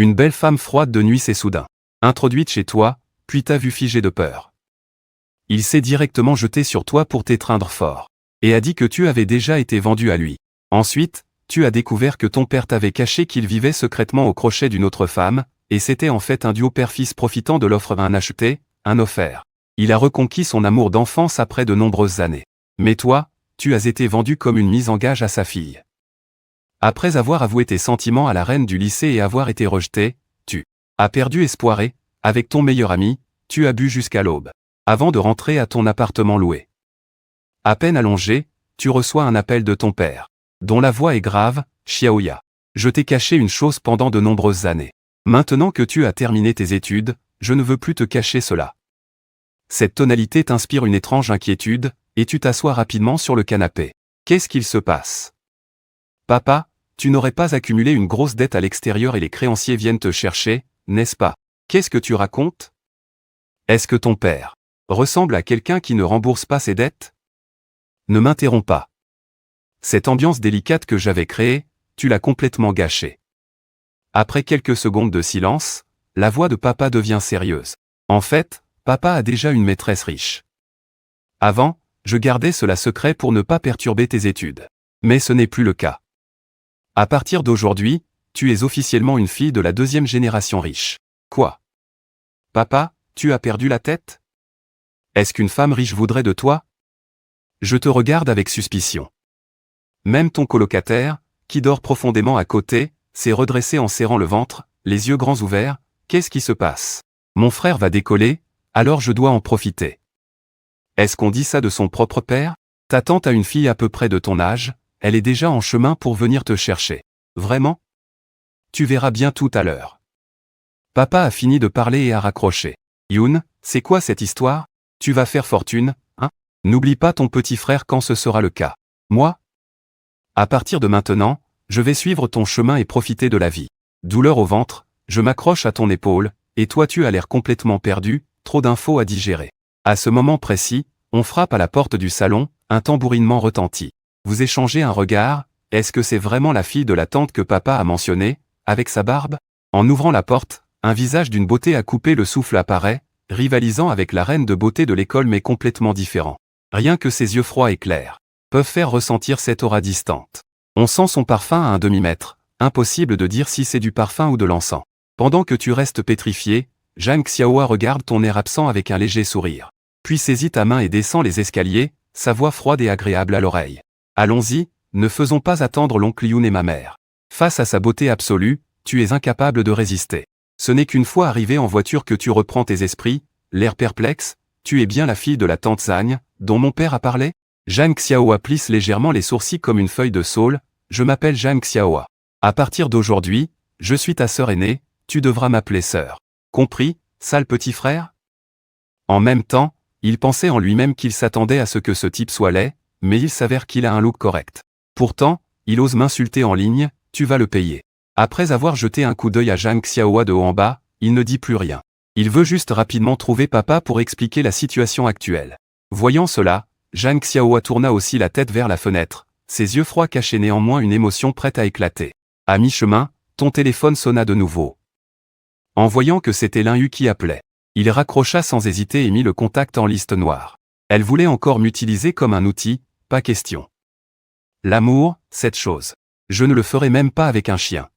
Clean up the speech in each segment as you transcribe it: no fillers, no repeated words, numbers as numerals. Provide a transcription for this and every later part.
Une belle femme froide de nuit s'est soudain introduite chez toi, puis t'a vu figé de peur. Il s'est directement jeté sur toi pour t'étreindre fort, et a dit que tu avais déjà été vendu à lui. Ensuite, tu as découvert que ton père t'avait caché qu'il vivait secrètement au crochet d'une autre femme, et c'était en fait un duo père-fils profitant de l'offre d'un acheté, un offert. Il a reconquis son amour d'enfance après de nombreuses années. Mais toi, tu as été vendu comme une mise en gage à sa fille. Après avoir avoué tes sentiments à la reine du lycée et avoir été rejeté, tu as perdu espoir et, avec ton meilleur ami, tu as bu jusqu'à l'aube, avant de rentrer à ton appartement loué. À peine allongé, tu reçois un appel de ton père, dont la voix est grave, Xiaoya. Je t'ai caché une chose pendant de nombreuses années. Maintenant que tu as terminé tes études, je ne veux plus te cacher cela. Cette tonalité t'inspire une étrange inquiétude, et tu t'assois rapidement sur le canapé. Qu'est-ce qu'il se passe? Papa, tu n'aurais pas accumulé une grosse dette à l'extérieur et les créanciers viennent te chercher, n'est-ce pas? Qu'est-ce que tu racontes? Est-ce que ton père ressemble à quelqu'un qui ne rembourse pas ses dettes? Ne m'interromps pas. Cette ambiance délicate que j'avais créée, tu l'as complètement gâchée. Après quelques secondes de silence, la voix de papa devient sérieuse. En fait, papa a déjà une maîtresse riche. Avant, je gardais cela secret pour ne pas perturber tes études. Mais ce n'est plus le cas. À partir d'aujourd'hui, tu es officiellement une fille de la deuxième génération riche. Quoi? Papa, tu as perdu la tête? Est-ce qu'une femme riche voudrait de toi? Je te regarde avec suspicion. Même ton colocataire, qui dort profondément à côté, s'est redressé en serrant le ventre, les yeux grands ouverts. Qu'est-ce qui se passe? Mon frère va décoller, alors je dois en profiter. Est-ce qu'on dit ça de son propre père? Ta tante a une fille à peu près de ton âge, elle est déjà en chemin pour venir te chercher. Vraiment? Tu verras bien tout à l'heure. Papa a fini de parler et a raccroché. Yoon, c'est quoi cette histoire? Tu vas faire fortune, hein? N'oublie pas ton petit frère quand ce sera le cas. Moi? À partir de maintenant, je vais suivre ton chemin et profiter de la vie. Douleur au ventre, je m'accroche à ton épaule, et toi tu as l'air complètement perdu, trop d'infos à digérer. À ce moment précis, on frappe à la porte du salon, un tambourinement retentit. Vous échangez un regard, est-ce que c'est vraiment la fille de la tante que papa a mentionnée, avec sa barbe? En ouvrant la porte, un visage d'une beauté à couper le souffle apparaît, rivalisant avec la reine de beauté de l'école mais complètement différent. Rien que ses yeux froids et clairs peuvent faire ressentir cette aura distante. On sent son parfum à un demi-mètre, impossible de dire si c'est du parfum ou de l'encens. Pendant que tu restes pétrifié, Zhang Xiaohua regarde ton air absent avec un léger sourire. Puis saisit ta main et descend les escaliers, sa voix froide et agréable à l'oreille. Allons-y, ne faisons pas attendre l'oncle Yoon et ma mère. Face à sa beauté absolue, tu es incapable de résister. Ce n'est qu'une fois arrivé en voiture que tu reprends tes esprits, l'air perplexe. Tu es bien la fille de la tante Zhang, dont mon père a parlé? Zhang Xiaohua plisse légèrement les sourcils comme une feuille de saule. Je m'appelle Zhang Xiaohua. À partir d'aujourd'hui, je suis ta sœur aînée, tu devras m'appeler sœur. Compris, sale petit frère? En même temps, il pensait en lui-même qu'il s'attendait à ce que ce type soit laid, mais il s'avère qu'il a un look correct. Pourtant, il ose m'insulter en ligne, tu vas le payer. Après avoir jeté un coup d'œil à Zhang Xiaohua de haut en bas, il ne dit plus rien. Il veut juste rapidement trouver papa pour expliquer la situation actuelle. Voyant cela, Zhang Xiaohua tourna aussi la tête vers la fenêtre, ses yeux froids cachaient néanmoins une émotion prête à éclater. À mi-chemin, ton téléphone sonna de nouveau. En voyant que c'était Lin-Yu qui appelait, il raccrocha sans hésiter et mit le contact en liste noire. Elle voulait encore m'utiliser comme un outil, pas question. L'amour, cette chose. Je ne le ferai même pas avec un chien.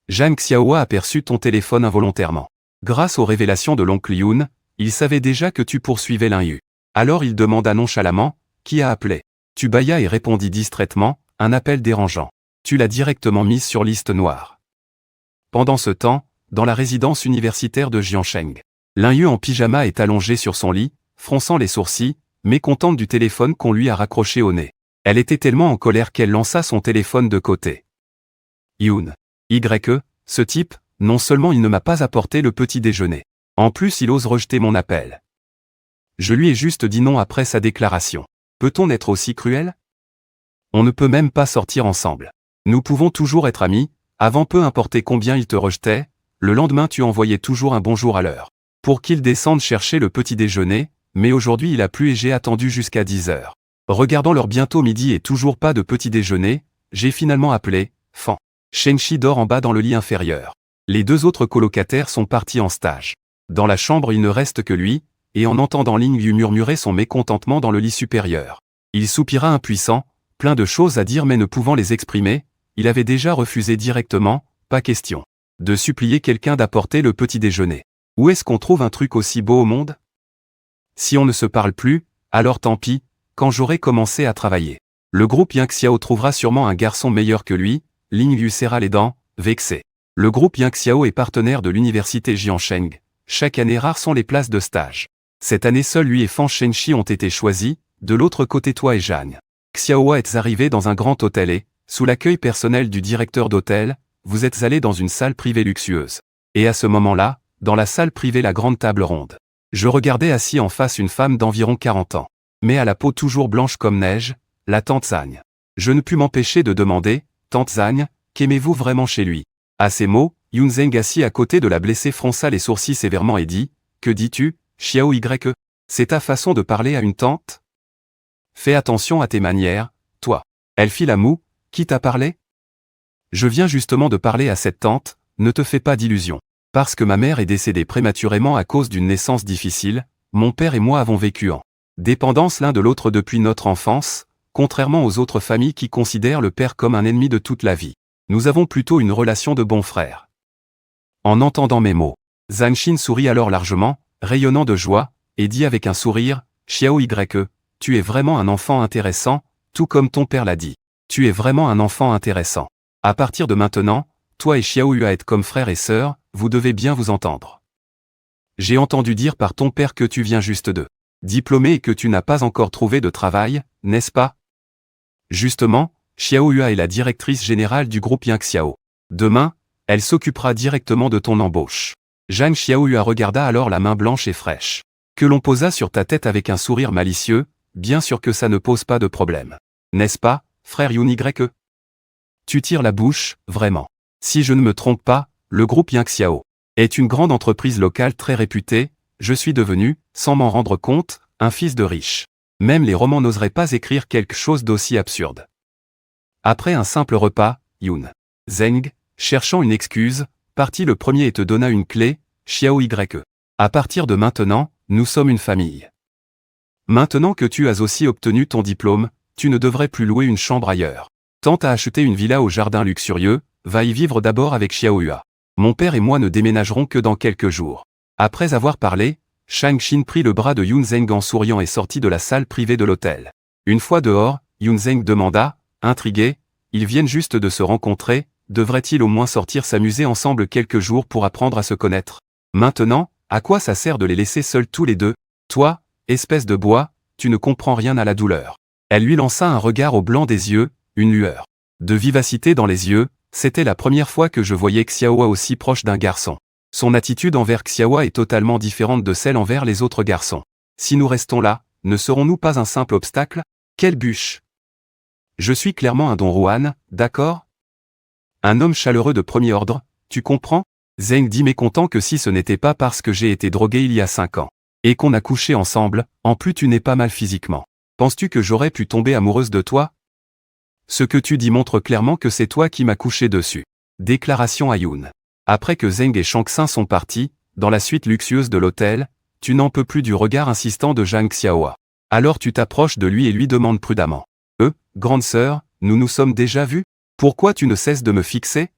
Zhang Xiaohua aperçut ton téléphone involontairement. Grâce aux révélations de l'oncle Yoon, il savait déjà que tu poursuivais Lin-Yu. Alors il demanda nonchalamment, qui a appelé? Tu bâilla et répondit distraitement, un appel dérangeant. Tu l'as directement mise sur liste noire. Pendant ce temps, dans la résidence universitaire de Jiansheng, Lin-Yu en pyjama est allongée sur son lit, fronçant les sourcils, mécontente du téléphone qu'on lui a raccroché au nez. Elle était tellement en colère qu'elle lança son téléphone de côté. Yoon. Ce type, non seulement il ne m'a pas apporté le petit déjeuner. En plus il ose rejeter mon appel. Je lui ai juste dit non après sa déclaration. Peut-on être aussi cruel? On ne peut même pas sortir ensemble. Nous pouvons toujours être amis, avant peu importe combien il te rejetait, le lendemain tu envoyais toujours un bonjour à l'heure. Pour qu'il descende chercher le petit déjeuner, mais aujourd'hui il a plu et j'ai attendu jusqu'à 10 heures. Regardant l'heure bientôt midi et toujours pas de petit déjeuner, j'ai finalement appelé, Fan. Shengshi dort en bas dans le lit inférieur. Les 2 autres colocataires sont partis en stage. Dans la chambre il ne reste que lui, et en entendant Ling Yu murmurer son mécontentement dans le lit supérieur. Il soupira impuissant, plein de choses à dire mais ne pouvant les exprimer, il avait déjà refusé directement, pas question de supplier quelqu'un d'apporter le petit déjeuner. Où est-ce qu'on trouve un truc aussi beau au monde? Si on ne se parle plus, alors tant pis, quand j'aurai commencé à travailler. Le groupe Yang Xiao trouvera sûrement un garçon meilleur que lui. Ling Yu serra les dents, vexé. Le groupe Yang Xiao est partenaire de l'université Jiansheng. Chaque année rares sont les places de stage. Cette année seul lui et Fan Shenxi ont été choisis, de l'autre côté toi et Zhang Xiaohua êtes arrivés dans un grand hôtel et, sous l'accueil personnel du directeur d'hôtel, vous êtes allés dans une salle privée luxueuse. Et à ce moment-là, dans la salle privée la grande table ronde, je regardais assis en face une femme d'environ 40 ans, mais à la peau toujours blanche comme neige, la tante Zhang. Je ne pus m'empêcher de demander, tante Zhang, qu'aimez-vous vraiment chez lui? À ces mots, Yun Zeng assis à côté de la blessée fronça les sourcils sévèrement et dit, que dis-tu, Xiao Y? C'est ta façon de parler à une tante? Fais attention à tes manières, toi. Elle fit la moue, qui t'a parlé? Je viens justement de parler à cette tante, ne te fais pas d'illusions. Parce que ma mère est décédée prématurément à cause d'une naissance difficile, mon père et moi avons vécu en dépendance l'un de l'autre depuis notre enfance, contrairement aux autres familles qui considèrent le père comme un ennemi de toute la vie. Nous avons plutôt une relation de bons frères. En entendant mes mots, Zhang Xin sourit alors largement, rayonnant de joie, et dit avec un sourire, Xiao Y, tu es vraiment un enfant intéressant, tout comme ton père l'a dit. Tu es vraiment un enfant intéressant. À partir de maintenant, toi et Xiao Yu êtes comme frère et sœur, vous devez bien vous entendre. J'ai entendu dire par ton père que tu viens juste de diplômé et que tu n'as pas encore trouvé de travail, n'est-ce pas? Justement, Xiao Yu est la directrice générale du groupe Yang Xiao. Demain, elle s'occupera directement de ton embauche. Zhang Xiaohua regarda alors la main blanche et fraîche, que l'on posa sur ta tête avec un sourire malicieux, bien sûr que ça ne pose pas de problème. N'est-ce pas, frère Yun Y? Tu tires la bouche, vraiment. Si je ne me trompe pas, le groupe Yang Xiao est une grande entreprise locale très réputée, je suis devenu, sans m'en rendre compte, un fils de riche. Même les romans n'oseraient pas écrire quelque chose d'aussi absurde. Après un simple repas, Yun Zeng, cherchant une excuse, partit le premier et te donna une clé, Xiao Y. À partir de maintenant, nous sommes une famille. Maintenant que tu as aussi obtenu ton diplôme, tu ne devrais plus louer une chambre ailleurs. Tente à acheter une villa au jardin luxurieux, va y vivre d'abord avec Xiaohua. Mon père et moi ne déménagerons que dans quelques jours. Après avoir parlé, Shang Xin prit le bras de Yun Zeng en souriant et sortit de la salle privée de l'hôtel. Une fois dehors, Yun Zeng demanda, intrigué, ils viennent juste de se rencontrer, devraient-ils au moins sortir s'amuser ensemble quelques jours pour apprendre à se connaître? Maintenant, à quoi ça sert de les laisser seuls tous les deux? Toi, espèce de bois, tu ne comprends rien à la douleur. Elle lui lança un regard au blanc des yeux, une lueur de vivacité dans les yeux, c'était la première fois que je voyais Xiaohua aussi proche d'un garçon. Son attitude envers Xiaohua est totalement différente de celle envers les autres garçons. Si nous restons là, ne serons-nous pas un simple obstacle? Quelle bûche! Je suis clairement un Don Juan, d'accord? Un homme chaleureux de premier ordre, tu comprends? Zeng dit mécontent que si ce n'était pas parce que j'ai été drogué il y a 5 ans, et qu'on a couché ensemble, en plus tu n'es pas mal physiquement. Penses-tu que j'aurais pu tomber amoureuse de toi? Ce que tu dis montre clairement que c'est toi qui m'as couché dessus. Déclaration à Yun. Après que Zeng et Shang Xin sont partis, dans la suite luxueuse de l'hôtel, tu n'en peux plus du regard insistant de Zhang Xiaohua. Alors tu t'approches de lui et lui demandes prudemment. Grande sœur, nous nous sommes déjà vus? Pourquoi tu ne cesses de me fixer?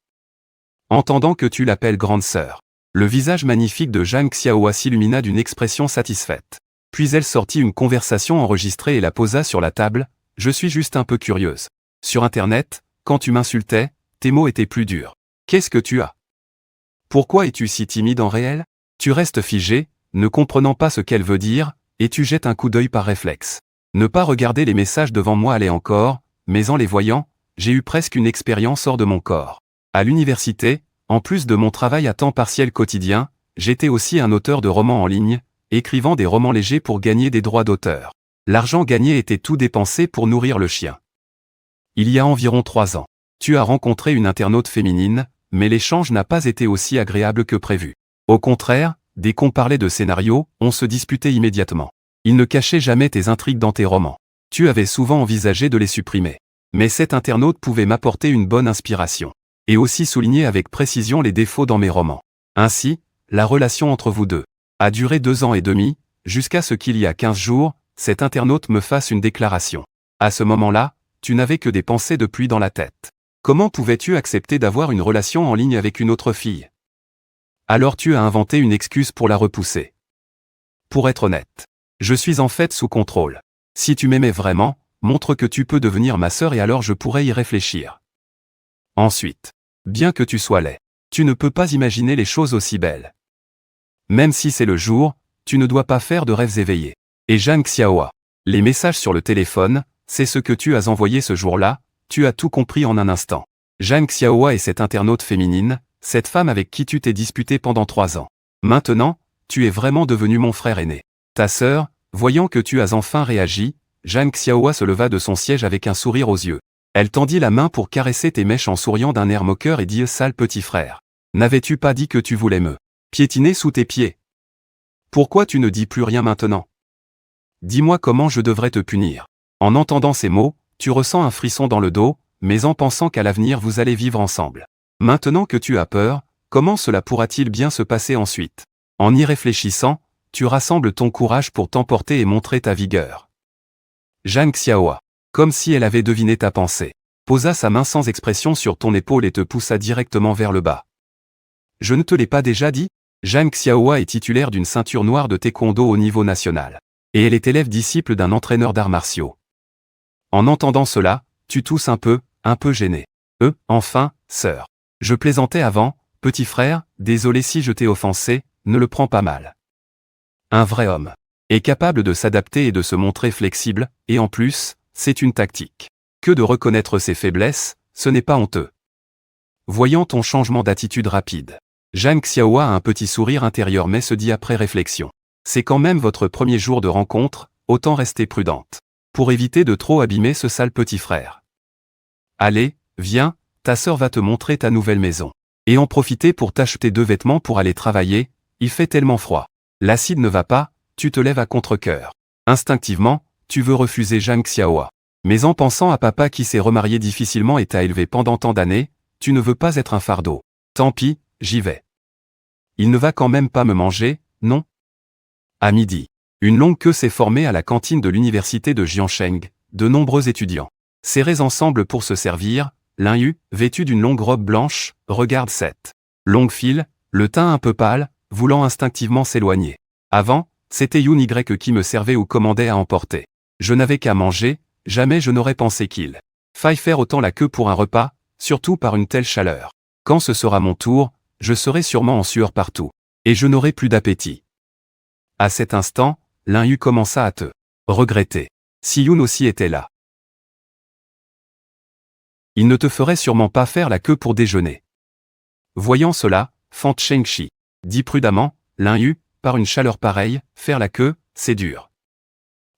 Entendant que tu l'appelles grande sœur, le visage magnifique de Zhang Xiaohua s'illumina d'une expression satisfaite. Puis elle sortit une conversation enregistrée et la posa sur la table, je suis juste un peu curieuse. Sur Internet, quand tu m'insultais, tes mots étaient plus durs. Qu'est-ce que tu as? Pourquoi es-tu si timide en réel? Tu restes figé, ne comprenant pas ce qu'elle veut dire, et tu jettes un coup d'œil par réflexe. Ne pas regarder les messages devant moi allait encore, mais en les voyant, j'ai eu presque une expérience hors de mon corps. À l'université, en plus de mon travail à temps partiel quotidien, j'étais aussi un auteur de romans en ligne, écrivant des romans légers pour gagner des droits d'auteur. L'argent gagné était tout dépensé pour nourrir le chien. Il y a environ 3 ans, tu as rencontré une internaute féminine, mais l'échange n'a pas été aussi agréable que prévu. Au contraire, dès qu'on parlait de scénario, on se disputait immédiatement. Il ne cachait jamais tes intrigues dans tes romans. Tu avais souvent envisagé de les supprimer. Mais cet internaute pouvait m'apporter une bonne inspiration. et aussi souligner avec précision les défauts dans mes romans. Ainsi, la relation entre vous deux a duré 2 ans et demi, jusqu'à ce qu'il y a 15 jours, cet internaute me fasse une déclaration. À ce moment-là, tu n'avais que des pensées de pluie dans la tête. Comment pouvais-tu accepter d'avoir une relation en ligne avec une autre fille? Alors tu as inventé une excuse pour la repousser. Pour être honnête, je suis en fait sous contrôle. Si tu m'aimais vraiment, montre que tu peux devenir ma sœur et alors je pourrais y réfléchir. Ensuite, bien que tu sois laid, tu ne peux pas imaginer les choses aussi belles. Même si c'est le jour, tu ne dois pas faire de rêves éveillés. Et Zhang Xiaohua, les messages sur le téléphone, c'est ce que tu as envoyé ce jour-là, tu as tout compris en un instant. Zhang Xiaohua est cette internaute féminine, cette femme avec qui tu t'es disputé pendant 3 ans. Maintenant, tu es vraiment devenu mon frère aîné. Ta sœur, voyant que tu as enfin réagi, Zhang Xiaohua se leva de son siège avec un sourire aux yeux. Elle tendit la main pour caresser tes mèches en souriant d'un air moqueur et dit « Sale petit frère. N'avais-tu pas dit que tu voulais me piétiner sous tes pieds? Pourquoi tu ne dis plus rien maintenant? Dis-moi comment je devrais te punir. » En entendant ces mots, tu ressens un frisson dans le dos, mais en pensant qu'à l'avenir vous allez vivre ensemble. Maintenant que tu as peur, comment cela pourra-t-il bien se passer ensuite? En y réfléchissant, tu rassembles ton courage pour t'emporter et montrer ta vigueur. Zhang Xiaohua, comme si elle avait deviné ta pensée, posa sa main sans expression sur ton épaule et te poussa directement vers le bas. Je ne te l'ai pas déjà dit? Zhang Xiaohua est titulaire d'une ceinture noire de taekwondo au niveau national. Et elle est élève disciple d'un entraîneur d'arts martiaux. En entendant cela, tu tousses un peu gêné. Enfin, sœur. Je plaisantais avant, petit frère, désolé si je t'ai offensé, ne le prends pas mal. Un vrai homme est capable de s'adapter et de se montrer flexible, et en plus, c'est une tactique. Que de reconnaître ses faiblesses, ce n'est pas honteux. Voyant ton changement d'attitude rapide, Zhang Xiaohua a un petit sourire intérieur mais se dit après réflexion. C'est quand même votre premier jour de rencontre, autant rester prudente. Pour éviter de trop abîmer ce sale petit frère. Allez, viens, ta sœur va te montrer ta nouvelle maison. Et en profiter pour t'acheter 2 vêtements pour aller travailler, il fait tellement froid. L'acide ne va pas, tu te lèves à contre-cœur. Instinctivement, tu veux refuser Zhang Xiaohua. Mais en pensant à papa qui s'est remarié difficilement et t'a élevé pendant tant d'années, tu ne veux pas être un fardeau. Tant pis, j'y vais. Il ne va quand même pas me manger, non? À midi, une longue queue s'est formée à la cantine de l'université de Jiancheng, de nombreux étudiants. Serrés ensemble pour se servir, Lin Yu, vêtu d'une longue robe blanche, regarde cette longue file, le teint un peu pâle, voulant instinctivement s'éloigner. Avant, c'était Yoon Y qui me servait ou commandait à emporter. Je n'avais qu'à manger, jamais je n'aurais pensé qu'il faille faire autant la queue pour un repas, surtout par une telle chaleur. Quand ce sera mon tour, je serai sûrement en sueur partout. Et je n'aurai plus d'appétit. À cet instant, Lin Yu commença à te regretter. Si Yoon aussi était là, il ne te ferait sûrement pas faire la queue pour déjeuner. Voyant cela, Fan Chengxi dit prudemment, Lin Yu, par une chaleur pareille, faire la queue, c'est dur.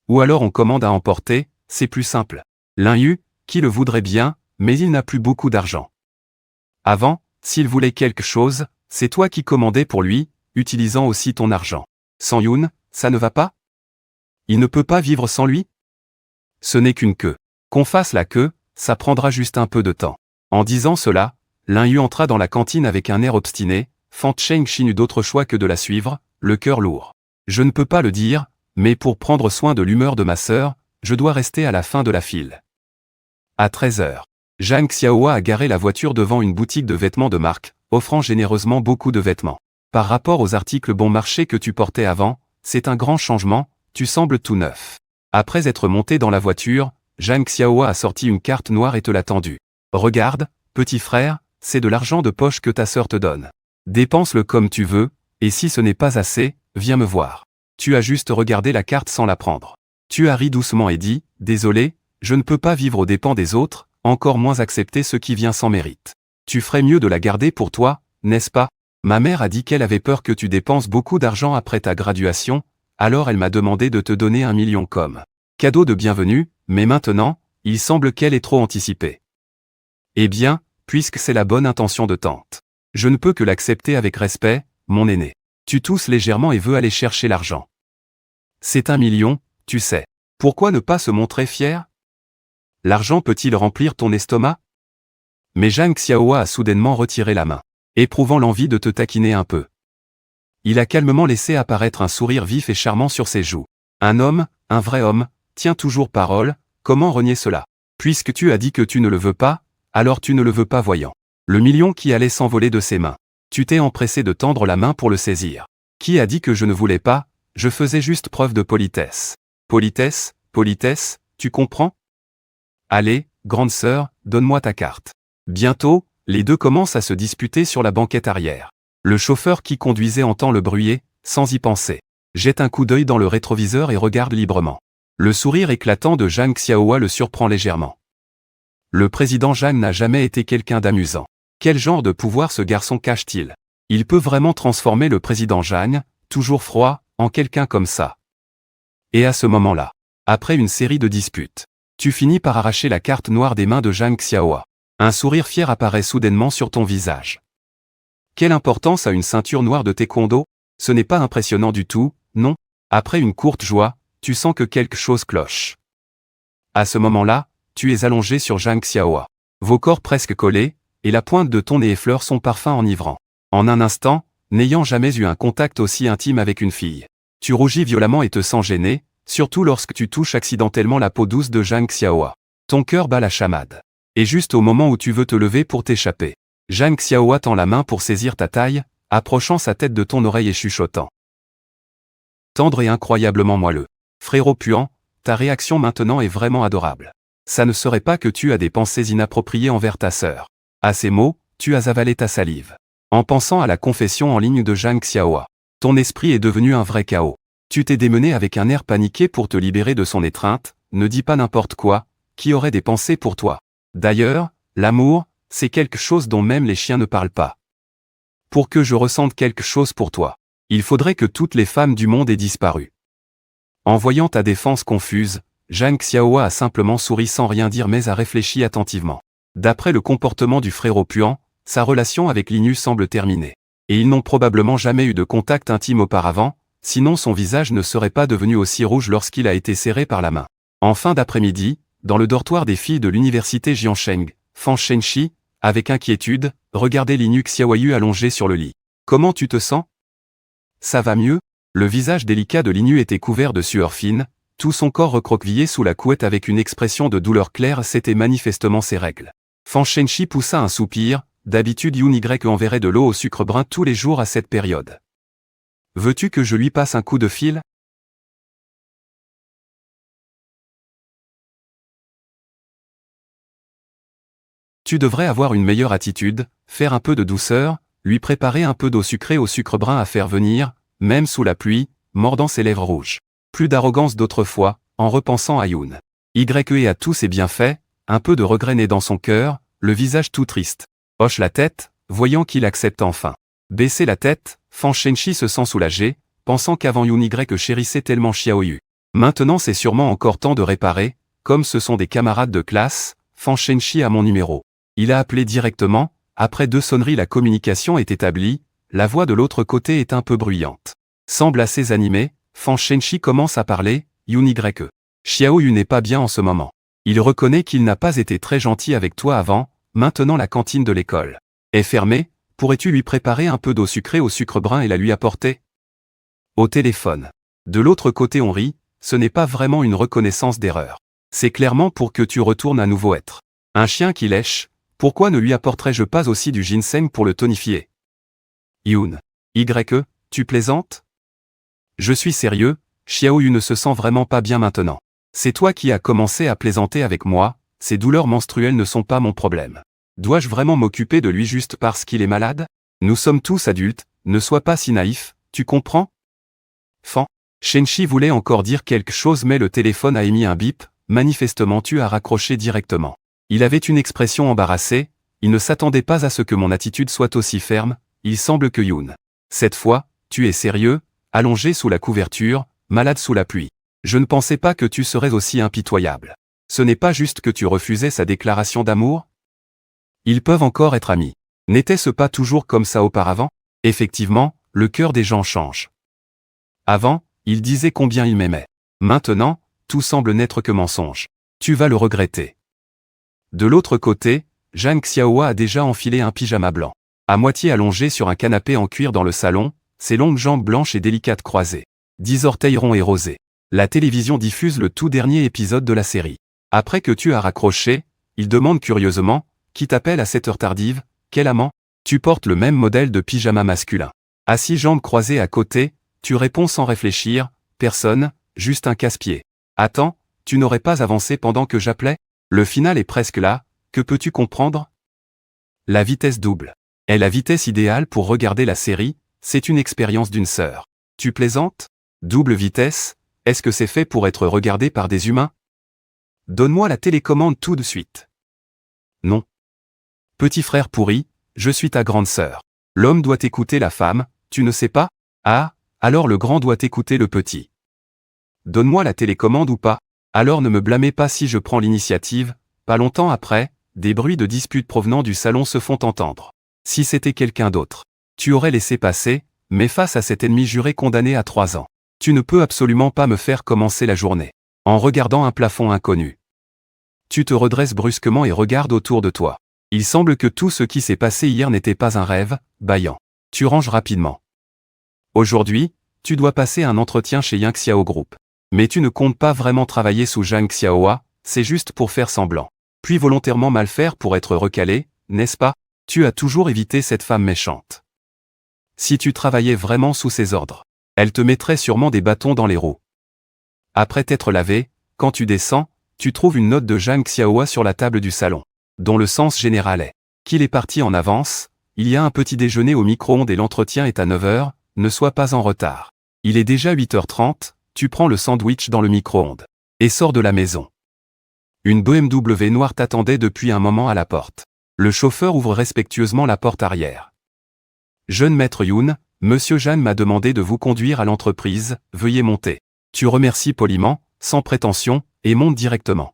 Ou alors on commande à emporter, c'est plus simple. Lin Yu, qui le voudrait bien, mais il n'a plus beaucoup d'argent. Avant, s'il voulait quelque chose, c'est toi qui commandais pour lui, utilisant aussi ton argent. Sans Yoon, ça ne va pas? Il ne peut pas vivre sans lui? Ce n'est qu'une queue. Qu'on fasse la queue, ça prendra juste un peu de temps. En disant cela, Lin Yu entra dans la cantine avec un air obstiné, Fan Chengxi n'eut d'autre choix que de la suivre, le cœur lourd. Je ne peux pas le dire, mais pour prendre soin de l'humeur de ma sœur, je dois rester à la fin de la file. À 13h, Zhang Xiaohua a garé la voiture devant une boutique de vêtements de marque, offrant généreusement beaucoup de vêtements. Par rapport aux articles bon marché que tu portais avant, c'est un grand changement, tu sembles tout neuf. Après être monté dans la voiture, Zhang Xiaohua a sorti une carte noire et te l'a tendue. Regarde, petit frère, c'est de l'argent de poche que ta sœur te donne. Dépense-le comme tu veux, et si ce n'est pas assez, viens me voir. Tu as juste regardé la carte sans la prendre. Tu as ri doucement et dit, désolé, je ne peux pas vivre aux dépens des autres, encore moins accepter ce qui vient sans mérite. Tu ferais mieux de la garder pour toi, n'est-ce pas? Ma mère a dit qu'elle avait peur que tu dépenses beaucoup d'argent après ta graduation, alors elle m'a demandé de te donner 1 million comme cadeau de bienvenue, mais maintenant, il semble qu'elle ait trop anticipé. Eh bien, puisque c'est la bonne intention de tante, je ne peux que l'accepter avec respect, mon aîné. Tu tousses légèrement et veux aller chercher l'argent. C'est 1 million, tu sais. Pourquoi ne pas se montrer fier? L'argent peut-il remplir ton estomac? Mais Zhang Xiaohua a soudainement retiré la main, éprouvant l'envie de te taquiner un peu. Il a calmement laissé apparaître un sourire vif et charmant sur ses joues. Un homme, un vrai homme, tient toujours parole, comment renier cela? Puisque tu as dit que tu ne le veux pas, alors tu ne le veux pas voyant. Le million qui allait s'envoler de ses mains. Tu t'es empressé de tendre la main pour le saisir. Qui a dit que je ne voulais pas? Je faisais juste preuve de politesse. Politesse, politesse, tu comprends? Allez, grande sœur, donne-moi ta carte. Bientôt, les deux commencent à se disputer sur la banquette arrière. Le chauffeur qui conduisait entend le bruit, sans y penser. Jette un coup d'œil dans le rétroviseur et regarde librement. Le sourire éclatant de Zhang Xiaohua le surprend légèrement. Le président Zhang n'a jamais été quelqu'un d'amusant. Quel genre de pouvoir ce garçon cache-t-il? Il peut vraiment transformer le président Zhang, toujours froid, en quelqu'un comme ça. Et à ce moment-là, après une série de disputes, tu finis par arracher la carte noire des mains de Zhang Xiaohua. Un sourire fier apparaît soudainement sur ton visage. Quelle importance a une ceinture noire de taekwondo? Ce n'est pas impressionnant du tout, non? Après une courte joie, tu sens que quelque chose cloche. À ce moment-là, tu es allongé sur Zhang Xiaohua. Vos corps presque collés, et la pointe de ton nez effleure son parfum enivrant. En un instant, n'ayant jamais eu un contact aussi intime avec une fille, tu rougis violemment et te sens gêné, surtout lorsque tu touches accidentellement la peau douce de Zhang Xiaohua. Ton cœur bat la chamade. Et juste au moment où tu veux te lever pour t'échapper, Zhang Xiaohua tend la main pour saisir ta taille, approchant sa tête de ton oreille et chuchotant. Tendre et incroyablement moelleux. Frérot puant, ta réaction maintenant est vraiment adorable. Ça ne serait pas que tu as des pensées inappropriées envers ta sœur. À ces mots, tu as avalé ta salive. En pensant à la confession en ligne de Zhang Xiaohua, ton esprit est devenu un vrai chaos. Tu t'es démené avec un air paniqué pour te libérer de son étreinte, ne dis pas n'importe quoi, qui aurait des pensées pour toi. D'ailleurs, l'amour, c'est quelque chose dont même les chiens ne parlent pas. Pour que je ressente quelque chose pour toi, il faudrait que toutes les femmes du monde aient disparu. En voyant ta défense confuse, Zhang Xiaohua a simplement souri sans rien dire mais a réfléchi attentivement. D'après le comportement du frérot puant, sa relation avec Linus semble terminée. Et ils n'ont probablement jamais eu de contact intime auparavant, sinon son visage ne serait pas devenu aussi rouge lorsqu'il a été serré par la main. En fin d'après-midi, dans le dortoir des filles de l'université Jiansheng, Fan Shenxi, avec inquiétude, regardait Linus Xiaoyu allongé sur le lit. Comment tu te sens? Ça va mieux? Le visage délicat de Linus était couvert de sueur fine, tout son corps recroquevillé sous la couette avec une expression de douleur claire, c'était manifestement ses règles. Fan Shenxi poussa un soupir, d'habitude Yun Y enverrait de l'eau au sucre brun tous les jours à cette période. Veux-tu que je lui passe un coup de fil? Tu devrais avoir une meilleure attitude, faire un peu de douceur, lui préparer un peu d'eau sucrée au sucre brun à faire venir, même sous la pluie, mordant ses lèvres rouges. Plus d'arrogance d'autrefois, en repensant à Yun Y et à tous ses bienfaits, un peu de regret né dans son cœur, le visage tout triste. Hoche la tête, voyant qu'il accepte enfin. Baisser la tête, Fan Shenxi se sent soulagé, pensant qu'avant Yun Y chérissait tellement Xiaoyu. Maintenant c'est sûrement encore temps de réparer, comme ce sont des camarades de classe, Fan Shenxi a mon numéro. Il a appelé directement, après 2 sonneries la communication est établie, la voix de l'autre côté est un peu bruyante. Semble assez animé, Fan Shenxi commence à parler, Yun Y. Xiaoyu n'est pas bien en ce moment. Il reconnaît qu'il n'a pas été très gentil avec toi avant, maintenant la cantine de l'école est fermée, pourrais-tu lui préparer un peu d'eau sucrée au sucre brun et la lui apporter? Au téléphone. De l'autre côté on rit, ce n'est pas vraiment une reconnaissance d'erreur. C'est clairement pour que tu retournes à nouveau être un chien qui lèche, pourquoi ne lui apporterais-je pas aussi du ginseng pour le tonifier? Yun Y, tu plaisantes? Je suis sérieux, Xiaoyu ne se sent vraiment pas bien maintenant. C'est toi qui as commencé à plaisanter avec moi, ces douleurs menstruelles ne sont pas mon problème. Dois-je vraiment m'occuper de lui juste parce qu'il est malade? Nous sommes tous adultes, ne sois pas si naïf, tu comprends? Fan Shenxi voulait encore dire quelque chose mais le téléphone a émis un bip, manifestement tu as raccroché directement. Il avait une expression embarrassée, il ne s'attendait pas à ce que mon attitude soit aussi ferme, il semble que Yun. Cette fois, tu es sérieux, allongé sous la couverture, malade sous la pluie. Je ne pensais pas que tu serais aussi impitoyable. Ce n'est pas juste que tu refusais sa déclaration d'amour? Ils peuvent encore être amis. N'était-ce pas toujours comme ça auparavant? Effectivement, le cœur des gens change. Avant, il disait combien il m'aimait. Maintenant, tout semble n'être que mensonge. Tu vas le regretter. De l'autre côté, Zhang Xiaohua a déjà enfilé un pyjama blanc. À moitié allongé sur un canapé en cuir dans le salon, ses longues jambes blanches et délicates croisées. 10 orteils ronds et rosés. La télévision diffuse le tout dernier épisode de la série. Après que tu as raccroché, il demande curieusement, qui t'appelle à cette heure tardive, quel amant? Tu portes le même modèle de pyjama masculin. Assis jambes croisées à côté, tu réponds sans réfléchir, personne, juste un casse-pied. Attends, tu n'aurais pas avancé pendant que j'appelais? Le final est presque là, que peux-tu comprendre? La vitesse double. Est la vitesse idéale pour regarder la série, c'est une expérience d'une sœur. Tu plaisantes? Double vitesse, est-ce que c'est fait pour être regardé par des humains? Donne-moi la télécommande tout de suite. Non. Petit frère pourri, je suis ta grande sœur. L'homme doit écouter la femme, tu ne sais pas? Ah, alors le grand doit écouter le petit. Donne-moi la télécommande ou pas? Alors ne me blâmez pas si je prends l'initiative. Pas longtemps après, des bruits de disputes provenant du salon se font entendre. Si c'était quelqu'un d'autre, tu aurais laissé passer, mais face à cet ennemi juré condamné à 3 ans, tu ne peux absolument pas me faire commencer la journée en regardant un plafond inconnu. Tu te redresses brusquement et regardes autour de toi. Il semble que tout ce qui s'est passé hier n'était pas un rêve, bâillant. Tu ranges rapidement. Aujourd'hui, tu dois passer un entretien chez Yang Xiao Group. Mais tu ne comptes pas vraiment travailler sous Zhang Xiaohua, c'est juste pour faire semblant. Puis volontairement mal faire pour être recalé, n'est-ce pas? Tu as toujours évité cette femme méchante. Si tu travaillais vraiment sous ses ordres, elle te mettrait sûrement des bâtons dans les roues. Après t'être lavé, quand tu descends, tu trouves une note de Zhang Xiaohua sur la table du salon, dont le sens général est qu'il est parti en avance, il y a un petit déjeuner au micro-ondes et l'entretien est à 9h, ne sois pas en retard. Il est déjà 8h30, tu prends le sandwich dans le micro-ondes et sors de la maison. Une BMW noire t'attendait depuis un moment à la porte. Le chauffeur ouvre respectueusement la porte arrière. Jeune maître Yoon, Monsieur Jeanne m'a demandé de vous conduire à l'entreprise, veuillez monter. Tu remercies poliment, sans prétention, et monte directement.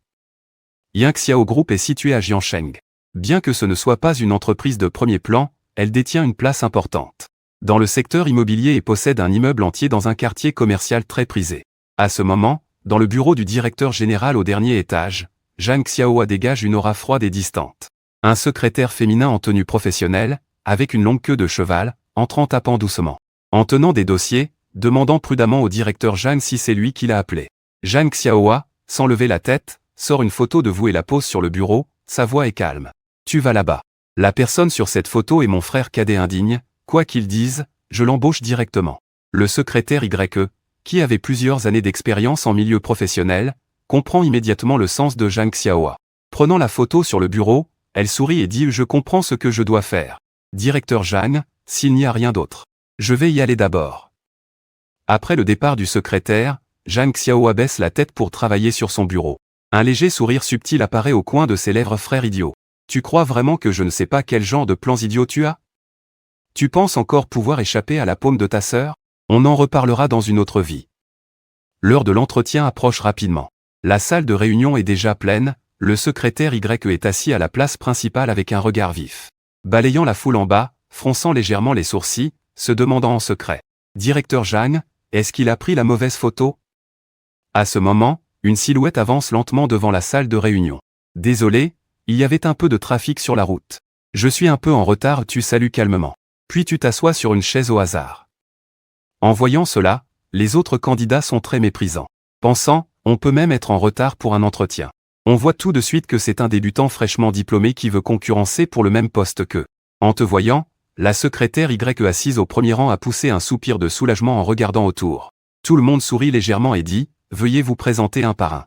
Yang Xiao Group est situé à Jiansheng. Bien que ce ne soit pas une entreprise de premier plan, elle détient une place importante dans le secteur immobilier et possède un immeuble entier dans un quartier commercial très prisé. À ce moment, dans le bureau du directeur général au dernier étage, Zhang Xiaohua dégage une aura froide et distante. Un secrétaire féminin en tenue professionnelle, avec une longue queue de cheval, entrant tapant doucement, en tenant des dossiers, demandant prudemment au directeur Zhang si c'est lui qui l'a appelé. Zhang Xiaohua, sans lever la tête, sort une photo de vous et la pose sur le bureau, sa voix est calme. Tu vas là-bas. La personne sur cette photo est mon frère cadet indigne, quoi qu'il dise, je l'embauche directement. Le secrétaire YE, qui avait plusieurs années d'expérience en milieu professionnel, comprend immédiatement le sens de Zhang Xiaohua. Prenant la photo sur le bureau, elle sourit et dit « Je comprends ce que je dois faire. Directeur Zhang, s'il n'y a rien d'autre. Je vais y aller d'abord. » Après le départ du secrétaire, Zhang Xiaohua baisse la tête pour travailler sur son bureau. Un léger sourire subtil apparaît au coin de ses lèvres. Frère idiot. Tu crois vraiment que je ne sais pas quel genre de plans idiots tu as? Tu penses encore pouvoir échapper à la paume de ta sœur? On en reparlera dans une autre vie. L'heure de l'entretien approche rapidement. La salle de réunion est déjà pleine, le secrétaire YE est assis à la place principale avec un regard vif. Balayant la foule en bas, fronçant légèrement les sourcils, se demandant en secret. Directeur Zhang, est-ce qu'il a pris la mauvaise photo? À ce moment, une silhouette avance lentement devant la salle de réunion. Désolé, il y avait un peu de trafic sur la route. Je suis un peu en retard, tu salues calmement. Puis tu t'assois sur une chaise au hasard. En voyant cela, les autres candidats sont très méprisants. Pensant, on peut même être en retard pour un entretien. On voit tout de suite que c'est un débutant fraîchement diplômé qui veut concurrencer pour le même poste qu'eux. En te voyant, la secrétaire YE assise au premier rang a poussé un soupir de soulagement en regardant autour. Tout le monde sourit légèrement et dit « Veuillez vous présenter un par un ».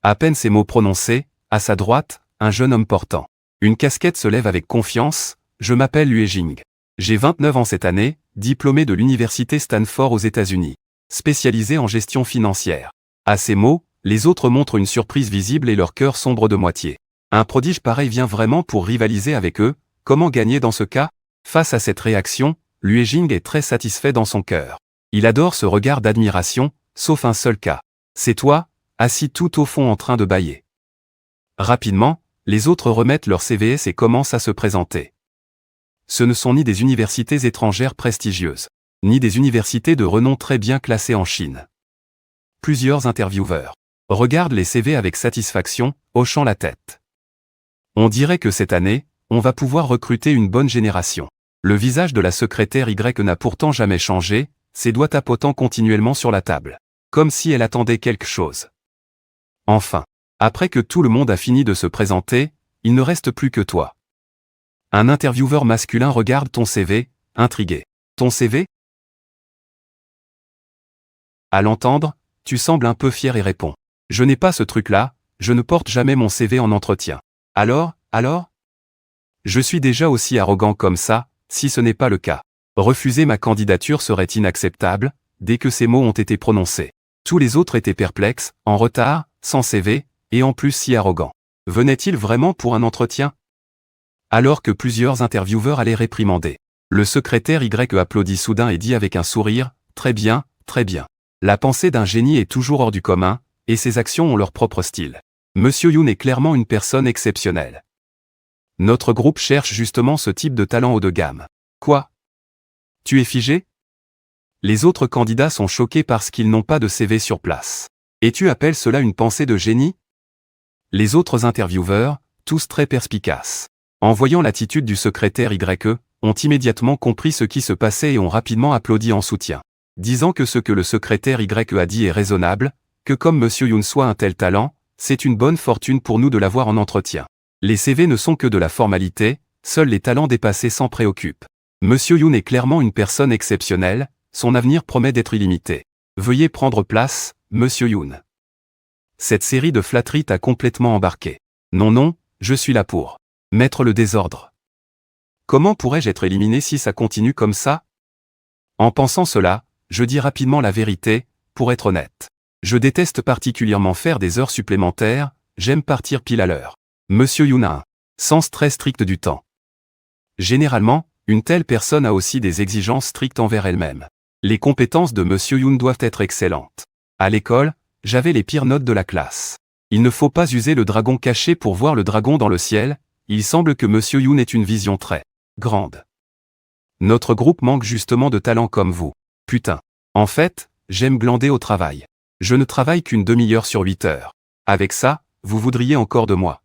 À peine ces mots prononcés, à sa droite, un jeune homme portant une casquette se lève avec confiance « Je m'appelle Lue Jing. J'ai 29 ans cette année, diplômé de l'université Stanford aux États-Unis, spécialisé en gestion financière. » À ces mots, les autres montrent une surprise visible et leur cœur sombre de moitié. Un prodige pareil vient vraiment pour rivaliser avec eux, comment gagner dans ce cas? Face à cette réaction, Lue Jing est très satisfait dans son cœur. Il adore ce regard d'admiration, sauf un seul cas. C'est toi, assis tout au fond en train de bâiller. Rapidement, les autres remettent leur CVS et commencent à se présenter. Ce ne sont ni des universités étrangères prestigieuses, ni des universités de renom très bien classées en Chine. Plusieurs intervieweurs regardent les CV avec satisfaction, hochant la tête. On dirait que cette année, on va pouvoir recruter une bonne génération. Le visage de la secrétaire Y n'a pourtant jamais changé, ses doigts tapotant continuellement sur la table. Comme si elle attendait quelque chose. Enfin, après que tout le monde a fini de se présenter, il ne reste plus que toi. Un intervieweur masculin regarde ton CV, intrigué. Ton CV? À l'entendre, tu sembles un peu fier et réponds. Je n'ai pas ce truc-là, je ne porte jamais mon CV en entretien. Alors? Je suis déjà aussi arrogant comme ça, si ce n'est pas le cas. Refuser ma candidature serait inacceptable, dès que ces mots ont été prononcés. Tous les autres étaient perplexes, en retard, sans CV, et en plus si arrogants. Venait-il vraiment pour un entretien? Alors que plusieurs intervieweurs allaient réprimander. Le secrétaire Y applaudit soudain et dit avec un sourire, « Très bien, très bien. La pensée d'un génie est toujours hors du commun, et ses actions ont leur propre style. Monsieur Yoon est clairement une personne exceptionnelle. Notre groupe cherche justement ce type de talent haut de gamme. Quoi? Tu es figé? Les autres candidats sont choqués parce qu'ils n'ont pas de CV sur place. Et tu appelles cela une pensée de génie? Les autres intervieweurs, tous très perspicaces, en voyant l'attitude du secrétaire Y, ont immédiatement compris ce qui se passait et ont rapidement applaudi en soutien, disant que ce que le secrétaire Y a dit est raisonnable, que comme Monsieur Yoon soit un tel talent, c'est une bonne fortune pour nous de l'avoir en entretien. Les CV ne sont que de la formalité, seuls les talents dépassés s'en préoccupent. Monsieur Yoon est clairement une personne exceptionnelle, son avenir promet d'être illimité. Veuillez prendre place, Monsieur Yoon. Cette série de flatteries t'a complètement embarqué. Non, je suis là pour mettre le désordre. Comment pourrais-je être éliminé si ça continue comme ça? En pensant cela, je dis rapidement la vérité, pour être honnête. Je déteste particulièrement faire des heures supplémentaires, j'aime partir pile à l'heure. Monsieur Yoon a un sens très strict du temps. Généralement, une telle personne a aussi des exigences strictes envers elle-même. Les compétences de Monsieur Yoon doivent être excellentes. À l'école, j'avais les pires notes de la classe. Il ne faut pas user le dragon caché pour voir le dragon dans le ciel, il semble que Monsieur Yoon ait une vision très grande. Notre groupe manque justement de talents comme vous. Putain. En fait, j'aime glander au travail. Je ne travaille qu'une demi-heure sur 8 heures. Avec ça, vous voudriez encore de moi.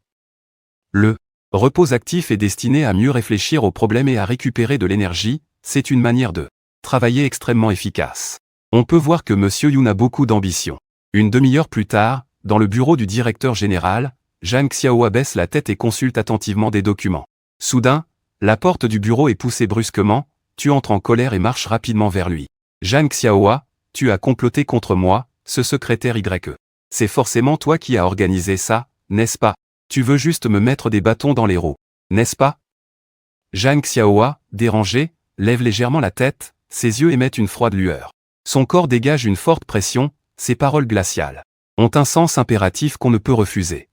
Le repos actif est destiné à mieux réfléchir aux problèmes et à récupérer de l'énergie, c'est une manière de travailler extrêmement efficace. On peut voir que Monsieur Yoon a beaucoup d'ambition. Une demi-heure plus tard, dans le bureau du directeur général, Jang Xiaohua baisse la tête et consulte attentivement des documents. Soudain, la porte du bureau est poussée brusquement, tu entres en colère et marches rapidement vers lui. Jang Xiaohua, tu as comploté contre moi, ce secrétaire Y. C'est forcément toi qui as organisé ça, n'est-ce pas? Tu veux juste me mettre des bâtons dans les roues, n'est-ce pas? Jang Xiaohua, dérangé, lève légèrement la tête, ses yeux émettent une froide lueur. Son corps dégage une forte pression, ses paroles glaciales ont un sens impératif qu'on ne peut refuser.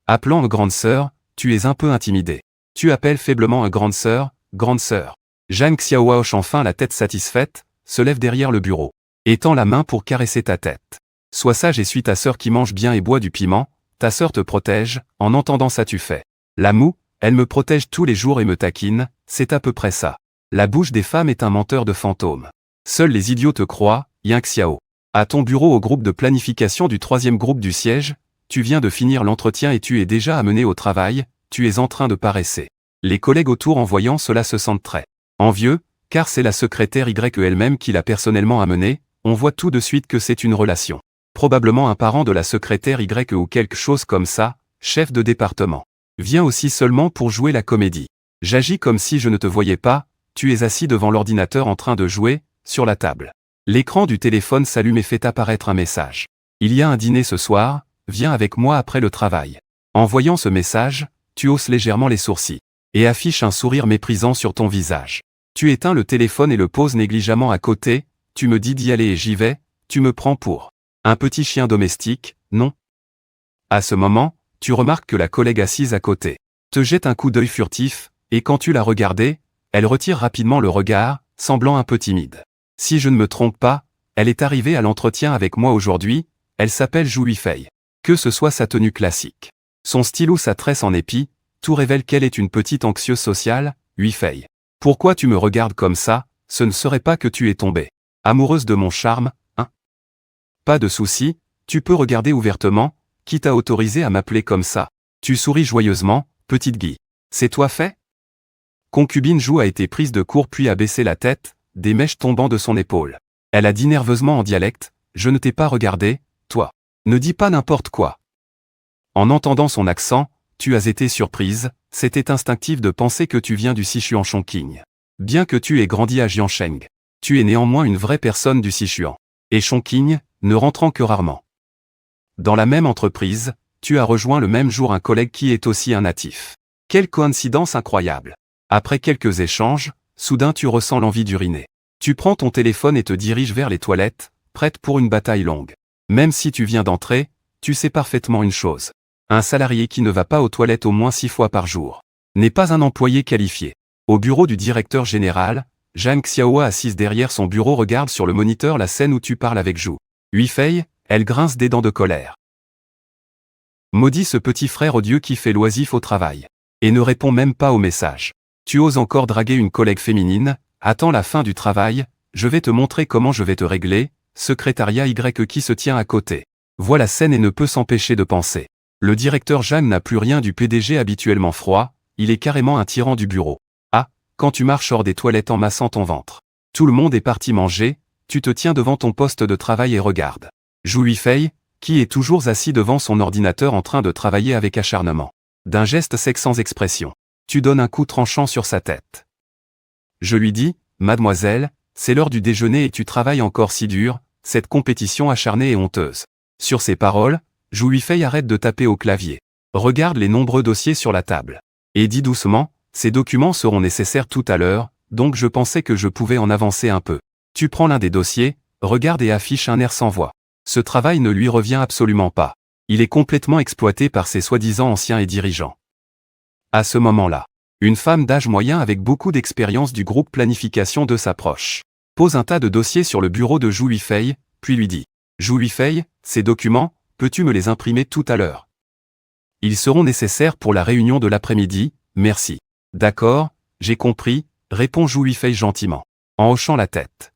Appelant une grande sœur, tu es un peu intimidé. Tu appelles faiblement une grande sœur, grande sœur. Jang Xiaohua hoche enfin la tête satisfaite, se lève derrière le bureau, et tend la main pour caresser ta tête. Sois sage et suis ta sœur qui mange bien et boit du piment, ta sœur te protège, en entendant ça tu fais. La moue, elle me protège tous les jours et me taquine, c'est à peu près ça. La bouche des femmes est un menteur de fantômes. Seuls les idiots te croient, Yang Xiao. À ton bureau au groupe de planification du 3e groupe du siège, tu viens de finir l'entretien et tu es déjà amené au travail, tu es en train de paresser. Les collègues autour en voyant cela se sentent très envieux, car c'est la secrétaire Y elle-même qui l'a personnellement amené, on voit tout de suite que c'est une relation. Probablement un parent de la secrétaire Y ou quelque chose comme ça, chef de département. Viens aussi seulement pour jouer la comédie. J'agis comme si je ne te voyais pas, tu es assis devant l'ordinateur en train de jouer, sur la table. L'écran du téléphone s'allume et fait apparaître un message. Il y a un dîner ce soir, viens avec moi après le travail. En voyant ce message, tu hausses légèrement les sourcils, et affiches un sourire méprisant sur ton visage. Tu éteins le téléphone et le poses négligemment à côté, tu me dis d'y aller et j'y vais, tu me prends pour un petit chien domestique, non? À ce moment, tu remarques que la collègue assise à côté te jette un coup d'œil furtif, et quand tu la regardais, elle retire rapidement le regard, semblant un peu timide. Si je ne me trompe pas, elle est arrivée à l'entretien avec moi aujourd'hui, elle s'appelle Zhu Huifei. Que ce soit sa tenue classique, son style ou sa tresse en épi, tout révèle qu'elle est une petite anxieuse sociale, Huifei. Pourquoi tu me regardes comme ça, ce ne serait pas que tu es tombée amoureuse de mon charme, hein? Pas de souci, tu peux regarder ouvertement, qui t'a autorisé à m'appeler comme ça. Tu souris joyeusement, Petite Guy. C'est toi fait? Concubine Jou a été prise de court puis a baissé la tête, des mèches tombant de son épaule. Elle a dit nerveusement en dialecte, « Je ne t'ai pas regardé, toi. Ne dis pas n'importe quoi. » En entendant son accent, tu as été surprise, c'était instinctif de penser que tu viens du Sichuan Chongqing. Bien que tu aies grandi à Jiangsheng, tu es néanmoins une vraie personne du Sichuan. Et Chongqing, ne rentrant que rarement. Dans la même entreprise, tu as rejoint le même jour un collègue qui est aussi un natif. Quelle coïncidence incroyable. Après quelques échanges, soudain tu ressens l'envie d'uriner. Tu prends ton téléphone et te diriges vers les toilettes, prête pour une bataille longue. Même si tu viens d'entrer, tu sais parfaitement une chose. Un salarié qui ne va pas aux toilettes au moins 6 fois par jour n'est pas un employé qualifié. Au bureau du directeur général, Zhang Xiaohua assise derrière son bureau regarde sur le moniteur la scène où tu parles avec Jou Huifei, elle grince des dents de colère. Maudit ce petit frère odieux qui fait l'oisif au travail. Et ne répond même pas au message. Tu oses encore draguer une collègue féminine, attends la fin du travail, je vais te montrer comment je vais te régler, secrétariat Y qui se tient à côté. Voit la scène et ne peut s'empêcher de penser. Le directeur Zhang n'a plus rien du PDG habituellement froid, il est carrément un tyran du bureau. Ah, quand tu marches hors des toilettes en massant ton ventre. Tout le monde est parti manger, tu te tiens devant ton poste de travail et regardes. Jou Huifei, qui est toujours assis devant son ordinateur en train de travailler avec acharnement. D'un geste sec sans expression. Tu donnes un coup tranchant sur sa tête. Je lui dis, mademoiselle, c'est l'heure du déjeuner et tu travailles encore si dur, cette compétition acharnée et honteuse. Sur ces paroles, Jou Huifei arrête de taper au clavier. Regarde les nombreux dossiers sur la table. Et dit doucement, ces documents seront nécessaires tout à l'heure, donc je pensais que je pouvais en avancer un peu. Tu prends l'un des dossiers, regarde et affiche un air sans voix. Ce travail ne lui revient absolument pas. Il est complètement exploité par ses soi-disant anciens et dirigeants. À ce moment-là, une femme d'âge moyen avec beaucoup d'expérience du groupe planification de s'approche. Pose un tas de dossiers sur le bureau de Jou Huifei, puis lui dit « Jou Huifei, ces documents, peux-tu me les imprimer tout à l'heure? Ils seront nécessaires pour la réunion de l'après-midi, merci. » D'accord, j'ai compris, répond Jou Huifei gentiment, en hochant la tête.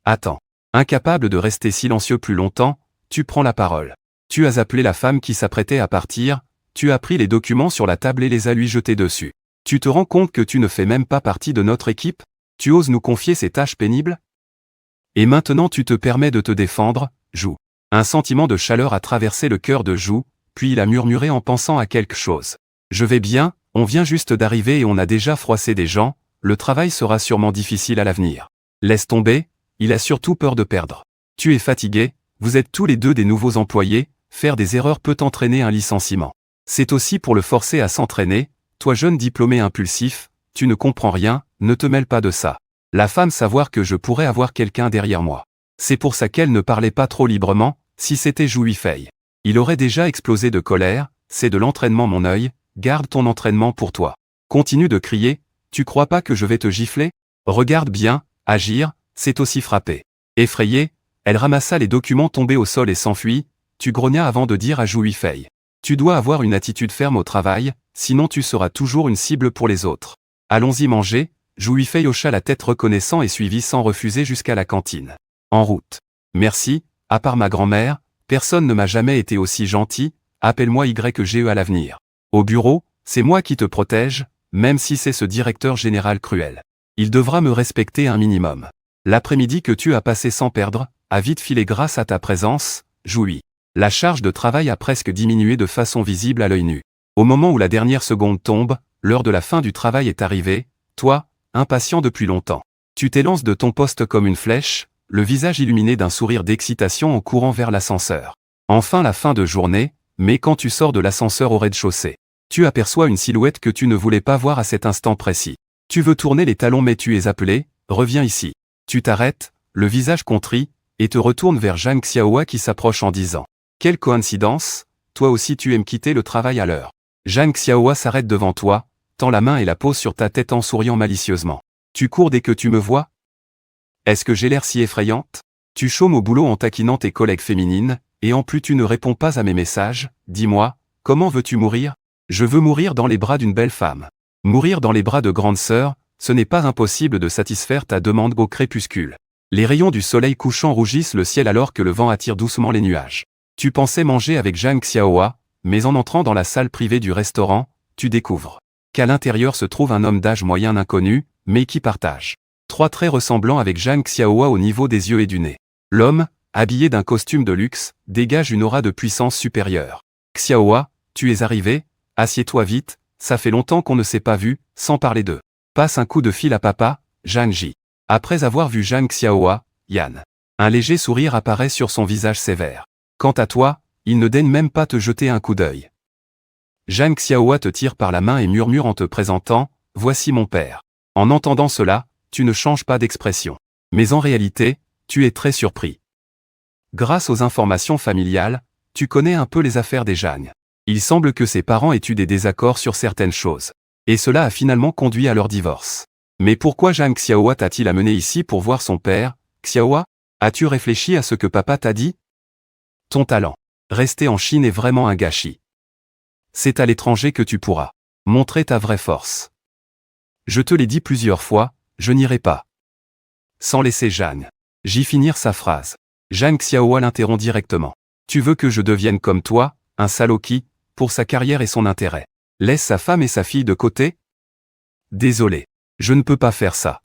Attends. Incapable de rester silencieux plus longtemps, tu prends la parole. Tu as appelé la femme qui s'apprêtait à partir, tu as pris les documents sur la table et les as lui jetés dessus. Tu te rends compte que tu ne fais même pas partie de notre équipe? Tu oses nous confier ces tâches pénibles? Et maintenant tu te permets de te défendre, Jou. Un sentiment de chaleur a traversé le cœur de Jou, puis il a murmuré en pensant à quelque chose. Je vais bien, on vient juste d'arriver et on a déjà froissé des gens, le travail sera sûrement difficile à l'avenir. Laisse tomber. Il a surtout peur de perdre. Tu es fatigué, vous êtes tous les deux des nouveaux employés, faire des erreurs peut entraîner un licenciement. C'est aussi pour le forcer à s'entraîner, toi jeune diplômé impulsif, tu ne comprends rien, ne te mêle pas de ça. La femme savoir que je pourrais avoir quelqu'un derrière moi. C'est pour ça qu'elle ne parlait pas trop librement, si c'était Jou Huifei. Il aurait déjà explosé de colère, c'est de l'entraînement mon œil, garde ton entraînement pour toi. Continue de crier, tu crois pas que je vais te gifler? Regarde bien, agir. C'est aussi frappé. Effrayée, elle ramassa les documents tombés au sol et s'enfuit, tu grognas avant de dire à Jou Huifei. Tu dois avoir une attitude ferme au travail, sinon tu seras toujours une cible pour les autres. Allons-y manger, Jou Huifei hocha la tête reconnaissant et suivit sans refuser jusqu'à la cantine. En route. Merci, à part ma grand-mère, personne ne m'a jamais été aussi gentil, appelle-moi YGE à l'avenir. Au bureau, c'est moi qui te protège, même si c'est ce directeur général cruel. Il devra me respecter un minimum. L'après-midi que tu as passé sans perdre, a vite filé grâce à ta présence, Jou. La charge de travail a presque diminué de façon visible à l'œil nu. Au moment où la dernière seconde tombe, l'heure de la fin du travail est arrivée, toi, impatient depuis longtemps. Tu t'élances de ton poste comme une flèche, le visage illuminé d'un sourire d'excitation en courant vers l'ascenseur. Enfin la fin de journée, mais quand tu sors de l'ascenseur au rez-de-chaussée, tu aperçois une silhouette que tu ne voulais pas voir à cet instant précis. Tu veux tourner les talons mais tu es appelé, reviens ici. Tu t'arrêtes, le visage contrit, et te retournes vers Zhang Xiaohua qui s'approche en disant « Quelle coïncidence, toi aussi tu aimes quitter le travail à l'heure. » Zhang Xiaohua s'arrête devant toi, tend la main et la pose sur ta tête en souriant malicieusement. « Tu cours dès que tu me vois? Est-ce que j'ai l'air si effrayante? Tu chômes au boulot en taquinant tes collègues féminines, et en plus tu ne réponds pas à mes messages, dis-moi, comment veux-tu mourir? Je veux mourir dans les bras d'une belle femme. Mourir dans les bras de grande sœur, ce n'est pas impossible de satisfaire ta demande au crépuscule. Les rayons du soleil couchant rougissent le ciel alors que le vent attire doucement les nuages. Tu pensais manger avec Zhang Xiaohua, mais en entrant dans la salle privée du restaurant, tu découvres qu'à l'intérieur se trouve un homme d'âge moyen inconnu, mais qui partage 3 traits ressemblant avec Zhang Xiaohua au niveau des yeux et du nez. L'homme, habillé d'un costume de luxe, dégage une aura de puissance supérieure. Xiaohua, tu es arrivé, assieds-toi vite, ça fait longtemps qu'on ne s'est pas vu, sans parler d'eux. Passe un coup de fil à papa, Zhang Ji. Après avoir vu Zhang Xiaohua, Yan. Un léger sourire apparaît sur son visage sévère. Quant à toi, il ne daigne même pas te jeter un coup d'œil. Zhang Xiaohua te tire par la main et murmure en te présentant, « Voici mon père. » En entendant cela, tu ne changes pas d'expression. Mais en réalité, tu es très surpris. Grâce aux informations familiales, tu connais un peu les affaires des Zhang. Il semble que ses parents aient eu des désaccords sur certaines choses. Et cela a finalement conduit à leur divorce. Mais pourquoi Zhang Xiaohua t'a-t-il amené ici pour voir son père, Xiaohua? As-tu réfléchi à ce que papa t'a dit? Ton talent. Rester en Chine est vraiment un gâchis. C'est à l'étranger que tu pourras montrer ta vraie force. Je te l'ai dit plusieurs fois, je n'irai pas. Sans laisser Zhang Ji finir sa phrase. Zhang Xiaohua l'interrompt directement. Tu veux que je devienne comme toi, un salaud qui, pour sa carrière et son intérêt, laisse sa femme et sa fille de côté? Désolé, je ne peux pas faire ça.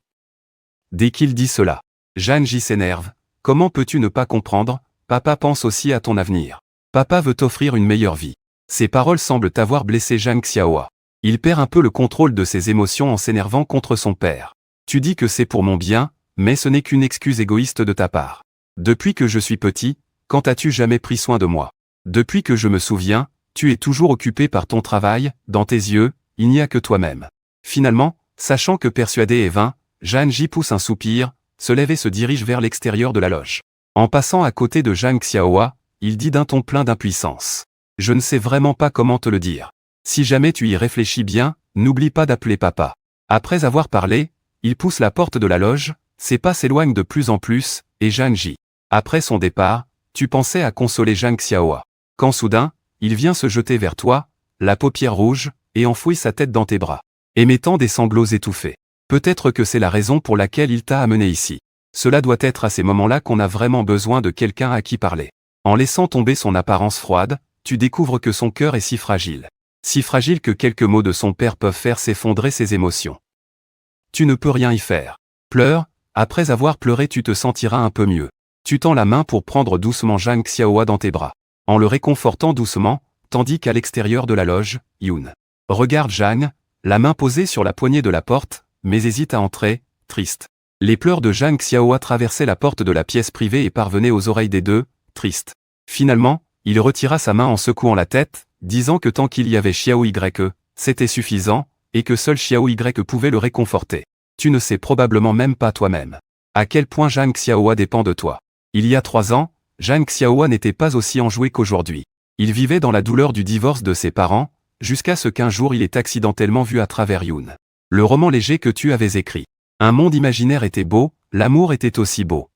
Dès qu'il dit cela, Zhang Ji s'énerve. Comment peux-tu ne pas comprendre? Papa pense aussi à ton avenir. Papa veut t'offrir une meilleure vie. Ces paroles semblent avoir blessé Zhang Xiaohua. Il perd un peu le contrôle de ses émotions en s'énervant contre son père. Tu dis que c'est pour mon bien, mais ce n'est qu'une excuse égoïste de ta part. Depuis que je suis petit, quand as-tu jamais pris soin de moi? Depuis que je me souviens, tu es toujours occupé par ton travail, dans tes yeux, il n'y a que toi-même. Finalement, sachant que persuadé est vain, Zhang Ji pousse un soupir, se lève et se dirige vers l'extérieur de la loge. En passant à côté de Zhang Xiaohua, il dit d'un ton plein d'impuissance. Je ne sais vraiment pas comment te le dire. Si jamais tu y réfléchis bien, n'oublie pas d'appeler papa. Après avoir parlé, il pousse la porte de la loge, ses pas s'éloignent de plus en plus, et Zhang Ji. Après son départ, tu pensais à consoler Zhang Xiaohua. Quand soudain, il vient se jeter vers toi, la paupière rouge, et enfouit sa tête dans tes bras, émettant des sanglots étouffés. Peut-être que c'est la raison pour laquelle il t'a amené ici. Cela doit être à ces moments-là qu'on a vraiment besoin de quelqu'un à qui parler. En laissant tomber son apparence froide, tu découvres que son cœur est si fragile. Si fragile que quelques mots de son père peuvent faire s'effondrer ses émotions. Tu ne peux rien y faire. Pleure, après avoir pleuré tu te sentiras un peu mieux. Tu tends la main pour prendre doucement Zhang Xiaohua dans tes bras, en le réconfortant doucement, tandis qu'à l'extérieur de la loge, Yun regarde Zhang, la main posée sur la poignée de la porte, mais hésite à entrer, triste. Les pleurs de Zhang Xiaohua traversaient la porte de la pièce privée et parvenaient aux oreilles des deux, tristes. Finalement, il retira sa main en secouant la tête, disant que tant qu'il y avait Xiao Ye, c'était suffisant, et que seul Xiao Ye pouvait le réconforter. Tu ne sais probablement même pas toi-même à quel point Zhang Xiaohua dépend de toi. Il y a 3 ans, Zhang Xiaohua n'était pas aussi enjoué qu'aujourd'hui. Il vivait dans la douleur du divorce de ses parents, jusqu'à ce qu'un jour il ait accidentellement vu à travers Yun. Le roman léger que tu avais écrit. Un monde imaginaire était beau, l'amour était aussi beau.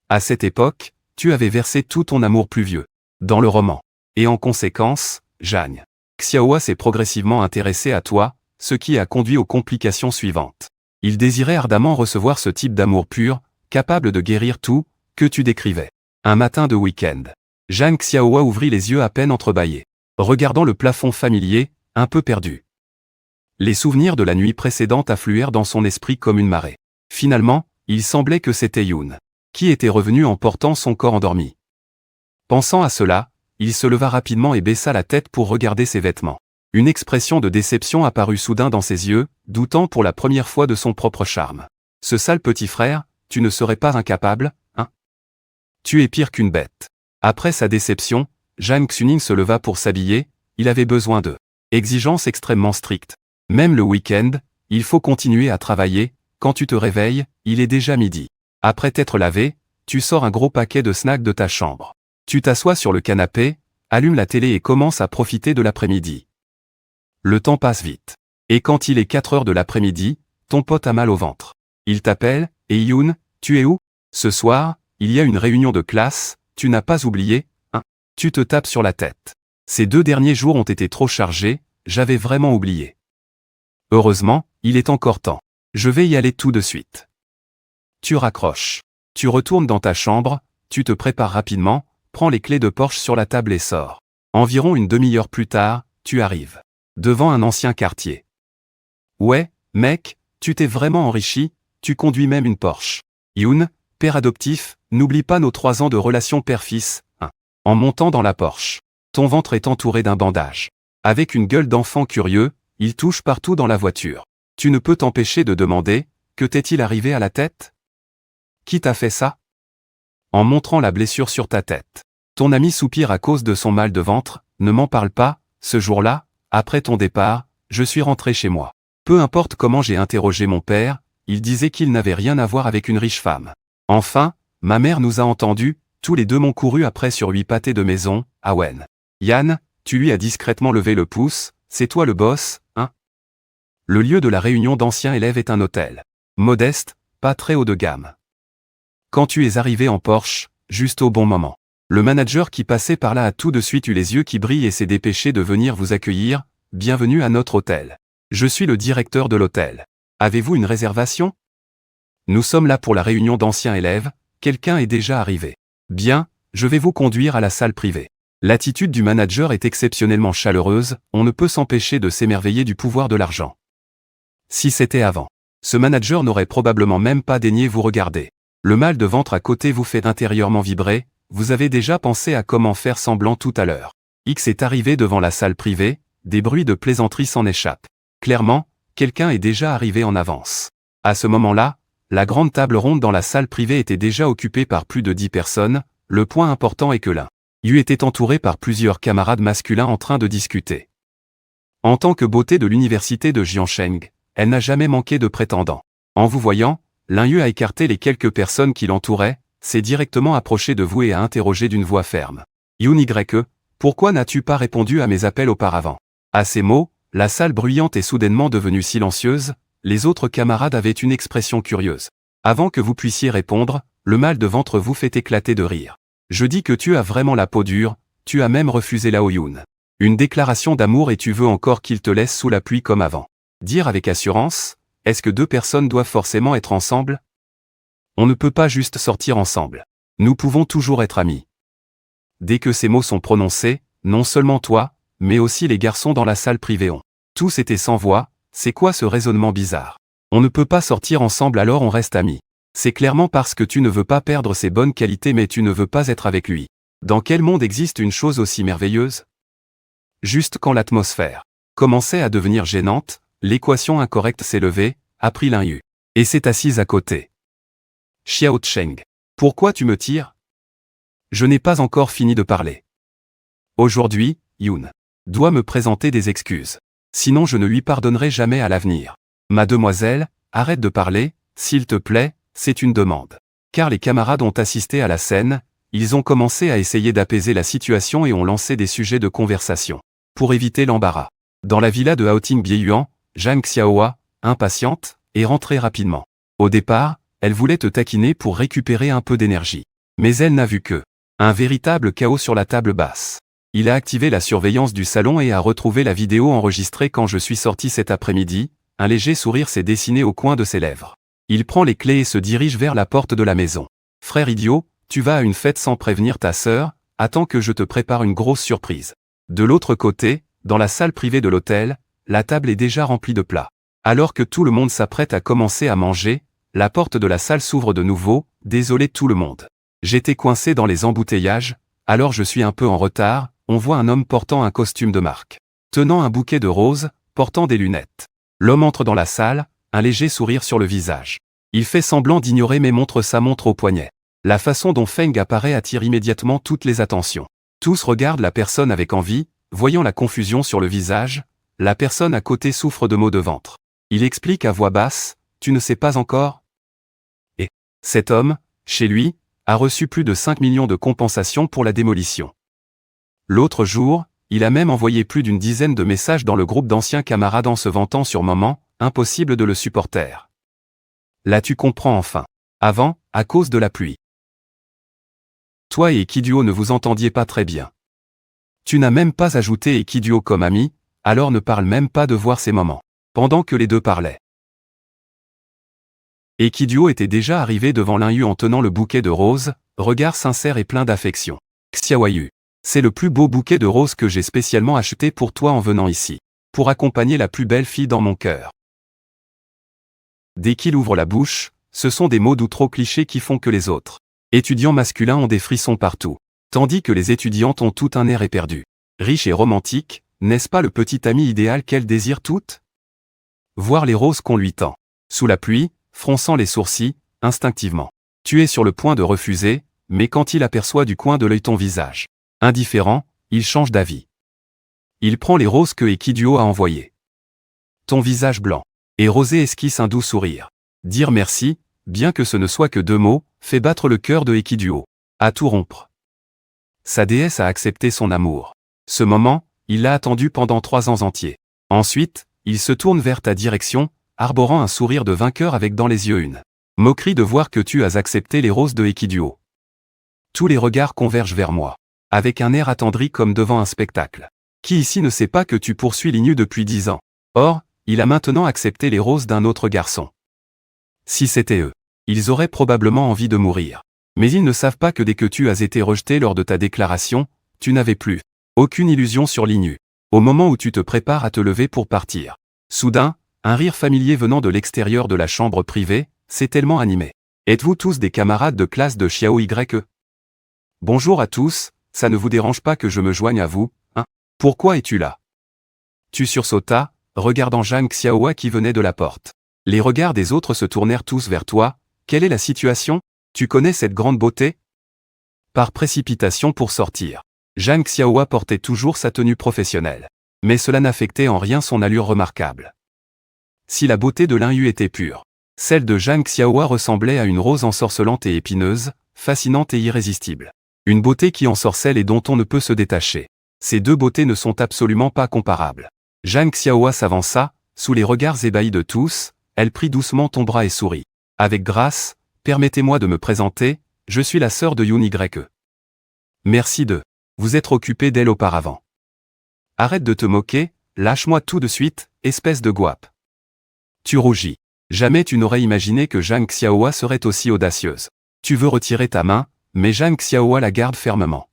À cette époque, tu avais versé tout ton amour pluvieux dans le roman. Et en conséquence, Zhang Xiaohua s'est progressivement intéressé à toi, ce qui a conduit aux complications suivantes. Il désirait ardemment recevoir ce type d'amour pur, capable de guérir tout, que tu décrivais. Un matin de week-end, Zhang Xiaohua ouvrit les yeux à peine entrebâillés, regardant le plafond familier, un peu perdu. Les souvenirs de la nuit précédente affluèrent dans son esprit comme une marée. Finalement, il semblait que c'était Yun qui était revenu en portant son corps endormi. Pensant à cela, il se leva rapidement et baissa la tête pour regarder ses vêtements. Une expression de déception apparut soudain dans ses yeux, doutant pour la première fois de son propre charme. Ce sale petit frère, tu ne serais pas incapable, hein? Tu es pire qu'une bête. Après sa déception, Zhang Xuning se leva pour s'habiller, il avait besoin de exigences extrêmement strictes. Même le week-end, il faut continuer à travailler, quand tu te réveilles, il est déjà midi. Après t'être lavé, tu sors un gros paquet de snacks de ta chambre. Tu t'assois sur le canapé, allumes la télé et commences à profiter de l'après-midi. Le temps passe vite. Et quand il est 4 heures de l'après-midi, ton pote a mal au ventre. Il t'appelle, et Yun, tu es où? Ce soir, il y a une réunion de classe, tu n'as pas oublié, hein? Tu te tapes sur la tête. Ces 2 derniers jours ont été trop chargés, j'avais vraiment oublié. Heureusement, il est encore temps. Je vais y aller tout de suite. Tu raccroches. Tu retournes dans ta chambre, tu te prépares rapidement, prends les clés de Porsche sur la table et sors. Environ une demi-heure plus tard, tu arrives devant un ancien quartier. Ouais, mec, tu t'es vraiment enrichi, tu conduis même une Porsche. Yoon, père adoptif, n'oublie pas nos 3 ans de relation père-fils, hein. En montant dans la Porsche. Ton ventre est entouré d'un bandage. Avec une gueule d'enfant curieux, il touche partout dans la voiture. Tu ne peux t'empêcher de demander, que t'est-il arrivé à la tête? Qui t'a fait ça? En montrant la blessure sur ta tête. Ton ami soupire à cause de son mal de ventre, ne m'en parle pas, ce jour-là, après ton départ, je suis rentré chez moi. Peu importe comment j'ai interrogé mon père, il disait qu'il n'avait rien à voir avec une riche femme. Enfin, ma mère nous a entendus, tous les deux m'ont couru après sur 8 pâtés de maison, à Wen. Yann, tu lui as discrètement levé le pouce, c'est toi le boss, hein? Le lieu de la réunion d'anciens élèves est un hôtel. Modeste, pas très haut de gamme. Quand tu es arrivé en Porsche, juste au bon moment. Le manager qui passait par là a tout de suite eu les yeux qui brillent et s'est dépêché de venir vous accueillir, bienvenue à notre hôtel. Je suis le directeur de l'hôtel. Avez-vous une réservation? Nous sommes là pour la réunion d'anciens élèves, quelqu'un est déjà arrivé. Bien, je vais vous conduire à la salle privée. L'attitude du manager est exceptionnellement chaleureuse, on ne peut s'empêcher de s'émerveiller du pouvoir de l'argent. Si c'était avant, ce manager n'aurait probablement même pas daigné vous regarder. Le mal de ventre à côté vous fait intérieurement vibrer, vous avez déjà pensé à comment faire semblant tout à l'heure. X est arrivé devant la salle privée, des bruits de plaisanterie s'en échappent. Clairement, quelqu'un est déjà arrivé en avance. À ce moment-là, la grande table ronde dans la salle privée était déjà occupée par plus de 10 personnes, le point important est que l'un Yu était entouré par plusieurs camarades masculins en train de discuter. En tant que beauté de l'université de Jiancheng, elle n'a jamais manqué de prétendants. En vous voyant, l'un Yu a écarté les quelques personnes qui l'entouraient, s'est directement approché de vous et a interrogé d'une voix ferme. Yoon Y, pourquoi n'as-tu pas répondu à mes appels auparavant? À ces mots, la salle bruyante est soudainement devenue silencieuse, les autres camarades avaient une expression curieuse. Avant que vous puissiez répondre, le mal de ventre vous fait éclater de rire. Je dis que tu as vraiment la peau dure, tu as même refusé Lao Yoon. Une déclaration d'amour et tu veux encore qu'il te laisse sous la pluie comme avant. Dire avec assurance, est-ce que 2 personnes doivent forcément être ensemble? On ne peut pas juste sortir ensemble. Nous pouvons toujours être amis. Dès que ces mots sont prononcés, non seulement toi, mais aussi les garçons dans la salle privée ont tous été sans voix, c'est quoi ce raisonnement bizarre? On ne peut pas sortir ensemble alors on reste amis. C'est clairement parce que tu ne veux pas perdre ses bonnes qualités mais tu ne veux pas être avec lui. Dans quel monde existe une chose aussi merveilleuse? Juste quand l'atmosphère commençait à devenir gênante, l'équation incorrecte s'est levée, a pris l'un Yu, et s'est assise à côté. Xiao Cheng. Pourquoi tu me tires? Je n'ai pas encore fini de parler. Aujourd'hui, Yoon doit me présenter des excuses. Sinon je ne lui pardonnerai jamais à l'avenir. Mademoiselle, arrête de parler, s'il te plaît, c'est une demande. Car les camarades ont assisté à la scène, ils ont commencé à essayer d'apaiser la situation et ont lancé des sujets de conversation. Pour éviter l'embarras. Dans la villa de Haoting Bieyuan, Zhang Xiaohua, impatiente, est rentrée rapidement. Au départ, elle voulait te taquiner pour récupérer un peu d'énergie. Mais elle n'a vu que un véritable chaos sur la table basse. Il a activé la surveillance du salon et a retrouvé la vidéo enregistrée quand je suis sorti cet après-midi, un léger sourire s'est dessiné au coin de ses lèvres. Il prend les clés et se dirige vers la porte de la maison. Frère idiot, tu vas à une fête sans prévenir ta sœur, attends que je te prépare une grosse surprise. De l'autre côté, dans la salle privée de l'hôtel, la table est déjà remplie de plats. Alors que tout le monde s'apprête à commencer à manger, la porte de la salle s'ouvre de nouveau, désolé tout le monde. J'étais coincé dans les embouteillages, alors je suis un peu en retard, on voit un homme portant un costume de marque. Tenant un bouquet de roses, portant des lunettes. L'homme entre dans la salle, un léger sourire sur le visage. Il fait semblant d'ignorer mais montre sa montre au poignet. La façon dont Feng apparaît attire immédiatement toutes les attentions. Tous regardent la personne avec envie, voyant la confusion sur le visage, la personne à côté souffre de maux de ventre. Il explique à voix basse, tu ne sais pas encore? Et cet homme, chez lui, a reçu plus de 5 millions de compensations pour la démolition. L'autre jour, il a même envoyé plus d'une dizaine de messages dans le groupe d'anciens camarades en se vantant sur moment, impossible de le supporter. Là tu comprends enfin. Avant, à cause de la pluie. Toi et Ekiduo ne vous entendiez pas très bien. Tu n'as même pas ajouté Ekiduo comme ami, alors ne parle même pas de voir ces moments. Pendant que les deux parlaient. Ekiduo était déjà arrivé devant l'un Yu en tenant le bouquet de roses, regard sincère et plein d'affection. Xiaoyu. C'est le plus beau bouquet de roses que j'ai spécialement acheté pour toi en venant ici. pour accompagner la plus belle fille dans mon cœur. Dès qu'il ouvre la bouche, ce sont des mots doux trop clichés qui font que les autres étudiants masculins ont des frissons partout, tandis que les étudiantes ont tout un air éperdu. Riche et romantique, n'est-ce pas le petit ami idéal qu'elle désire toute? Voir les roses qu'on lui tend. Sous la pluie, fronçant les sourcils, instinctivement. Tu es sur le point de refuser, mais quand il aperçoit du coin de l'œil ton visage indifférent, il change d'avis. Il prend les roses que Ekiduo a envoyées. Ton visage blanc et rosé esquisse un doux sourire. Dire merci, bien que ce ne soit que 2 mots, fait battre le cœur de Ekiduo. À tout rompre. Sa déesse a accepté son amour. Ce moment, il l'a attendu pendant 3 ans entiers. Ensuite, il se tourne vers ta direction, arborant un sourire de vainqueur avec dans les yeux une moquerie de voir que tu as accepté les roses de Ekiduo. Tous les regards convergent vers moi, avec un air attendri comme devant un spectacle. Qui ici ne sait pas que tu poursuis Linyu depuis 10 ans? Or, il a maintenant accepté les roses d'un autre garçon. Si c'était eux, ils auraient probablement envie de mourir. Mais ils ne savent pas que dès que tu as été rejeté lors de ta déclaration, tu n'avais plus aucune illusion sur Linyu. Au moment où tu te prépares à te lever pour partir. Soudain, un rire familier venant de l'extérieur de la chambre privée, s'est tellement animé. Êtes-vous tous des camarades de classe de Xiao YE? Bonjour à tous, ça ne vous dérange pas que je me joigne à vous, hein? Pourquoi es-tu là? Tu sursautas, regardant Zhang Xiaohua qui venait de la porte. Les regards des autres se tournèrent tous vers toi. Quelle est la situation? Tu connais cette grande beauté? Par précipitation pour sortir. Zhang Xiaohua portait toujours sa tenue professionnelle. Mais cela n'affectait en rien son allure remarquable. Si la beauté de Linyu était pure, celle de Zhang Xiaohua ressemblait à une rose ensorcelante et épineuse, fascinante et irrésistible. Une beauté qui ensorcelle et dont on ne peut se détacher. Ces 2 beautés ne sont absolument pas comparables. Zhang Xiaohua s'avança, sous les regards ébahis de tous, elle prit doucement ton bras et sourit. Avec grâce, permettez-moi de me présenter, je suis la sœur de Yoon YE. Merci de vous être occupé d'elle auparavant. Arrête de te moquer, lâche-moi tout de suite, espèce de guape. Tu rougis. Jamais tu n'aurais imaginé que Zhang Xiaohua serait aussi audacieuse. Tu veux retirer ta main, mais Zhang Xiaohua la garde fermement.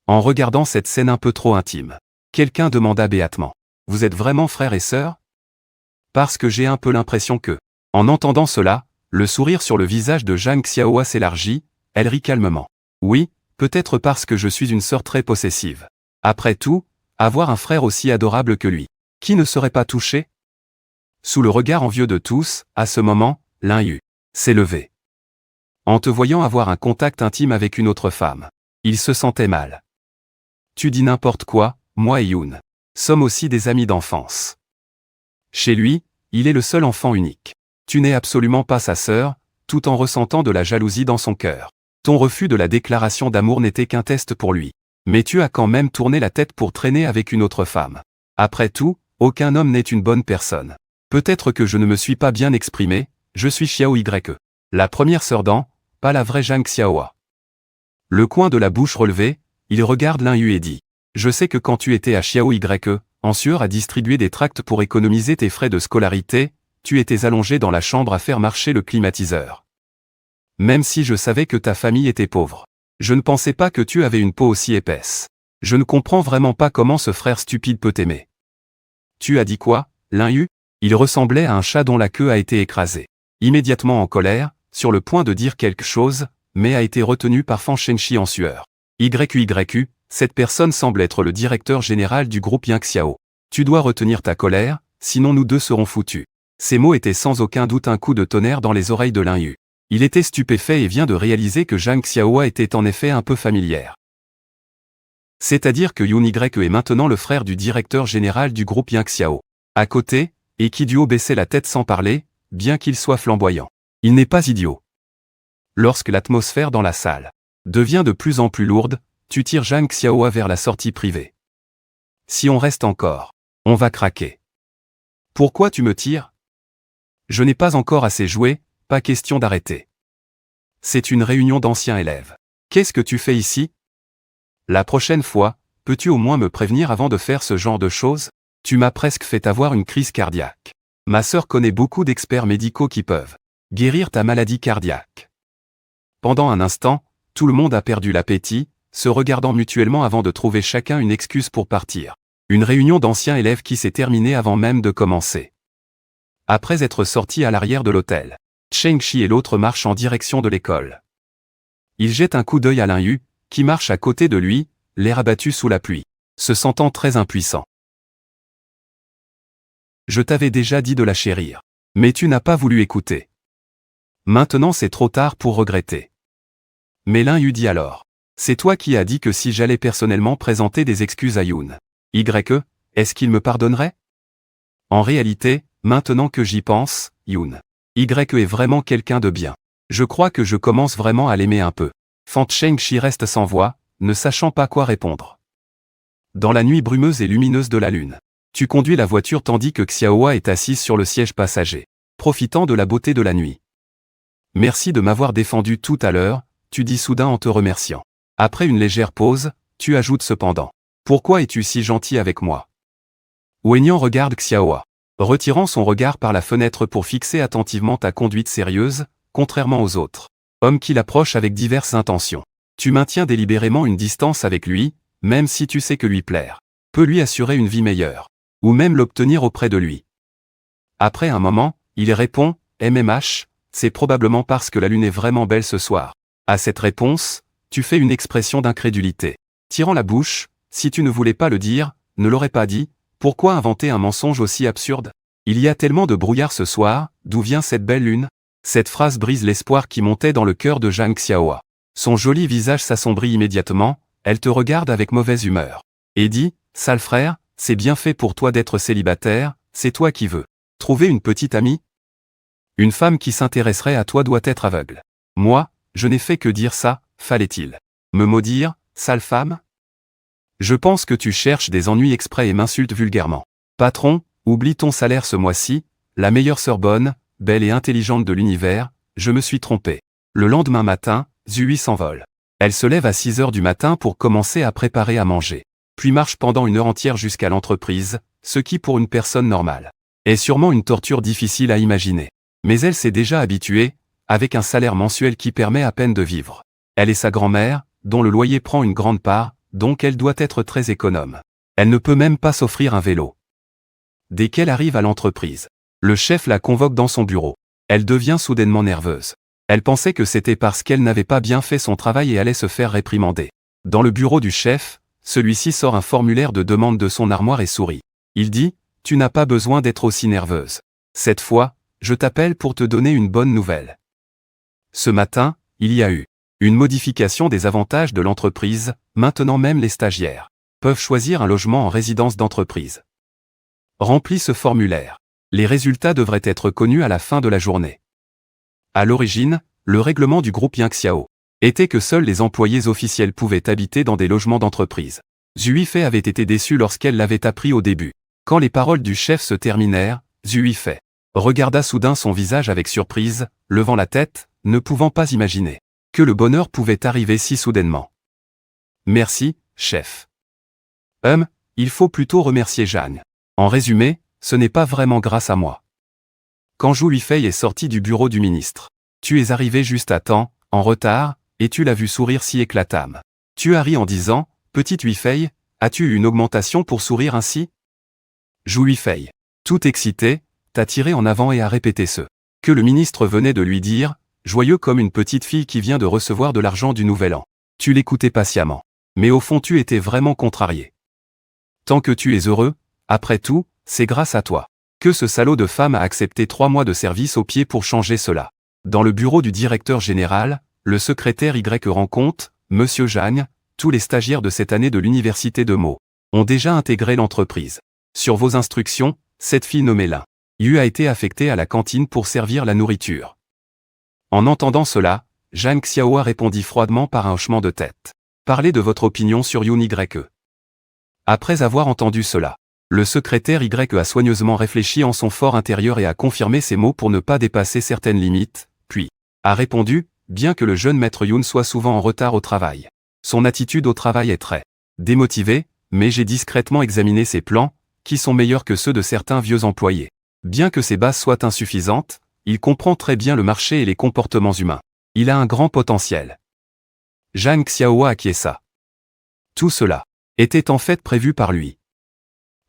En regardant cette scène un peu trop intime, quelqu'un demanda béatement. Vous êtes vraiment frère et sœur? Parce que j'ai un peu l'impression que, en entendant cela, le sourire sur le visage de Zhang Xiaohua s'élargit, elle rit calmement. Oui, peut-être parce que je suis une sœur très possessive. Après tout, avoir un frère aussi adorable que lui, qui ne serait pas touché? Sous le regard envieux de tous, à ce moment, Linyu s'est levé. En te voyant avoir un contact intime avec une autre femme, il se sentait mal. Tu dis n'importe quoi, moi et Yoon sommes aussi des amis d'enfance. Chez lui, il est le seul enfant unique. Tu n'es absolument pas sa sœur, tout en ressentant de la jalousie dans son cœur. Ton refus de la déclaration d'amour n'était qu'un test pour lui. Mais tu as quand même tourné la tête pour traîner avec une autre femme. Après tout, aucun homme n'est une bonne personne. Peut-être que je ne me suis pas bien exprimé, je suis Xiao YE. La première sœur d'An, pas la vraie Zhang Xiaohua. Le coin de la bouche relevé, il regarde Linyu et dit. Je sais que quand tu étais à Xiao YE, en sueur à distribuer des tracts pour économiser tes frais de scolarité, tu étais allongé dans la chambre à faire marcher le climatiseur. Même si je savais que ta famille était pauvre. Je ne pensais pas que tu avais une peau aussi épaisse. Je ne comprends vraiment pas comment ce frère stupide peut t'aimer. Tu as dit quoi, Linyu? Il ressemblait à un chat dont la queue a été écrasée. Immédiatement en colère, sur le point de dire quelque chose, mais a été retenu par Fan Shenchi en sueur. YU, cette personne semble être le directeur général du groupe Yangxiao. Tu dois retenir ta colère, sinon nous deux serons foutus. Ces mots étaient sans aucun doute un coup de tonnerre dans les oreilles de Linyu. Il était stupéfait et vient de réaliser que Zhang Xiaohua était en effet un peu familière. C'est-à-dire que Yoon YE est maintenant le frère du directeur général du groupe Yangxiao. À côté, Ekiduo baissait la tête sans parler, bien qu'il soit flamboyant. Il n'est pas idiot. Lorsque l'atmosphère dans la salle devient de plus en plus lourde, tu tires Zhang Xiaohua vers la sortie privée. Si on reste encore, on va craquer. Pourquoi tu me tires? Je n'ai pas encore assez joué, pas question d'arrêter. C'est une réunion d'anciens élèves. Qu'est-ce que tu fais ici? La prochaine fois, peux-tu au moins me prévenir avant de faire ce genre de choses? Tu m'as presque fait avoir une crise cardiaque. Ma sœur connaît beaucoup d'experts médicaux qui peuvent guérir ta maladie cardiaque. Pendant un instant, tout le monde a perdu l'appétit, se regardant mutuellement avant de trouver chacun une excuse pour partir. Une réunion d'anciens élèves qui s'est terminée avant même de commencer. Après être sortis à l'arrière de l'hôtel, Cheng Shi et l'autre marchent en direction de l'école. Il jette un coup d'œil à Lin Yu, qui marche à côté de lui, l'air abattu sous la pluie, se sentant très impuissant. Je t'avais déjà dit de la chérir. Mais tu n'as pas voulu écouter. Maintenant c'est trop tard pour regretter. Mais Lin Yu dit alors. C'est toi qui as dit que si j'allais personnellement présenter des excuses à Yoon, est-ce qu'il me pardonnerait? En réalité, maintenant que j'y pense, Yoon est vraiment quelqu'un de bien. Je crois que je commence vraiment à l'aimer un peu. Fan Cheng Shi reste sans voix, ne sachant pas quoi répondre. Dans la nuit brumeuse et lumineuse de la lune, tu conduis la voiture tandis que Xiaohua est assise sur le siège passager, profitant de la beauté de la nuit. Merci de m'avoir défendu tout à l'heure, tu dis soudain en te remerciant. Après une légère pause, tu ajoutes cependant. Pourquoi es-tu si gentil avec moi? Wenyan regarde Xiaohua, retirant son regard par la fenêtre pour fixer attentivement ta conduite sérieuse, contrairement aux autres hommes qui l'approchent avec diverses intentions. Tu maintiens délibérément une distance avec lui, même si tu sais que lui plaire peut lui assurer une vie meilleure, ou même l'obtenir auprès de lui. Après un moment, il répond, MMH, c'est probablement parce que la lune est vraiment belle ce soir. À cette réponse, tu fais une expression d'incrédulité, tirant la bouche, si tu ne voulais pas le dire, ne l'aurais pas dit, pourquoi inventer un mensonge aussi absurde? Il y a tellement de brouillard ce soir, d'où vient cette belle lune? Cette phrase brise l'espoir qui montait dans le cœur de Zhang Xiaohua. Son joli visage s'assombrit immédiatement, elle te regarde avec mauvaise humeur. Et dit, sale frère, c'est bien fait pour toi d'être célibataire, c'est toi qui veux trouver une petite amie? Une femme qui s'intéresserait à toi doit être aveugle. Moi, je n'ai fait que dire ça, fallait-il me maudire, sale femme? Je pense que tu cherches des ennuis exprès et m'insultes vulgairement. Patron, oublie ton salaire ce mois-ci, la meilleure sœur bonne, belle et intelligente de l'univers, je me suis trompé. Le lendemain matin, Zui s'envole. Elle se lève à 6 heures du matin pour commencer à préparer à manger, puis marche pendant une heure entière jusqu'à l'entreprise, ce qui pour une personne normale est sûrement une torture difficile à imaginer. Mais elle s'est déjà habituée, avec un salaire mensuel qui permet à peine de vivre. Elle est sa grand-mère, dont le loyer prend une grande part, donc elle doit être très économe. Elle ne peut même pas s'offrir un vélo. Dès qu'elle arrive à l'entreprise, le chef la convoque dans son bureau. Elle devient soudainement nerveuse. Elle pensait que c'était parce qu'elle n'avait pas bien fait son travail et allait se faire réprimander. Dans le bureau du chef, celui-ci sort un formulaire de demande de son armoire et sourit. Il dit, « Tu n'as pas besoin d'être aussi nerveuse. Cette fois, je t'appelle pour te donner une bonne nouvelle. » Ce matin, il y a eu une modification des avantages de l'entreprise, maintenant même les stagiaires peuvent choisir un logement en résidence d'entreprise. Remplis ce formulaire. Les résultats devraient être connus à la fin de la journée. À l'origine, le règlement du groupe Yingxiao était que seuls les employés officiels pouvaient habiter dans des logements d'entreprise. Zui Fei avait été déçue lorsqu'elle l'avait appris au début. Quand les paroles du chef se terminèrent, Zui Fei regarda soudain son visage avec surprise, levant la tête, ne pouvant pas imaginer que le bonheur pouvait arriver si soudainement. Merci, chef. Il faut plutôt remercier Jeanne. En résumé, ce n'est pas vraiment grâce à moi. Quand Zhu Huifei est sorti du bureau du ministre, tu es arrivé juste à temps, en retard, et tu l'as vu sourire si éclatame. Tu as ri en disant, petite Huifei, as-tu eu une augmentation pour sourire ainsi? Zhu Huifei, tout excité, t'a tiré en avant et a répété ce que le ministre venait de lui dire, joyeux comme une petite fille qui vient de recevoir de l'argent du nouvel an. Tu l'écoutais patiemment. Mais au fond tu étais vraiment contrarié. Tant que tu es heureux, après tout, c'est grâce à toi que ce salaud de femme a accepté 3 mois de service au pied pour changer cela. Dans le bureau du directeur général, le secrétaire Y rend compte, Monsieur Jagne, tous les stagiaires de cette année de l'université de Meaux ont déjà intégré l'entreprise. Sur vos instructions, cette fille nommée Lin Yu a été affectée à la cantine pour servir la nourriture. En entendant cela, Zhang Xiaohua répondit froidement par un hochement de tête. Parlez de votre opinion sur Yoon Ye. Après avoir entendu cela, le secrétaire Y a soigneusement réfléchi en son fort intérieur et a confirmé ses mots pour ne pas dépasser certaines limites, puis a répondu, bien que le jeune maître Yoon soit souvent en retard au travail. Son attitude au travail est très démotivée, mais j'ai discrètement examiné ses plans, qui sont meilleurs que ceux de certains vieux employés. Bien que ses bases soient insuffisantes, il comprend très bien le marché et les comportements humains. Il a un grand potentiel. Zhang Xiaohua acquiesça. Tout cela était en fait prévu par lui.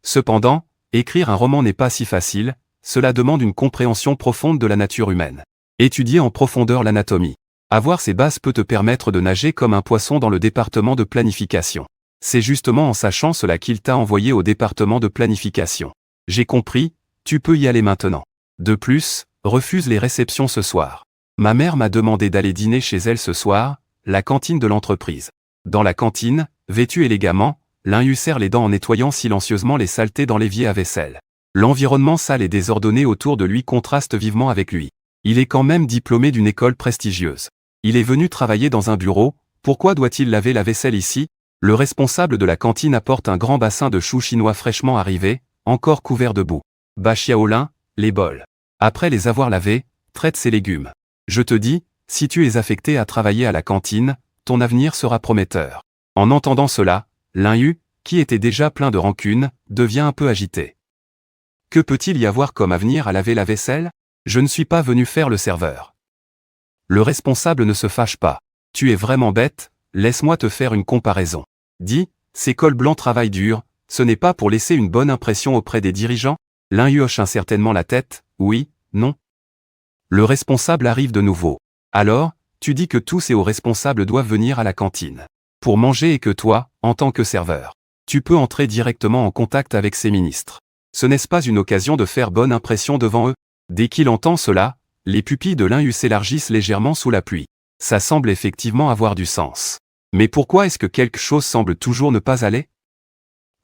Cependant, écrire un roman n'est pas si facile, cela demande une compréhension profonde de la nature humaine. Étudier en profondeur l'anatomie. Avoir ces bases peut te permettre de nager comme un poisson dans le département de planification. C'est justement en sachant cela qu'il t'a envoyé au département de planification. J'ai compris, tu peux y aller maintenant. De plus, refuse les réceptions ce soir. Ma mère m'a demandé d'aller dîner chez elle ce soir, la cantine de l'entreprise. Dans la cantine, vêtu élégamment, Lin-Yu serre les dents en nettoyant silencieusement les saletés dans l'évier à vaisselle. L'environnement sale et désordonné autour de lui contraste vivement avec lui. Il est quand même diplômé d'une école prestigieuse. Il est venu travailler dans un bureau, pourquoi doit-il laver la vaisselle ici? Le responsable de la cantine apporte un grand bassin de choux chinois fraîchement arrivés, encore couverts de boue. Ba Xiaolin, les bols. Après les avoir lavés, traite ces légumes. Je te dis, si tu es affecté à travailler à la cantine, ton avenir sera prometteur. En entendant cela, Lin-Yu, qui était déjà plein de rancune, devient un peu agité. Que peut-il y avoir comme avenir à laver la vaisselle? Je ne suis pas venu faire le serveur. Le responsable ne se fâche pas. Tu es vraiment bête, laisse-moi te faire une comparaison. Dis, ces cols blancs travaillent dur, ce n'est pas pour laisser une bonne impression auprès des dirigeants? Lin-Yu hoche incertainement la tête, oui, non. Le responsable arrive de nouveau. Alors, tu dis que tous ces hauts responsables doivent venir à la cantine pour manger et que toi, en tant que serveur, tu peux entrer directement en contact avec ces ministres. Ce n'est pas une occasion de faire bonne impression devant eux? Dès qu'il entend cela, les pupilles de Lin-Yu s'élargissent légèrement sous la pluie. Ça semble effectivement avoir du sens. Mais pourquoi est-ce que quelque chose semble toujours ne pas aller?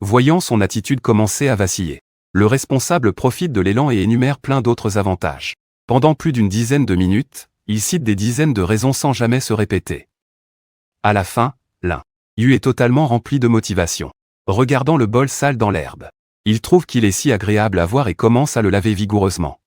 Voyant son attitude commencer à vaciller, le responsable profite de l'élan et énumère plein d'autres avantages. Pendant plus d'une dizaine de minutes, il cite des dizaines de raisons sans jamais se répéter. À la fin, Lin-Yu est totalement rempli de motivation. Regardant le bol sale dans l'herbe, il trouve qu'il est si agréable à voir et commence à le laver vigoureusement.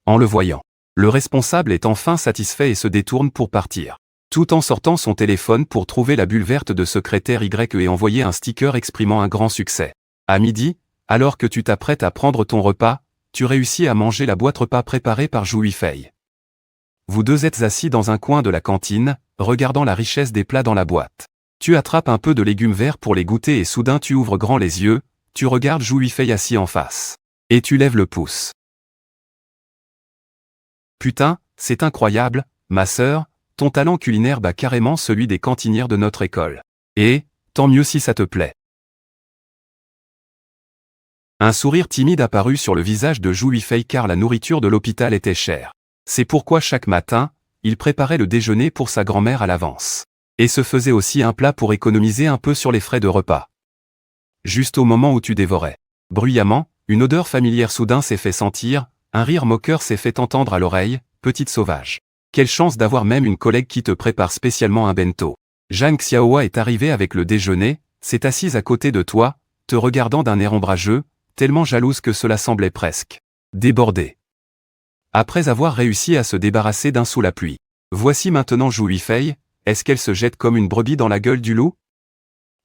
En le voyant, le responsable est enfin satisfait et se détourne pour partir, tout en sortant son téléphone pour trouver la bulle verte de secrétaire Y et envoyer un sticker exprimant un grand succès. À midi, alors que tu t'apprêtes à prendre ton repas, tu réussis à manger la boîte repas préparée par Zhu Huifei. Vous deux êtes assis dans un coin de la cantine, regardant la richesse des plats dans la boîte. Tu attrapes un peu de légumes verts pour les goûter et soudain tu ouvres grand les yeux, tu regardes Zhu Huifei assis en face. Et tu lèves le pouce. Putain, c'est incroyable, ma sœur, ton talent culinaire bat carrément celui des cantinières de notre école. Et, tant mieux si ça te plaît. Un sourire timide apparut sur le visage de Zhu Huifei car la nourriture de l'hôpital était chère. C'est pourquoi chaque matin, il préparait le déjeuner pour sa grand-mère à l'avance. Et se faisait aussi un plat pour économiser un peu sur les frais de repas. Juste au moment où tu dévorais. Bruyamment, une odeur familière soudain s'est fait sentir, un rire moqueur s'est fait entendre à l'oreille, petite sauvage. Quelle chance d'avoir même une collègue qui te prépare spécialement un bento. Zhang Xiaohua est arrivée avec le déjeuner, s'est assise à côté de toi, te regardant d'un air ombrageux, tellement jalouse que cela semblait presque déborder. Après avoir réussi à se débarrasser d'un sous la pluie. Voici maintenant Zhu Huifei, est-ce qu'elle se jette comme une brebis dans la gueule du loup?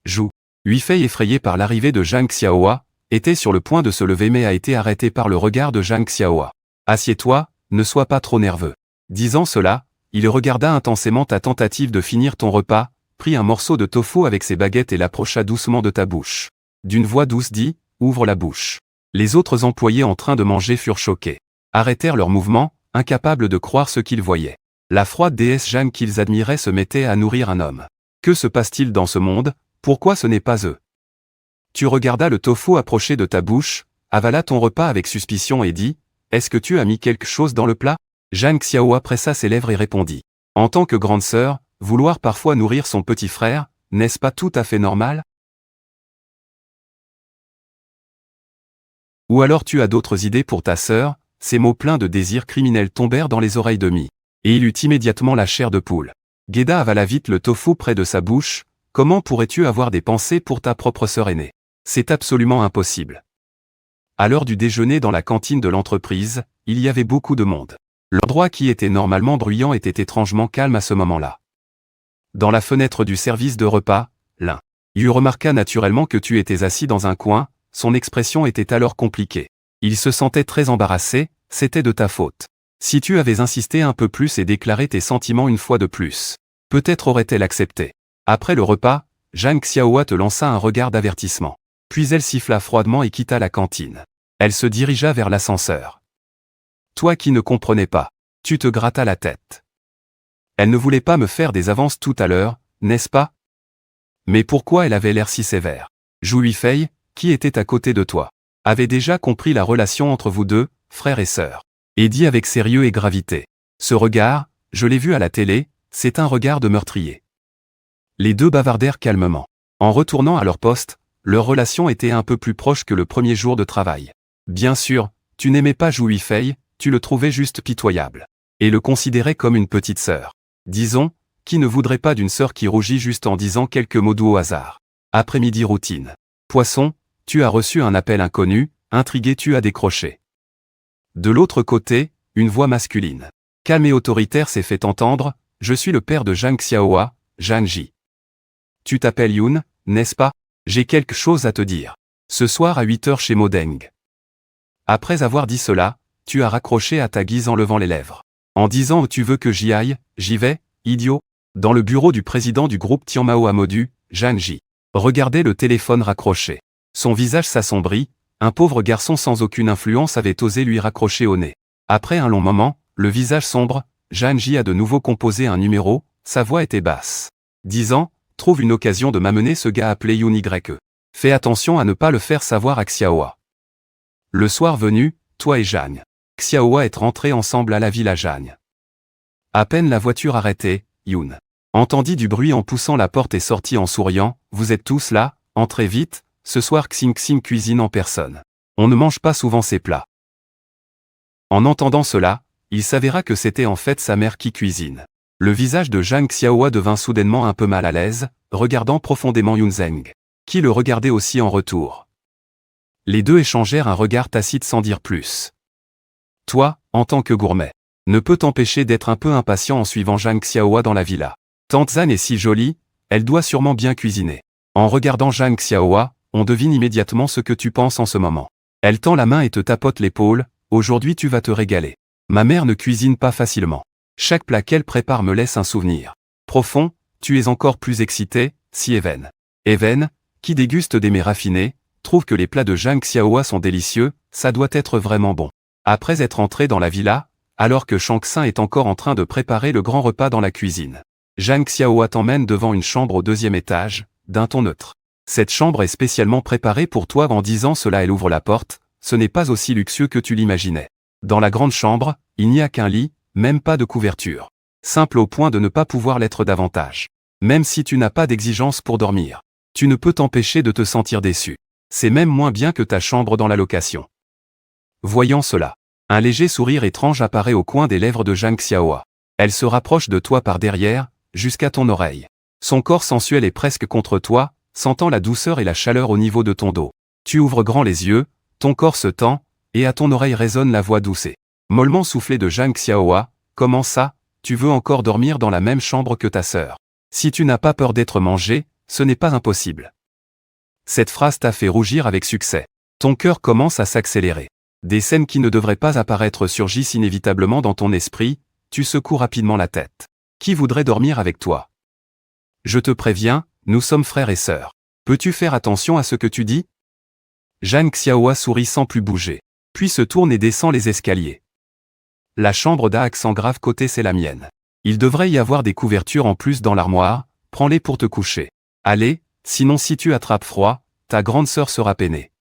Zhu Huifei, effrayé par l'arrivée de Zhang Xiaohua, était sur le point de se lever mais a été arrêté par le regard de Zhang Xiaohua. Assieds-toi, ne sois pas trop nerveux. Disant cela, il regarda intensément ta tentative de finir ton repas, prit un morceau de tofu avec ses baguettes et l'approcha doucement de ta bouche. D'une voix douce dit, ouvre la bouche. Les autres employés en train de manger furent choqués. Arrêtèrent leurs mouvements, incapables de croire ce qu'ils voyaient. La froide déesse Zhang qu'ils admiraient se mettait à nourrir un homme. Que se passe-t-il dans ce monde? Pourquoi ce n'est pas eux? Tu regardas le tofu approcher de ta bouche, avala ton repas avec suspicion et dit, est-ce que tu as mis quelque chose dans le plat? Zhang Xiaohua pressa ses lèvres et répondit. En tant que grande sœur, vouloir parfois nourrir son petit frère, n'est-ce pas tout à fait normal? Ou alors tu as d'autres idées pour ta sœur? Ces mots pleins de désir criminel tombèrent dans les oreilles de Mi. Et il eut immédiatement la chair de poule. Gueda avala vite le tofu près de sa bouche. Comment pourrais-tu avoir des pensées pour ta propre sœur aînée? C'est absolument impossible. À l'heure du déjeuner dans la cantine de l'entreprise, il y avait beaucoup de monde. L'endroit qui était normalement bruyant était étrangement calme à ce moment-là. Dans la fenêtre du service de repas, Lin-Yu remarqua naturellement que tu étais assis dans un coin, son expression était alors compliquée. Il se sentait très embarrassé, c'était de ta faute. Si tu avais insisté un peu plus et déclaré tes sentiments une fois de plus, peut-être aurait-elle accepté. Après le repas, Zhang Xiaohua te lança un regard d'avertissement. Puis elle siffla froidement et quitta la cantine. Elle se dirigea vers l'ascenseur. Toi qui ne comprenais pas, tu te grattas la tête. Elle ne voulait pas me faire des avances tout à l'heure, n'est-ce pas? Mais pourquoi elle avait l'air si sévère? Zhu Yuifei, qui était à côté de toi, avait déjà compris la relation entre vous deux, frère et sœur, et dit avec sérieux et gravité. Ce regard, je l'ai vu à la télé, c'est un regard de meurtrier. Les deux bavardèrent calmement. En retournant à leur poste, leur relation était un peu plus proche que le premier jour de travail. Bien sûr, tu n'aimais pas Zhu Yuifei, tu le trouvais juste pitoyable. Et le considérais comme une petite sœur. Disons, qui ne voudrait pas d'une sœur qui rougit juste en disant quelques mots doux au hasard. Après-midi routine. Poisson, tu as reçu un appel inconnu, intrigué tu as décroché. De l'autre côté, une voix masculine. Calme et autoritaire s'est fait entendre, je suis le père de Zhang Xiaohua, Zhang Ji. Tu t'appelles Yun, n'est-ce pas? J'ai quelque chose à te dire. Ce soir à 8h chez Modeng. Après avoir dit cela, tu as raccroché à ta guise en levant les lèvres. En disant tu veux que j'y aille, j'y vais, idiot. Dans le bureau du président du groupe Tianmao Amodu, Zhang Ji. Regardez le téléphone raccroché. Son visage s'assombrit, un pauvre garçon sans aucune influence avait osé lui raccrocher au nez. Après un long moment, le visage sombre, Zhang Ji a de nouveau composé un numéro, sa voix était basse. Disant, trouve une occasion de m'amener ce gars appelé Yun Ye. Fais attention à ne pas le faire savoir à Xiaohua. Le soir venu, toi et Zhang Xiaohua êtes rentrés ensemble à la villa Zhang. À peine la voiture arrêtée, Yun entendit du bruit en poussant la porte et sortit en souriant, vous êtes tous là, entrez vite, ce soir Xing Xing cuisine en personne. On ne mange pas souvent ces plats. En entendant cela, il s'avéra que c'était en fait sa mère qui cuisine. Le visage de Zhang Xiaohua devint soudainement un peu mal à l'aise, regardant profondément Yun Zeng, qui le regardait aussi en retour. Les deux échangèrent un regard tacite sans dire plus. Toi, en tant que gourmet, ne peut t'empêcher d'être un peu impatient en suivant Zhang Xiaohua dans la villa. Tante Zhan est si jolie, elle doit sûrement bien cuisiner. En regardant Zhang Xiaohua, on devine immédiatement ce que tu penses en ce moment. Elle tend la main et te tapote l'épaule, aujourd'hui tu vas te régaler. Ma mère ne cuisine pas facilement. Chaque plat qu'elle prépare me laisse un souvenir profond, tu es encore plus excité, si Even. Even, qui déguste des mets raffinés, trouve que les plats de Zhang Xiaohua sont délicieux, ça doit être vraiment bon. Après être entré dans la villa, alors que Shang Xin est encore en train de préparer le grand repas dans la cuisine, Zhang Xiaohua t'emmène devant une chambre au 2e étage, d'un ton neutre. Cette chambre est spécialement préparée pour toi. En disant cela elle ouvre la porte, ce n'est pas aussi luxueux que tu l'imaginais. Dans la grande chambre, il n'y a qu'un lit, même pas de couverture. Simple au point de ne pas pouvoir l'être davantage. Même si tu n'as pas d'exigence pour dormir, tu ne peux t'empêcher de te sentir déçu. C'est même moins bien que ta chambre dans la location. Voyant cela, un léger sourire étrange apparaît au coin des lèvres de Zhang Xiaohua. Elle se rapproche de toi par derrière, jusqu'à ton oreille. Son corps sensuel est presque contre toi, sentant la douceur et la chaleur au niveau de ton dos. Tu ouvres grand les yeux, ton corps se tend, et à ton oreille résonne la voix douce et mollement soufflée de Zhang Xiaohua. Comment ça, tu veux encore dormir dans la même chambre que ta sœur? Si tu n'as pas peur d'être mangé, ce n'est pas impossible. Cette phrase t'a fait rougir avec succès. Ton cœur commence à s'accélérer. Des scènes qui ne devraient pas apparaître surgissent inévitablement dans ton esprit, tu secoues rapidement la tête. Qui voudrait dormir avec toi? Je te préviens, nous sommes frères et sœurs. Peux-tu faire attention à ce que tu dis? Zhang Xiaohua sourit sans plus bouger, puis se tourne et descend les escaliers. La chambre d'Axan grave côté c'est la mienne. Il devrait y avoir des couvertures en plus dans l'armoire, prends-les pour te coucher. Allez, sinon si tu attrapes froid, ta grande sœur sera peinée.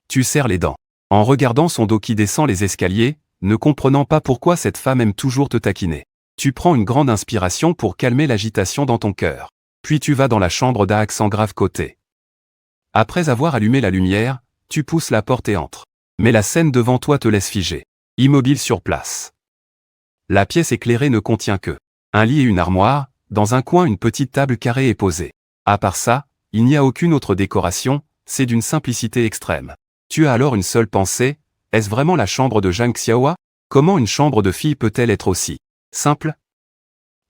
Tu serres les dents. En regardant son dos qui descend les escaliers, ne comprenant pas pourquoi cette femme aime toujours te taquiner. Tu prends une grande inspiration pour calmer l'agitation dans ton cœur. Puis tu vas dans la chambre d'Axan grave côté. Après avoir allumé la lumière, tu pousses la porte et entres. Mais la scène devant toi te laisse figé, immobile sur place. La pièce éclairée ne contient que un lit et une armoire, dans un coin une petite table carrée est posée. À part ça, il n'y a aucune autre décoration, c'est d'une simplicité extrême. Tu as alors une seule pensée, est-ce vraiment la chambre de Zhang Xiaohua? Comment une chambre de fille peut-elle être aussi simple?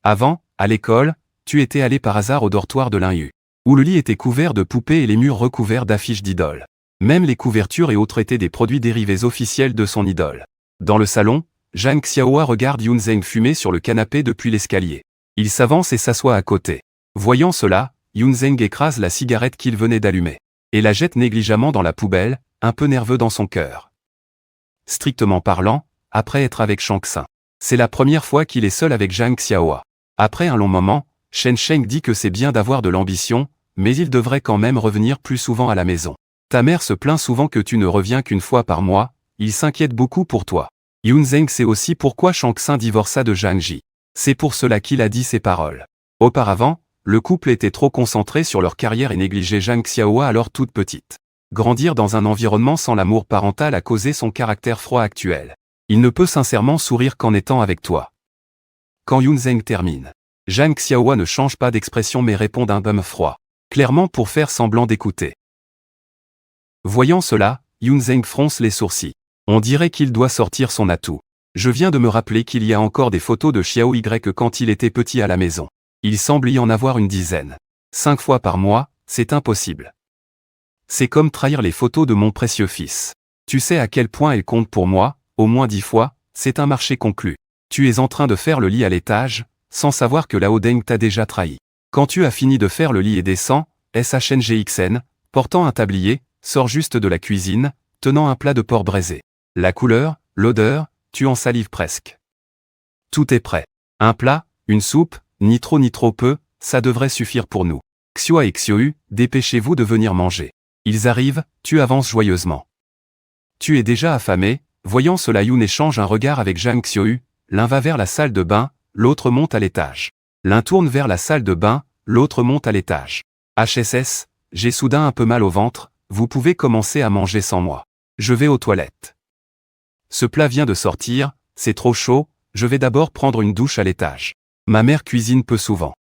Avant, à l'école, tu étais allé par hasard au dortoir de Lin Yu, où le lit était couvert de poupées et les murs recouverts d'affiches d'idoles. Même les couvertures et autres étaient des produits dérivés officiels de son idole. Dans le salon, Zhang Xiaohua regarde Yun Zeng fumer sur le canapé depuis l'escalier. Il s'avance et s'assoit à côté. Voyant cela, Yun Zeng écrase la cigarette qu'il venait d'allumer. et la jette négligemment dans la poubelle, un peu nerveux dans son cœur. Strictement parlant, après être avec Shang Tsung, c'est la première fois qu'il est seul avec Zhang Xiaohua. Après un long moment, Shen Sheng dit que c'est bien d'avoir de l'ambition, mais il devrait quand même revenir plus souvent à la maison. Ta mère se plaint souvent que tu ne reviens qu'une fois par mois, il s'inquiète beaucoup pour toi. Yun Zheng sait aussi pourquoi Shang Tsung divorça de Zhang Ji. C'est pour cela qu'il a dit ces paroles. Auparavant, le couple était trop concentré sur leur carrière et négligeait Zhang Xiaohua alors toute petite. Grandir dans un environnement sans l'amour parental a causé son caractère froid actuel. Il ne peut sincèrement sourire qu'en étant avec toi. Quand Yun Zheng termine, Zhang Xiaohua ne change pas d'expression mais répond d'un bum froid, clairement pour faire semblant d'écouter. Voyant cela, Yun Zheng fronce les sourcils. On dirait qu'il doit sortir son atout. Je viens de me rappeler qu'il y a encore des photos de Xiao Y quand il était petit à la maison. Il semble y en avoir une dizaine. 5 fois par mois, c'est impossible. C'est comme trahir les photos de mon précieux fils. Tu sais à quel point elles comptent pour moi, au moins 10 fois, c'est un marché conclu. Tu es en train de faire le lit à l'étage, sans savoir que Lao Deng t'a déjà trahi. Quand tu as fini de faire le lit et descends, SHNGXN, portant un tablier, sort juste de la cuisine, tenant un plat de porc braisé. La couleur, l'odeur, tu en salives presque. Tout est prêt. Un plat, une soupe, ni trop ni trop peu, ça devrait suffire pour nous. Xiua et Xiou, dépêchez-vous de venir manger. Ils arrivent, tu avances joyeusement. Tu es déjà affamé, voyant cela Yun échange un regard avec Zhang Xiu, l'un va vers la salle de bain, l'autre monte à l'étage. L'un tourne vers la salle de bain, l'autre monte à l'étage. HSS, j'ai soudain un peu mal au ventre, vous pouvez commencer à manger sans moi. Je vais aux toilettes. Ce plat vient de sortir, c'est trop chaud, je vais d'abord prendre une douche à l'étage. Ma mère cuisine peu souvent.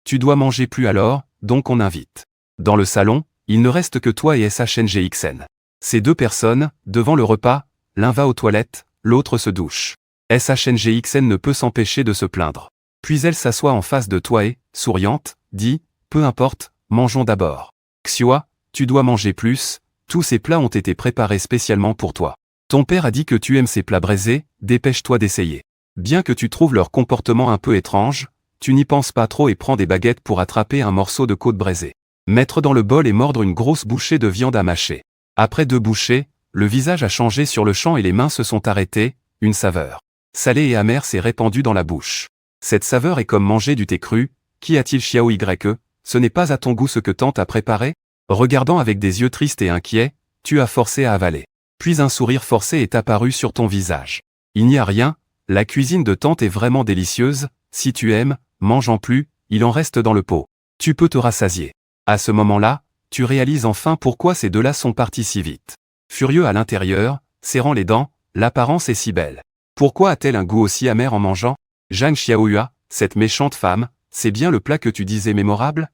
Tu dois manger plus alors, donc on invite. Dans le salon, il ne reste que toi et SHNGXN. Ces deux personnes, devant le repas, l'un va aux toilettes, l'autre se douche. SHNGXN ne peut s'empêcher de se plaindre. Puis elle s'assoit en face de toi et, souriante, dit, peu importe, mangeons d'abord. Xiua, tu dois manger plus, tous ces plats ont été préparés spécialement pour toi. Ton père a dit que tu aimes ces plats braisés, dépêche-toi d'essayer. Bien que tu trouves leur comportement un peu étrange, tu n'y penses pas trop et prends des baguettes pour attraper un morceau de côte braisée. Mettre dans le bol et mordre une grosse bouchée de viande à mâcher. Après 2 bouchées, le visage a changé sur le champ et les mains se sont arrêtées, une saveur salée et amère s'est répandue dans la bouche. Cette saveur est comme manger du thé cru, qu'y a-t-il Xiao Y? Ce n'est pas à ton goût ce que tante a préparé? Regardant avec des yeux tristes et inquiets, tu as forcé à avaler. Puis un sourire forcé est apparu sur ton visage. Il n'y a rien, la cuisine de tante est vraiment délicieuse, si tu aimes, mange en plus, il en reste dans le pot. Tu peux te rassasier. À ce moment-là, tu réalises enfin pourquoi ces deux-là sont partis si vite. Furieux à l'intérieur, serrant les dents, l'apparence est si belle. Pourquoi a-t-elle un goût aussi amer en mangeant? Zhang Xiaohua, cette méchante femme, c'est bien le plat que tu disais mémorable?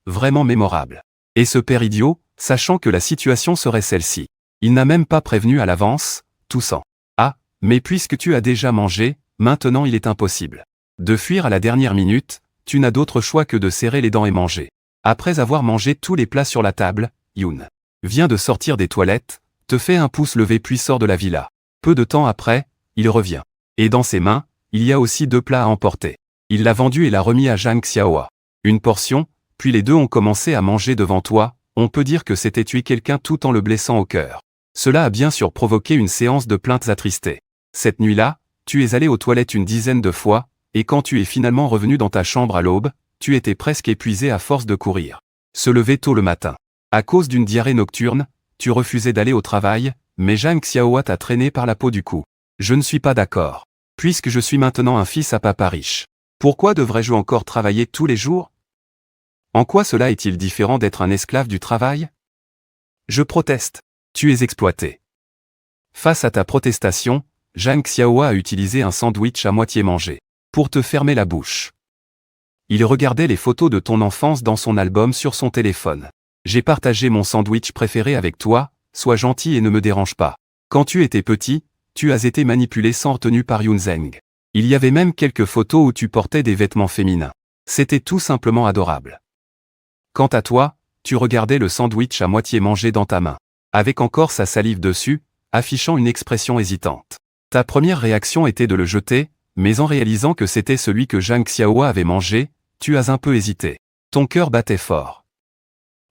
Vraiment mémorable. Et ce père idiot, sachant que la situation serait celle-ci. Il n'a même pas prévenu à l'avance, toussant. Ah, mais puisque tu as déjà mangé, maintenant il est impossible de fuir à la dernière minute, tu n'as d'autre choix que de serrer les dents et manger. Après avoir mangé tous les plats sur la table, Yun vient de sortir des toilettes, te fait un pouce levé puis sort de la villa. Peu de temps après, il revient. Et dans ses mains, il y a aussi 2 plats à emporter. Il l'a vendu et l'a remis à Zhang Xiaohua. Une portion, puis les deux ont commencé à manger devant toi, on peut dire que c'était tuer quelqu'un tout en le blessant au cœur. Cela a bien sûr provoqué une séance de plaintes attristées. Cette nuit-là, tu es allé aux toilettes une dizaine de fois, et quand tu es finalement revenu dans ta chambre à l'aube, tu étais presque épuisé à force de courir. Se lever tôt le matin. À cause d'une diarrhée nocturne, tu refusais d'aller au travail, mais Zhang Xiaohua t'a traîné par la peau du cou. Je ne suis pas d'accord. Puisque je suis maintenant un fils à papa riche. Pourquoi devrais-je encore travailler tous les jours? En quoi cela est-il différent d'être un esclave du travail? Je proteste. Tu es exploité. Face à ta protestation, Zhang Xiaohua a utilisé un sandwich à moitié mangé. Pour te fermer la bouche. Il regardait les photos de ton enfance dans son album sur son téléphone. J'ai partagé mon sandwich préféré avec toi, sois gentil et ne me dérange pas. Quand tu étais petit, tu as été manipulé sans retenue par Yun Zheng. Il y avait même quelques photos où tu portais des vêtements féminins. C'était tout simplement adorable. Quant à toi, tu regardais le sandwich à moitié mangé dans ta main, avec encore sa salive dessus, affichant une expression hésitante. Ta première réaction était de le jeter, mais en réalisant que c'était celui que Zhang Xiaohua avait mangé, tu as un peu hésité. Ton cœur battait fort.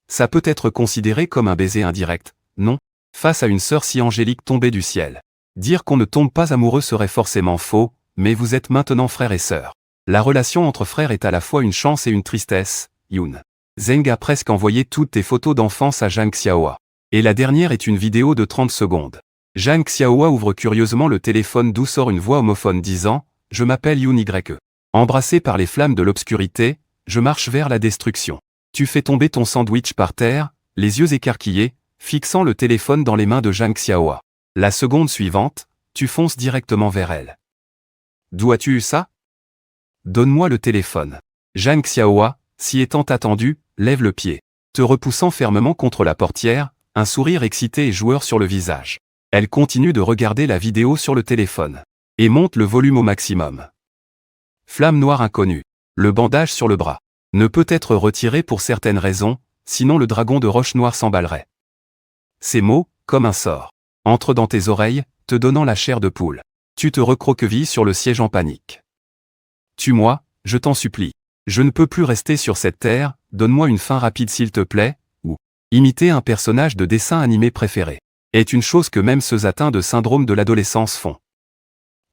Ça peut être considéré comme un baiser indirect, non? Face à une sœur si angélique tombée du ciel. Dire qu'on ne tombe pas amoureux serait forcément faux, mais vous êtes maintenant frère et sœur. La relation entre frères est à la fois une chance et une tristesse, Yoon. Zeng a presque envoyé toutes tes photos d'enfance à Zhang Xiaohua. Et la dernière est une vidéo de 30 secondes. Zhang Xiaohua ouvre curieusement le téléphone d'où sort une voix homophone disant « Je m'appelle Yoon YE. Embrassé par les flammes de l'obscurité, je marche vers la destruction. Tu fais tomber ton sandwich par terre, les yeux écarquillés, fixant le téléphone dans les mains de Zhang Xiaohua. La seconde suivante, tu fonces directement vers elle. D'où as-tu eu ça? Donne-moi le téléphone. Zhang Xiaohua, si étant attendu, lève le pied, te repoussant fermement contre la portière, un sourire excité et joueur sur le visage. Elle continue de regarder la vidéo sur le téléphone. Et monte le volume au maximum. Flamme noire inconnue. Le bandage sur le bras. Ne peut être retiré pour certaines raisons, sinon le dragon de roche noire s'emballerait. Ces mots, comme un sort, entrent dans tes oreilles, te donnant la chair de poule. Tu te recroquevilles sur le siège en panique. Tue-moi, je t'en supplie. Je ne peux plus rester sur cette terre, donne-moi une fin rapide s'il te plaît, ou imiter un personnage de dessin animé préféré. Est une chose que même ceux atteints de syndrome de l'adolescence font.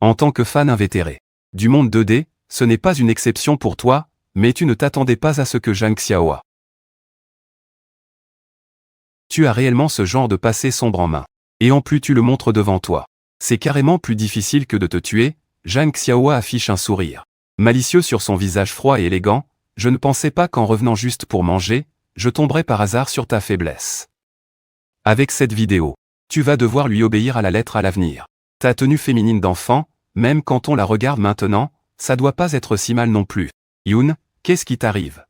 En tant que fan invétéré du monde 2D, ce n'est pas une exception pour toi, mais tu ne t'attendais pas à ce que Zhang Xiaohua. Tu as réellement ce genre de passé sombre en main. Et en plus tu le montres devant toi. C'est carrément plus difficile que de te tuer. Zhang Xiaohua affiche un sourire malicieux sur son visage froid et élégant. Je ne pensais pas qu'en revenant juste pour manger, je tomberais par hasard sur ta faiblesse. Avec cette vidéo, tu vas devoir lui obéir à la lettre à l'avenir. Ta tenue féminine d'enfant, même quand on la regarde maintenant, ça doit pas être si mal non plus. Yoon, qu'est-ce qui t'arrive?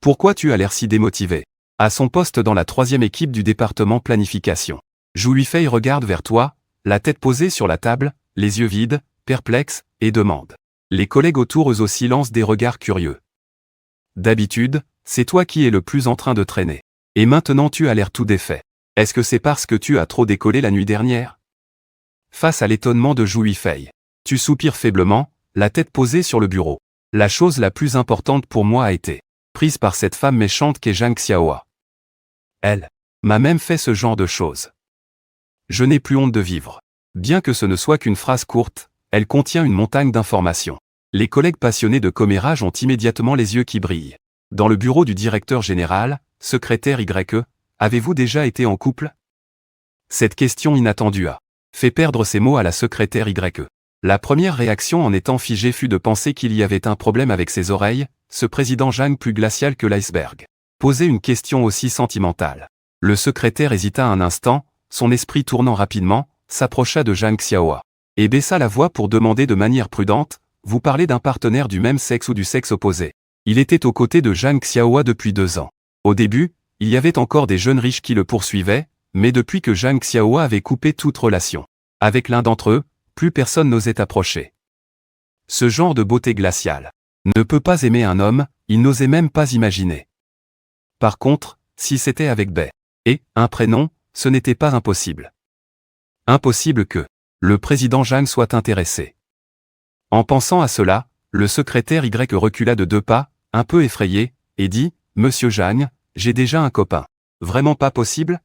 Pourquoi tu as l'air si démotivé? À son poste dans la 3e équipe du département planification. Zhu Huifei regarde vers toi, la tête posée sur la table, les yeux vides, perplexe, et demande. Les collègues autour eux aussi lancent des regards curieux. D'habitude, c'est toi qui es le plus en train de traîner. Et maintenant tu as l'air tout défait. Est-ce que c'est parce que tu as trop décollé la nuit dernière? Face à l'étonnement de Zhu Huifei, tu soupires faiblement, la tête posée sur le bureau. La chose la plus importante pour moi a été prise par cette femme méchante qu'est Zhang Xiaohua. Elle m'a même fait ce genre de choses. Je n'ai plus honte de vivre. Bien que ce ne soit qu'une phrase courte, elle contient une montagne d'informations. Les collègues passionnés de commérage ont immédiatement les yeux qui brillent. Dans le bureau du directeur général, secrétaire YE, avez-vous déjà été en couple? Cette question inattendue a fait perdre ses mots à la secrétaire YE. La première réaction en étant figée fut de penser qu'il y avait un problème avec ses oreilles, ce président Zhang plus glacial que l'iceberg. Poser une question aussi sentimentale. Le secrétaire hésita un instant, son esprit tournant rapidement, s'approcha de Zhang Xiaohua. Et baissa la voix pour demander de manière prudente, vous parlez d'un partenaire du même sexe ou du sexe opposé. Il était aux côtés de Zhang Xiaohua depuis 2 ans. Au début, il y avait encore des jeunes riches qui le poursuivaient, mais depuis que Zhang Xiaohua avait coupé toute relation avec l'un d'entre eux, plus personne n'osait approcher. Ce genre de beauté glaciale ne peut pas aimer un homme, il n'osait même pas imaginer. Par contre, si c'était avec Bai et un prénom, ce n'était pas impossible. Impossible que le président Zhang soit intéressé. En pensant à cela, le secrétaire Y recula de 2 pas, un peu effrayé, et dit « Monsieur Zhang, j'ai déjà un copain. Vraiment pas possible ?»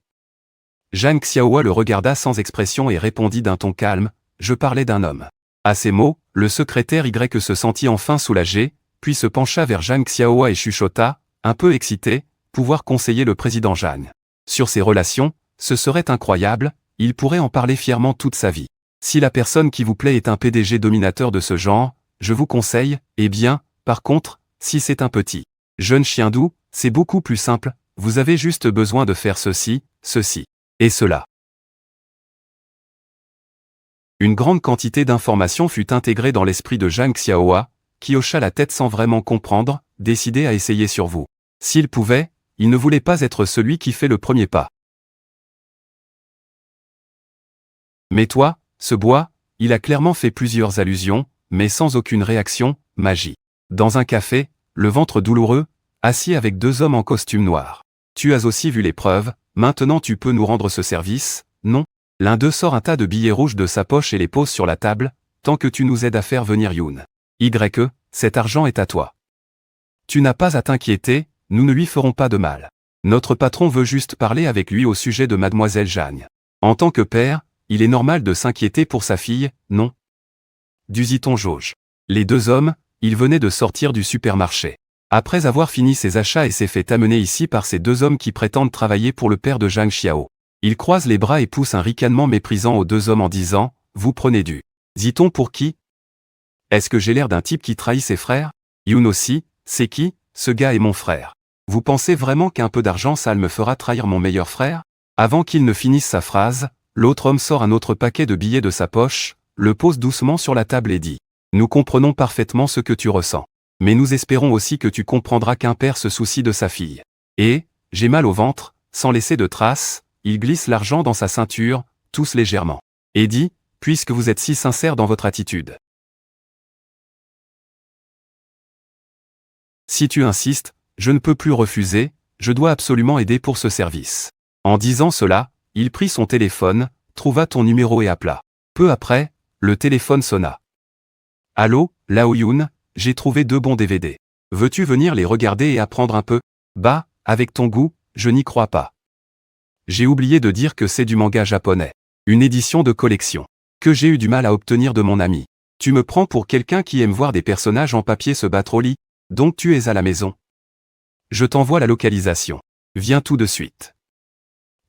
Zhang Xiaohua le regarda sans expression et répondit d'un ton calme « Je parlais d'un homme. » À ces mots, le secrétaire Y se sentit enfin soulagé, puis se pencha vers Zhang Xiaohua et chuchota, un peu excité, pouvoir conseiller le président Zhang. Sur ses relations, ce serait incroyable, il pourrait en parler fièrement toute sa vie. Si la personne qui vous plaît est un PDG dominateur de ce genre, je vous conseille, eh bien, par contre, si c'est un petit jeune chien doux, c'est beaucoup plus simple, vous avez juste besoin de faire ceci, ceci, et cela. Une grande quantité d'informations fut intégrée dans l'esprit de Zhang Xiaohua, qui hocha la tête sans vraiment comprendre, décidé à essayer sur vous. S'il pouvait, il ne voulait pas être celui qui fait le premier pas. Mais toi, ce bois, il a clairement fait plusieurs allusions, mais sans aucune réaction, magie. Dans un café, le ventre douloureux, assis avec 2 hommes en costume noir. Tu as aussi vu l'épreuve, maintenant tu peux nous rendre ce service, non? L'un d'eux sort un tas de billets rouges de sa poche et les pose sur la table, tant que tu nous aides à faire venir Yoon. YE, cet argent est à toi. Tu n'as pas à t'inquiéter, nous ne lui ferons pas de mal. Notre patron veut juste parler avec lui au sujet de mademoiselle Jeanne. En tant que père, il est normal de s'inquiéter pour sa fille, non? Dit-on jauge. Les deux hommes, ils venaient de sortir du supermarché. Après avoir fini ses achats et s'est fait amener ici par ces deux hommes qui prétendent travailler pour le père de Zhang Xiao. Il croise les bras et pousse un ricanement méprisant aux deux hommes en disant « Vous prenez du... » Dit-on pour qui? Est-ce que j'ai l'air d'un type qui trahit ses frères? Yoon aussi, c'est qui? Ce gars est mon frère. Vous pensez vraiment qu'un peu d'argent sale me fera trahir mon meilleur frère? Avant qu'il ne finisse sa phrase, l'autre homme sort un autre paquet de billets de sa poche, le pose doucement sur la table et dit « Nous comprenons parfaitement ce que tu ressens. Mais nous espérons aussi que tu comprendras qu'un père se soucie de sa fille. Et, j'ai mal au ventre, sans laisser de traces, il glisse l'argent dans sa ceinture, tousse légèrement. Et dit, puisque vous êtes si sincère dans votre attitude. Si tu insistes, je ne peux plus refuser, je dois absolument aider pour ce service. En disant cela, il prit son téléphone, trouva ton numéro et appela. Peu après, le téléphone sonna. Allô, Lao Yoon, j'ai trouvé 2 bons DVD. Veux-tu venir les regarder et apprendre un peu? Bah, avec ton goût, je n'y crois pas. J'ai oublié de dire que c'est du manga japonais. Une édition de collection. Que j'ai eu du mal à obtenir de mon ami. Tu me prends pour quelqu'un qui aime voir des personnages en papier se battre au lit, donc tu es à la maison. Je t'envoie la localisation. Viens tout de suite.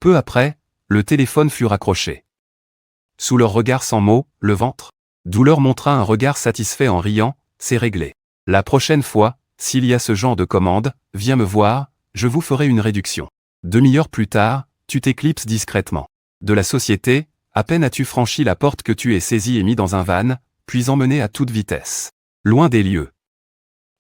Peu après, le téléphone fut raccroché. Sous leur regard sans mots, le ventre. Douleur montra un regard satisfait en riant, c'est réglé. La prochaine fois, s'il y a ce genre de commande, viens me voir, je vous ferai une réduction. Demi-heure plus tard, tu t'éclipses discrètement. De la société, à peine as-tu franchi la porte que tu es saisi et mis dans un van, puis emmené à toute vitesse. Loin des lieux.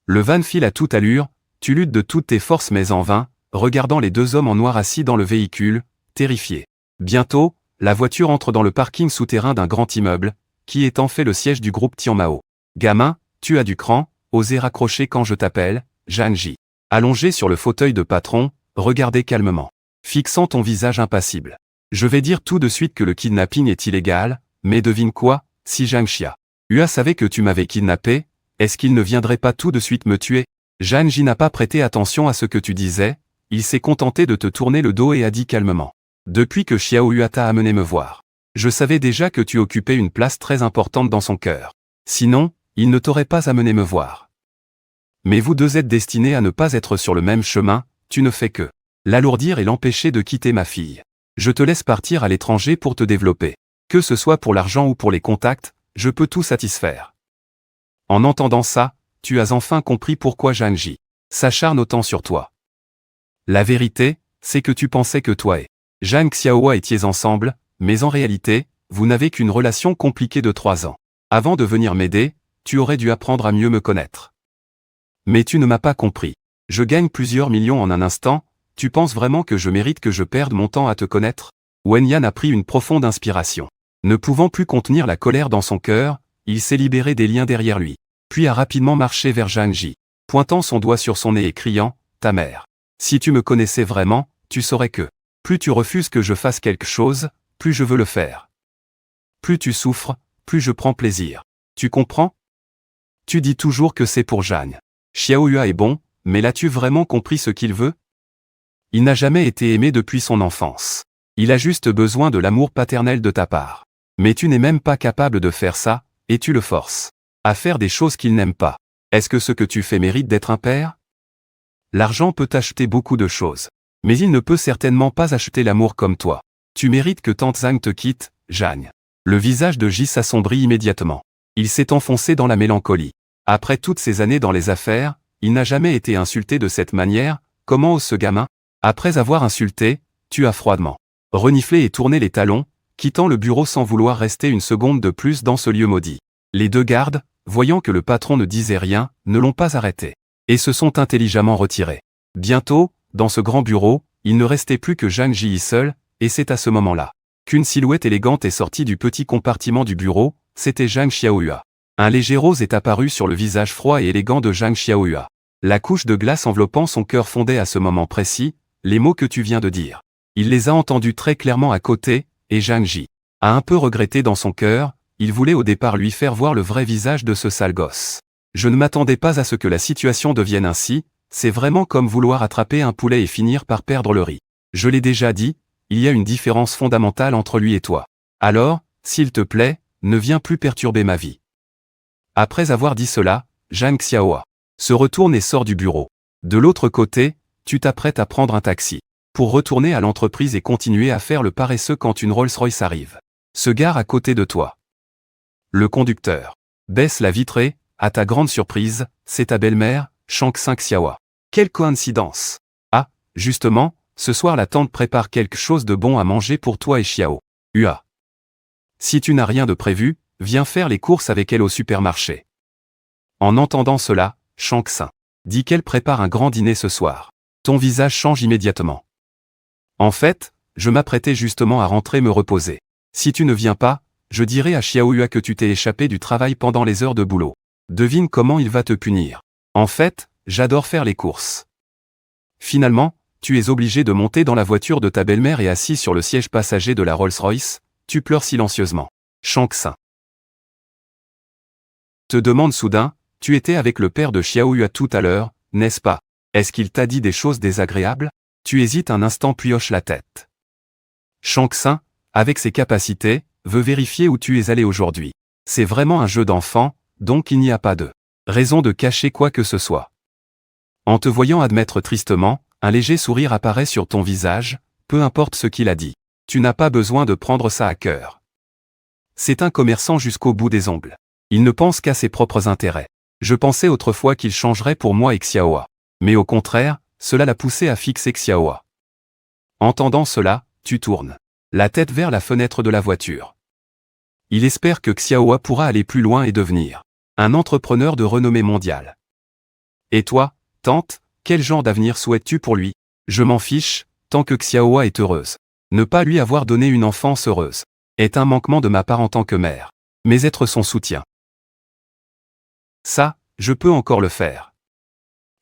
Le van file à toute allure, tu luttes de toutes tes forces mais en vain, regardant les deux hommes en noir assis dans le véhicule, terrifiés. Bientôt, la voiture entre dans le parking souterrain d'un grand immeuble, qui est en fait le siège du groupe Tianmao. Gamin, tu as du cran, osez raccrocher quand je t'appelle, Janji. Allongé sur le fauteuil de patron, regardez calmement. Fixant ton visage impassible. Je vais dire tout de suite que le kidnapping est illégal, mais devine quoi, si Zhang Xiaohua savait que tu m'avais kidnappé, est-ce qu'il ne viendrait pas tout de suite me tuer? Janji n'a pas prêté attention à ce que tu disais, il s'est contenté de te tourner le dos et a dit calmement. Depuis que Xiaohua t'a amené me voir. Je savais déjà que tu occupais une place très importante dans son cœur. Sinon, il ne t'aurait pas amené me voir. Mais vous deux êtes destinés à ne pas être sur le même chemin, tu ne fais que l'alourdir et l'empêcher de quitter ma fille. Je te laisse partir à l'étranger pour te développer. Que ce soit pour l'argent ou pour les contacts, je peux tout satisfaire. En entendant ça, tu as enfin compris pourquoi Janji s'acharne autant sur toi. La vérité, c'est que tu pensais que toi et Zhang Xiaohua étiez ensemble, mais en réalité, vous n'avez qu'une relation compliquée de 3 ans. Avant de venir m'aider, tu aurais dû apprendre à mieux me connaître. Mais tu ne m'as pas compris. Je gagne plusieurs millions en un instant, tu penses vraiment que je mérite que je perde mon temps à te connaître? Wenyan a pris une profonde inspiration. Ne pouvant plus contenir la colère dans son cœur, il s'est libéré des liens derrière lui, puis a rapidement marché vers Janji, pointant son doigt sur son nez et criant « Ta mère. Si tu me connaissais vraiment, tu saurais que, plus tu refuses que je fasse quelque chose, plus je veux le faire. Plus tu souffres, plus je prends plaisir. Tu comprends? Tu dis toujours que c'est pour Zhang Xiaohua est bon, mais l'as-tu vraiment compris ce qu'il veut? Il n'a jamais été aimé depuis son enfance. Il a juste besoin de l'amour paternel de ta part. Mais tu n'es même pas capable de faire ça, et tu le forces à faire des choses qu'il n'aime pas. Est-ce que ce que tu fais mérite d'être un père? L'argent peut acheter beaucoup de choses. Mais il ne peut certainement pas acheter l'amour comme toi. Tu mérites que Tante Zhang te quitte, Zhang. Le visage de Ji s'assombrit immédiatement. Il s'est enfoncé dans la mélancolie. Après toutes ces années dans les affaires, il n'a jamais été insulté de cette manière, comment ose ce gamin? Après avoir insulté, tu as froidement reniflé et tourné les talons, quittant le bureau sans vouloir rester une seconde de plus dans ce lieu maudit. Les deux gardes, voyant que le patron ne disait rien, ne l'ont pas arrêté, et se sont intelligemment retirés. Bientôt, dans ce grand bureau, il ne restait plus que Zhang Ji seul, et c'est à ce moment-là qu'une silhouette élégante est sortie du petit compartiment du bureau, c'était Zhang Xiaohua. Un léger rose est apparu sur le visage froid et élégant de Zhang Xiaohua. La couche de glace enveloppant son cœur fondait à ce moment précis, les mots que tu viens de dire. Il les a entendus très clairement à côté, et Zhang Ji a un peu regretté dans son cœur, il voulait au départ lui faire voir le vrai visage de ce sale gosse. Je ne m'attendais pas à ce que la situation devienne ainsi, c'est vraiment comme vouloir attraper un poulet et finir par perdre le riz. Je l'ai déjà dit, il y a une différence fondamentale entre lui et toi. Alors, s'il te plaît, ne viens plus perturber ma vie. Après avoir dit cela, Zhang Xiaohua se retourne et sort du bureau. De l'autre côté, tu t'apprêtes à prendre un taxi pour retourner à l'entreprise et continuer à faire le paresseux quand une Rolls-Royce arrive. Se gare à côté de toi. Le conducteur baisse la vitre et, à ta grande surprise, c'est ta belle-mère, Shang Xiaohua. Quelle coïncidence! Ah, justement, ce soir la tante prépare quelque chose de bon à manger pour toi et Xiao. Hua. Si tu n'as rien de prévu, viens faire les courses avec elle au supermarché. En entendant cela, Shang Tsung dit qu'elle prépare un grand dîner ce soir. Ton visage change immédiatement. En fait, je m'apprêtais justement à rentrer me reposer. Si tu ne viens pas, je dirai à Xiao Hua que tu t'es échappé du travail pendant les heures de boulot. Devine comment il va te punir. En fait, j'adore faire les courses. Finalement, tu es obligé de monter dans la voiture de ta belle-mère et assis sur le siège passager de la Rolls-Royce, tu pleures silencieusement. Shang Tsung te demande soudain, tu étais avec le père de Xiao Hua tout à l'heure, n'est-ce pas? Est-ce qu'il t'a dit des choses désagréables? Tu hésites un instant puis hoches la tête. Shang Tsung, avec ses capacités, veut vérifier où tu es allé aujourd'hui. C'est vraiment un jeu d'enfant, donc il n'y a pas de raison de cacher quoi que ce soit. En te voyant admettre tristement, un léger sourire apparaît sur ton visage, peu importe ce qu'il a dit. Tu n'as pas besoin de prendre ça à cœur. C'est un commerçant jusqu'au bout des ongles. Il ne pense qu'à ses propres intérêts. Je pensais autrefois qu'il changerait pour moi et Xiaohua. Mais au contraire, cela l'a poussé à fixer Xiaohua. Entendant cela, tu tournes la tête vers la fenêtre de la voiture. Il espère que Xiaohua pourra aller plus loin et devenir un entrepreneur de renommée mondiale. Et toi, tante, quel genre d'avenir souhaites-tu pour lui? Je m'en fiche, tant que Xiaohua est heureuse. Ne pas lui avoir donné une enfance heureuse est un manquement de ma part en tant que mère. Mais être son soutien. Ça, je peux encore le faire.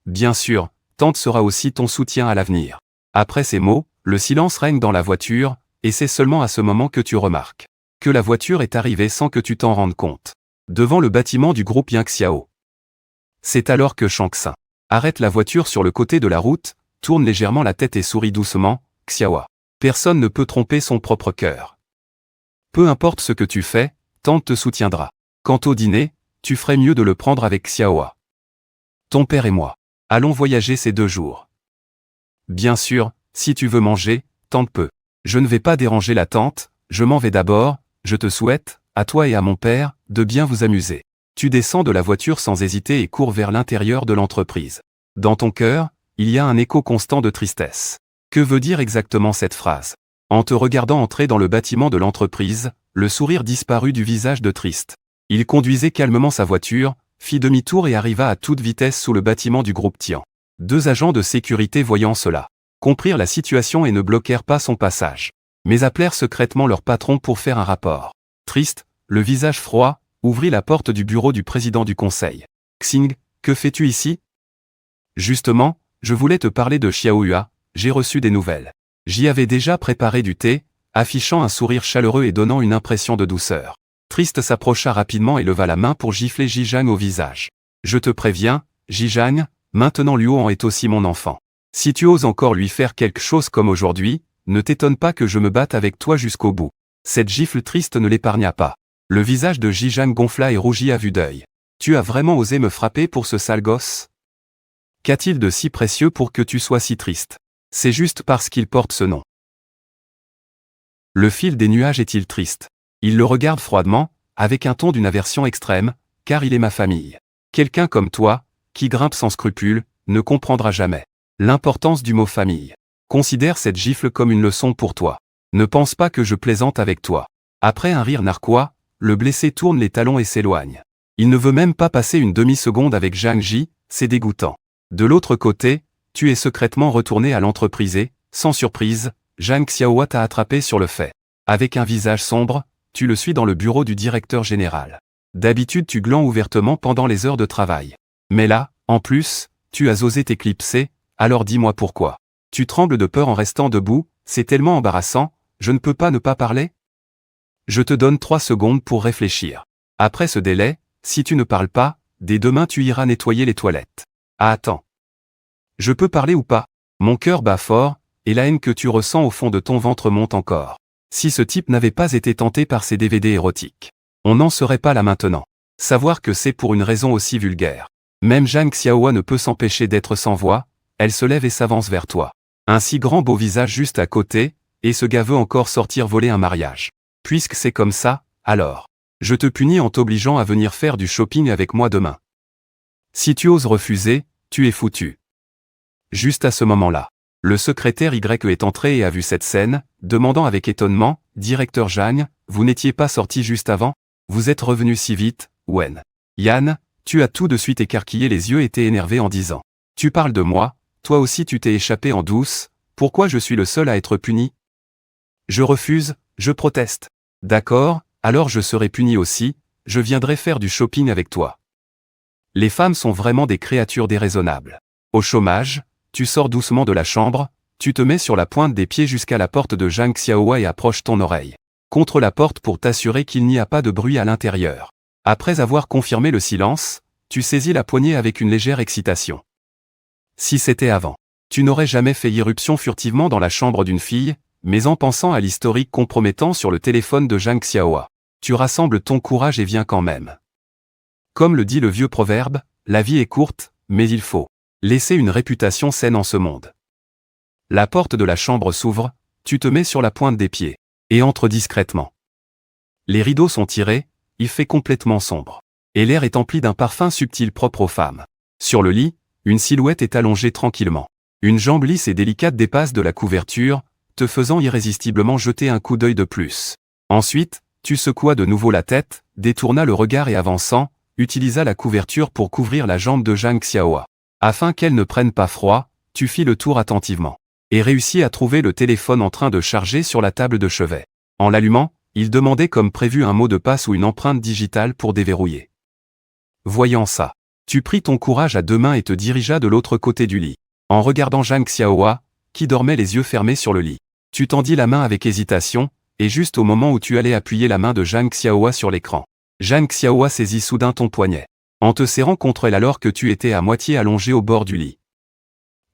Bien sûr, tante sera aussi ton soutien à l'avenir. Après ces mots, le silence règne dans la voiture, et c'est seulement à ce moment que tu remarques que la voiture est arrivée sans que tu t'en rendes compte. Devant le bâtiment du groupe Yangxiao. C'est alors que Shang Tsung arrête la voiture sur le côté de la route, tourne légèrement la tête et sourit doucement. Xiaohua. Personne ne peut tromper son propre cœur. Peu importe ce que tu fais, tante te soutiendra. Quant au dîner, tu ferais mieux de le prendre avec Xiaohua. Ton père et moi allons voyager ces 2 jours. Bien sûr, si tu veux manger, tante peut. Je ne vais pas déranger la tante, je m'en vais d'abord, je te souhaite, à toi et à mon père, de bien vous amuser. Tu descends de la voiture sans hésiter et cours vers l'intérieur de l'entreprise. Dans ton cœur, il y a un écho constant de tristesse. Que veut dire exactement cette phrase? En te regardant entrer dans le bâtiment de l'entreprise, le sourire disparut du visage de Triste. Il conduisait calmement sa voiture, fit demi-tour et arriva à toute vitesse sous le bâtiment du groupe Tian. 2 agents de sécurité voyant cela, comprirent la situation et ne bloquèrent pas son passage, mais appelèrent secrètement leur patron pour faire un rapport. Triste, le visage froid, ouvrit la porte du bureau du président du conseil. Xing, que fais-tu ici? Justement, je voulais te parler de Xiao Hua, j'ai reçu des nouvelles. J'y avais déjà préparé du thé, affichant un sourire chaleureux et donnant une impression de douceur. Triste s'approcha rapidement et leva la main pour gifler Jizhang au visage. Je te préviens, Jizhang, maintenant Luo est aussi mon enfant. Si tu oses encore lui faire quelque chose comme aujourd'hui, ne t'étonne pas que je me batte avec toi jusqu'au bout. Cette gifle triste ne l'épargna pas. Le visage de Jizhang gonfla et rougit à vue d'œil. Tu as vraiment osé me frapper pour ce sale gosse? Qu'a-t-il de si précieux pour que tu sois si triste? C'est juste parce qu'il porte ce nom. Le fil des nuages est-il triste? Il le regarde froidement, avec un ton d'une aversion extrême, car il est ma famille. Quelqu'un comme toi, qui grimpe sans scrupule, ne comprendra jamais l'importance du mot famille. Considère cette gifle comme une leçon pour toi. Ne pense pas que je plaisante avec toi. Après un rire narquois, le blessé tourne les talons et s'éloigne. Il ne veut même pas passer une demi-seconde avec Zhang Ji, c'est dégoûtant. De l'autre côté, tu es secrètement retourné à l'entreprise et, sans surprise, Zhang Xiaohua t'a attrapé sur le fait. Avec un visage sombre, tu le suis dans le bureau du directeur général. D'habitude tu glands ouvertement pendant les heures de travail. Mais là, en plus, tu as osé t'éclipser, alors dis-moi pourquoi. Tu trembles de peur en restant debout, c'est tellement embarrassant, je ne peux pas ne pas parler? Je te donne 3 secondes pour réfléchir. Après ce délai, si tu ne parles pas, dès demain tu iras nettoyer les toilettes. Ah attends. Je peux parler ou pas? Mon cœur bat fort, et la haine que tu ressens au fond de ton ventre monte encore. Si ce type n'avait pas été tenté par ces DVD érotiques, on n'en serait pas là maintenant. Savoir que c'est pour une raison aussi vulgaire. Même Zhang Xiaohua ne peut s'empêcher d'être sans voix, elle se lève et s'avance vers toi. Un si grand beau visage juste à côté, et ce gars veut encore sortir voler un mariage. Puisque c'est comme ça, alors. Je te punis en t'obligeant à venir faire du shopping avec moi demain. Si tu oses refuser, tu es foutu. Juste à ce moment-là, le secrétaire Y est entré et a vu cette scène, demandant avec étonnement, « Directeur Zhang, vous n'étiez pas sorti juste avant? Vous êtes revenu si vite, Wen. » Yan, tu as tout de suite écarquillé les yeux et t'es énervé en disant, « Tu parles de moi, toi aussi tu t'es échappé en douce, pourquoi je suis le seul à être puni? » Je refuse, je proteste. D'accord, alors je serai puni aussi, je viendrai faire du shopping avec toi. Les femmes sont vraiment des créatures déraisonnables. Au chômage, tu sors doucement de la chambre, tu te mets sur la pointe des pieds jusqu'à la porte de Zhang Xiaohua et approches ton oreille contre la porte pour t'assurer qu'il n'y a pas de bruit à l'intérieur. Après avoir confirmé le silence, tu saisis la poignée avec une légère excitation. Si c'était avant, tu n'aurais jamais fait irruption furtivement dans la chambre d'une fille, mais en pensant à l'historique compromettant sur le téléphone de Zhang Xiaohua, tu rassembles ton courage et viens quand même. Comme le dit le vieux proverbe, la vie est courte, mais il faut laisser une réputation saine en ce monde. La porte de la chambre s'ouvre, tu te mets sur la pointe des pieds, et entres discrètement. Les rideaux sont tirés, il fait complètement sombre, et l'air est empli d'un parfum subtil propre aux femmes. Sur le lit, une silhouette est allongée tranquillement. Une jambe lisse et délicate dépasse de la couverture, te faisant irrésistiblement jeter un coup d'œil de plus. Ensuite, tu secoua de nouveau la tête, détourna le regard et avançant, utilisa la couverture pour couvrir la jambe de Zhang Xiaohua. Afin qu'elle ne prenne pas froid, tu fis le tour attentivement, et réussis à trouver le téléphone en train de charger sur la table de chevet. En l'allumant, il demandait comme prévu un mot de passe ou une empreinte digitale pour déverrouiller. Voyant ça, tu pris ton courage à deux mains et te dirigea de l'autre côté du lit. En regardant Zhang Xiaohua, qui dormait les yeux fermés sur le lit, tu tendis la main avec hésitation, et juste au moment où tu allais appuyer la main de Zhang Xiaohua sur l'écran, Zhang Xiaohua saisit soudain ton poignet, en te serrant contre elle alors que tu étais à moitié allongé au bord du lit.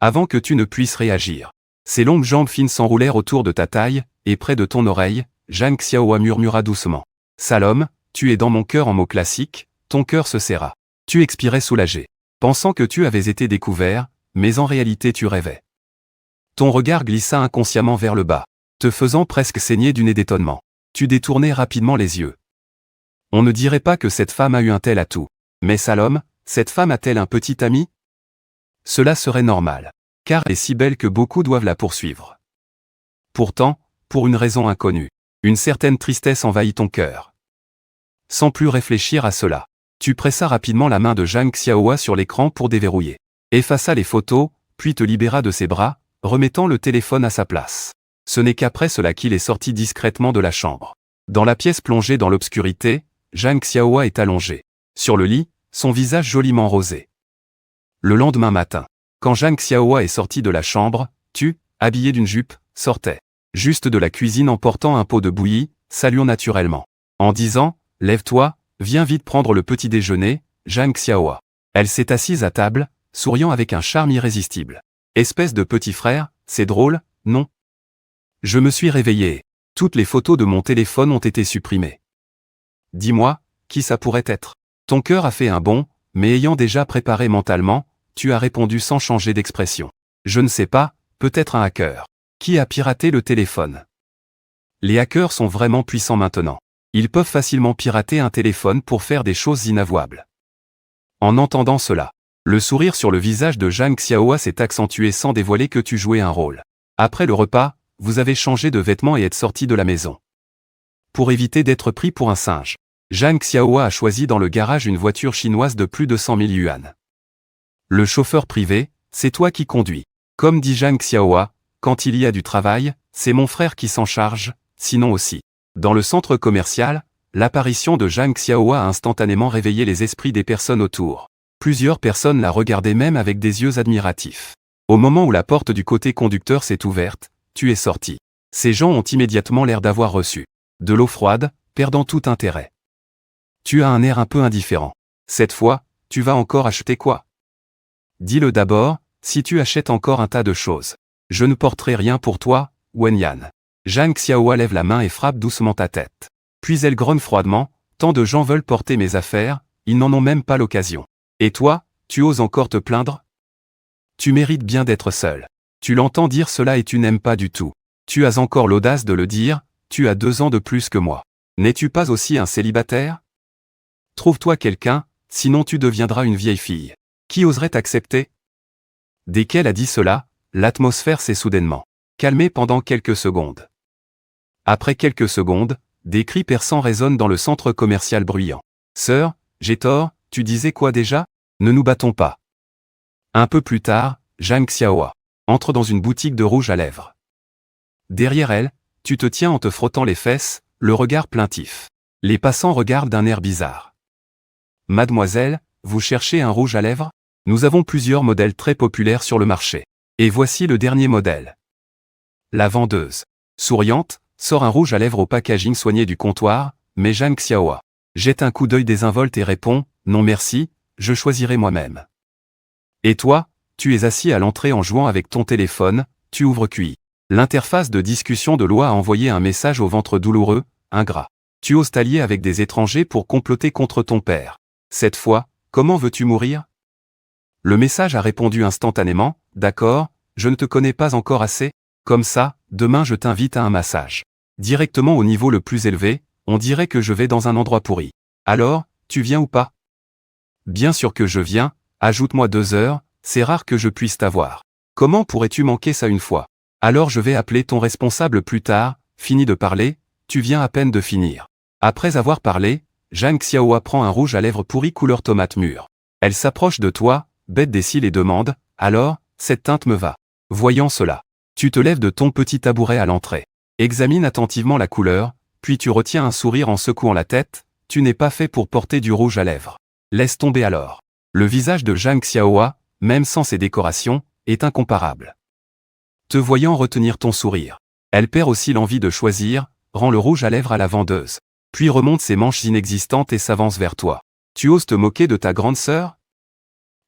Avant que tu ne puisses réagir, ses longues jambes fines s'enroulèrent autour de ta taille, et près de ton oreille, Zhang Xiaohua murmura doucement. « Salom, tu es dans mon cœur » en mots classiques, ton cœur se serra. Tu expirais soulagé, pensant que tu avais été découvert, mais en réalité tu rêvais. Ton regard glissa inconsciemment vers le bas, te faisant presque saigner du nez d'étonnement. Tu détournais rapidement les yeux. On ne dirait pas que cette femme a eu un tel atout. Mais Salom, cette femme a-t-elle un petit ami? Cela serait normal, car elle est si belle que beaucoup doivent la poursuivre. Pourtant, pour une raison inconnue, une certaine tristesse envahit ton cœur. Sans plus réfléchir à cela, tu pressas rapidement la main de Zhang Xiaohua sur l'écran pour déverrouiller, effaça les photos, puis te libéra de ses bras, remettant le téléphone à sa place. Ce n'est qu'après cela qu'il est sorti discrètement de la chambre. Dans la pièce plongée dans l'obscurité, Zhang Xiaohua est allongé. Sur le lit, son visage joliment rosé. Le lendemain matin, quand Zhang Xiaohua est sorti de la chambre, tu, habillé d'une jupe, sortais juste de la cuisine en portant un pot de bouillie, saluant naturellement. En disant, « Lève-toi, viens vite prendre le petit déjeuner, Zhang Xiaohua. » Elle s'est assise à table, souriant avec un charme irrésistible. « Espèce de petit frère, c'est drôle, non? » Je me suis réveillé. Toutes les photos de mon téléphone ont été supprimées. Dis-moi, qui ça pourrait être? Ton cœur a fait un bond, mais ayant déjà préparé mentalement, tu as répondu sans changer d'expression. Je ne sais pas, peut-être un hacker. Qui a piraté le téléphone? Les hackers sont vraiment puissants maintenant. Ils peuvent facilement pirater un téléphone pour faire des choses inavouables. En entendant cela, le sourire sur le visage de Zhang Xiaohua s'est accentué sans dévoiler que tu jouais un rôle. Après le repas, vous avez changé de vêtements et êtes sorti de la maison. Pour éviter d'être pris pour un singe, Zhang Xiaohua a choisi dans le garage une voiture chinoise de plus de 100 000 yuan. Le chauffeur privé, c'est toi qui conduis. Comme dit Zhang Xiaohua, quand il y a du travail, c'est mon frère qui s'en charge, sinon aussi. Dans le centre commercial, l'apparition de Zhang Xiaohua a instantanément réveillé les esprits des personnes autour. Plusieurs personnes la regardaient même avec des yeux admiratifs. Au moment où la porte du côté conducteur s'est ouverte, tu es sorti. Ces gens ont immédiatement l'air d'avoir reçu de l'eau froide, perdant tout intérêt. Tu as un air un peu indifférent. Cette fois, tu vas encore acheter quoi? Dis-le d'abord, si tu achètes encore un tas de choses. Je ne porterai rien pour toi, Wenyan. Zhang Xiaohua lève la main et frappe doucement ta tête. Puis elle grogne froidement, tant de gens veulent porter mes affaires, ils n'en ont même pas l'occasion. Et toi, tu oses encore te plaindre? Tu mérites bien d'être seul. Tu l'entends dire cela et tu n'aimes pas du tout. Tu as encore l'audace de le dire, tu as 2 ans de plus que moi. N'es-tu pas aussi un célibataire? Trouve-toi quelqu'un, sinon tu deviendras une vieille fille. Qui oserait t'accepter? Dès qu'elle a dit cela, l'atmosphère s'est soudainement calmée pendant quelques secondes. Après quelques secondes, des cris perçants résonnent dans le centre commercial bruyant. Sœur, j'ai tort, tu disais quoi déjà? Ne nous battons pas. Un peu plus tard, Zhang Xiaohua entre dans une boutique de rouge à lèvres. Derrière elle, tu te tiens en te frottant les fesses, le regard plaintif. Les passants regardent d'un air bizarre. Mademoiselle, vous cherchez un rouge à lèvres? Nous avons plusieurs modèles très populaires sur le marché. Et voici le dernier modèle. La vendeuse, souriante, sort un rouge à lèvres au packaging soigné du comptoir, mais Zhang Xiaohua jette un coup d'œil désinvolte et répond, non merci, je choisirai moi-même. Et toi, tu es assis à l'entrée en jouant avec ton téléphone, tu ouvres QI. L'interface de discussion de loi a envoyé un message au ventre douloureux, ingrat. Tu oses t'allier avec des étrangers pour comploter contre ton père. Cette fois, comment veux-tu mourir? Le message a répondu instantanément, d'accord, je ne te connais pas encore assez, comme ça, demain je t'invite à un massage. Directement au niveau le plus élevé, on dirait que je vais dans un endroit pourri. Alors, tu viens ou pas? Bien sûr que je viens, ajoute-moi 2 heures, c'est rare que je puisse t'avoir. Comment pourrais-tu manquer ça une fois? Alors je vais appeler ton responsable plus tard, fini de parler, tu viens à peine de finir. Après avoir parlé, Zhang Xiaohua prend un rouge à lèvres pourri couleur tomate mûre. Elle s'approche de toi, bête des cils et demande, alors, cette teinte me va. Voyant cela, tu te lèves de ton petit tabouret à l'entrée. Examine attentivement la couleur, puis tu retiens un sourire en secouant la tête, tu n'es pas fait pour porter du rouge à lèvres. Laisse tomber alors. Le visage de Zhang Xiaohua, même sans ses décorations, est incomparable. Te voyant retenir ton sourire, elle perd aussi l'envie de choisir, rend le rouge à lèvres à la vendeuse, puis remonte ses manches inexistantes et s'avance vers toi. Tu oses te moquer de ta grande sœur?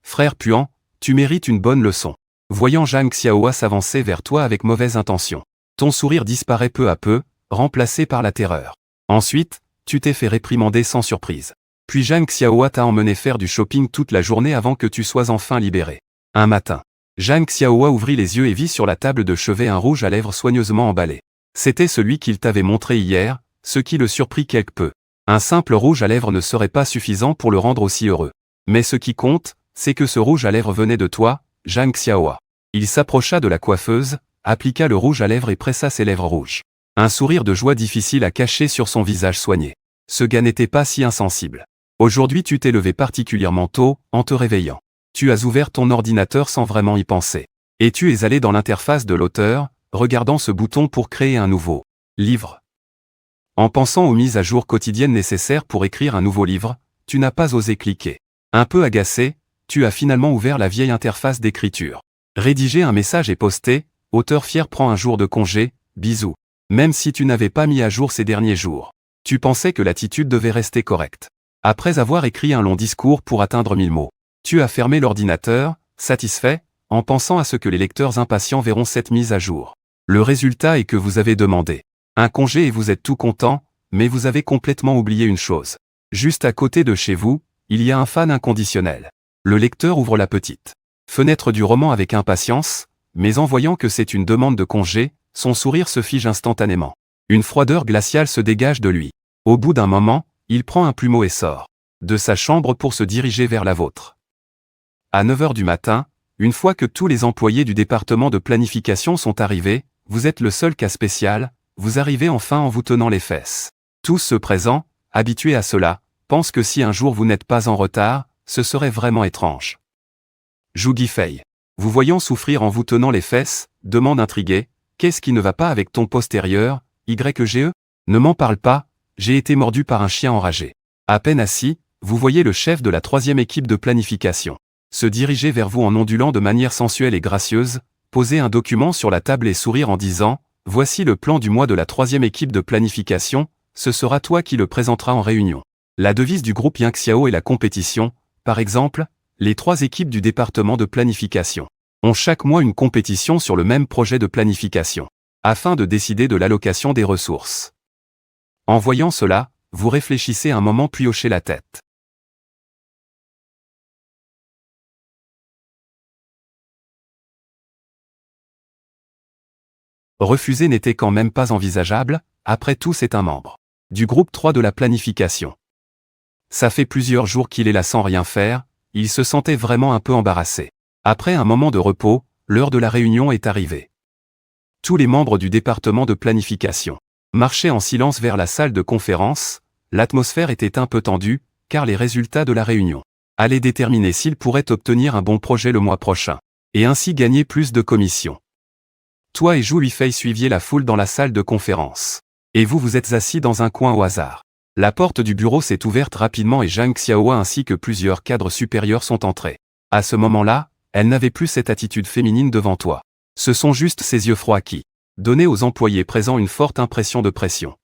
Frère puant, tu mérites une bonne leçon. Voyant Zhang Xiaohua s'avancer vers toi avec mauvaise intention, ton sourire disparaît peu à peu, remplacé par la terreur. Ensuite, tu t'es fait réprimander sans surprise. Puis Zhang Xiaohua t'a emmené faire du shopping toute la journée avant que tu sois enfin libéré. Un matin, Zhang Xiaohua ouvrit les yeux et vit sur la table de chevet un rouge à lèvres soigneusement emballé. C'était celui qu'il t'avait montré hier, ce qui le surprit quelque peu. Un simple rouge à lèvres ne serait pas suffisant pour le rendre aussi heureux. Mais ce qui compte, c'est que ce rouge à lèvres venait de toi, Zhang Xiaohua. Il s'approcha de la coiffeuse, appliqua le rouge à lèvres et pressa ses lèvres rouges. Un sourire de joie difficile à cacher sur son visage soigné. Ce gars n'était pas si insensible. Aujourd'hui tu t'es levé particulièrement tôt, en te réveillant. Tu as ouvert ton ordinateur sans vraiment y penser. Et tu es allé dans l'interface de l'auteur, regardant ce bouton pour créer un nouveau livre. En pensant aux mises à jour quotidiennes nécessaires pour écrire un nouveau livre, tu n'as pas osé cliquer. Un peu agacé, tu as finalement ouvert la vieille interface d'écriture. Rédiger un message et poster, auteur fier prend un jour de congé, bisous. Même si tu n'avais pas mis à jour ces derniers jours. Tu pensais que l'attitude devait rester correcte. Après avoir écrit un long discours pour atteindre 1000 mots, tu as fermé l'ordinateur, satisfait, en pensant à ce que les lecteurs impatients verront cette mise à jour. Le résultat est que vous avez demandé un congé et vous êtes tout content, mais vous avez complètement oublié une chose. Juste à côté de chez vous, il y a un fan inconditionnel. Le lecteur ouvre la petite fenêtre du roman avec impatience, mais en voyant que c'est une demande de congé, son sourire se fige instantanément. Une froideur glaciale se dégage de lui. Au bout d'un moment, il prend un plumeau et sort de sa chambre pour se diriger vers la vôtre. À 9 heures du matin, une fois que tous les employés du département de planification sont arrivés, vous êtes le seul cas spécial, vous arrivez enfin en vous tenant les fesses. Tous ceux présents, habitués à cela, pensent que si un jour vous n'êtes pas en retard, ce serait vraiment étrange. Zhu Guifei, vous voyant souffrir en vous tenant les fesses, demande intrigué, qu'est-ce qui ne va pas avec ton postérieur, YGE? Ne m'en parle pas, j'ai été mordu par un chien enragé. À peine assis, vous voyez le chef de la 3e équipe de planification se diriger vers vous en ondulant de manière sensuelle et gracieuse, poser un document sur la table et sourire en disant « Voici le plan du mois de la 3e équipe de planification, ce sera toi qui le présenteras en réunion. » La devise du groupe Yangxiao est la compétition, par exemple, les 3 équipes du département de planification ont chaque mois une compétition sur le même projet de planification, afin de décider de l'allocation des ressources. En voyant cela, vous réfléchissez un moment puis hochez la tête. Refuser n'était quand même pas envisageable, après tout c'est un membre du groupe 3 de la planification. Ça fait plusieurs jours qu'il est là sans rien faire, il se sentait vraiment un peu embarrassé. Après un moment de repos, l'heure de la réunion est arrivée. Tous les membres du département de planification marchaient en silence vers la salle de conférence, l'atmosphère était un peu tendue, car les résultats de la réunion allaient déterminer s'ils pourraient obtenir un bon projet le mois prochain, et ainsi gagner plus de commissions. Toi et Zhou Huifei suiviez la foule dans la salle de conférence. Et vous vous êtes assis dans un coin au hasard. La porte du bureau s'est ouverte rapidement et Zhang Xiaohua ainsi que plusieurs cadres supérieurs sont entrés. À ce moment-là, elle n'avait plus cette attitude féminine devant toi. Ce sont juste ses yeux froids qui donnaient aux employés présents une forte impression de pression.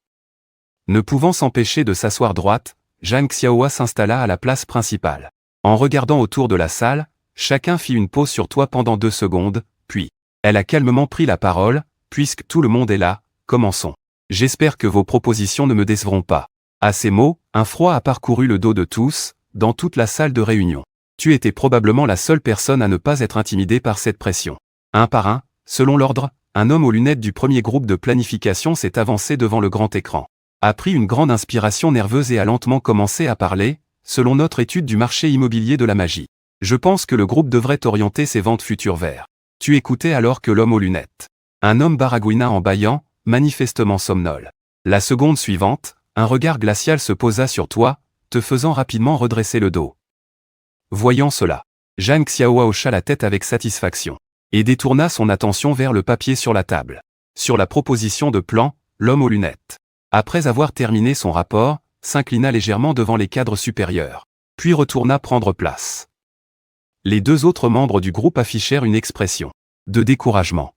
Ne pouvant s'empêcher de s'asseoir droite, Zhang Xiaohua s'installa à la place principale. En regardant autour de la salle, chacun fit une pause sur toi pendant 2 secondes, puis elle a calmement pris la parole, puisque tout le monde est là, commençons. J'espère que vos propositions ne me décevront pas. À ces mots, un froid a parcouru le dos de tous, dans toute la salle de réunion. Tu étais probablement la seule personne à ne pas être intimidée par cette pression. Un par un, selon l'ordre, un homme aux lunettes du premier groupe de planification s'est avancé devant le grand écran. A pris une grande inspiration nerveuse et a lentement commencé à parler, selon notre étude du marché immobilier de la magie. Je pense que le groupe devrait orienter ses ventes futures vers. Tu écoutais alors que l'homme aux lunettes. Un homme baragouina en bâillant, manifestement somnole. La seconde suivante, un regard glacial se posa sur toi, te faisant rapidement redresser le dos. Voyant cela, Zhang Xiaohua hocha la tête avec satisfaction, et détourna son attention vers le papier sur la table. Sur la proposition de plan, l'homme aux lunettes, après avoir terminé son rapport, s'inclina légèrement devant les cadres supérieurs, puis retourna prendre place. Les 2 autres membres du groupe affichèrent une expression de découragement.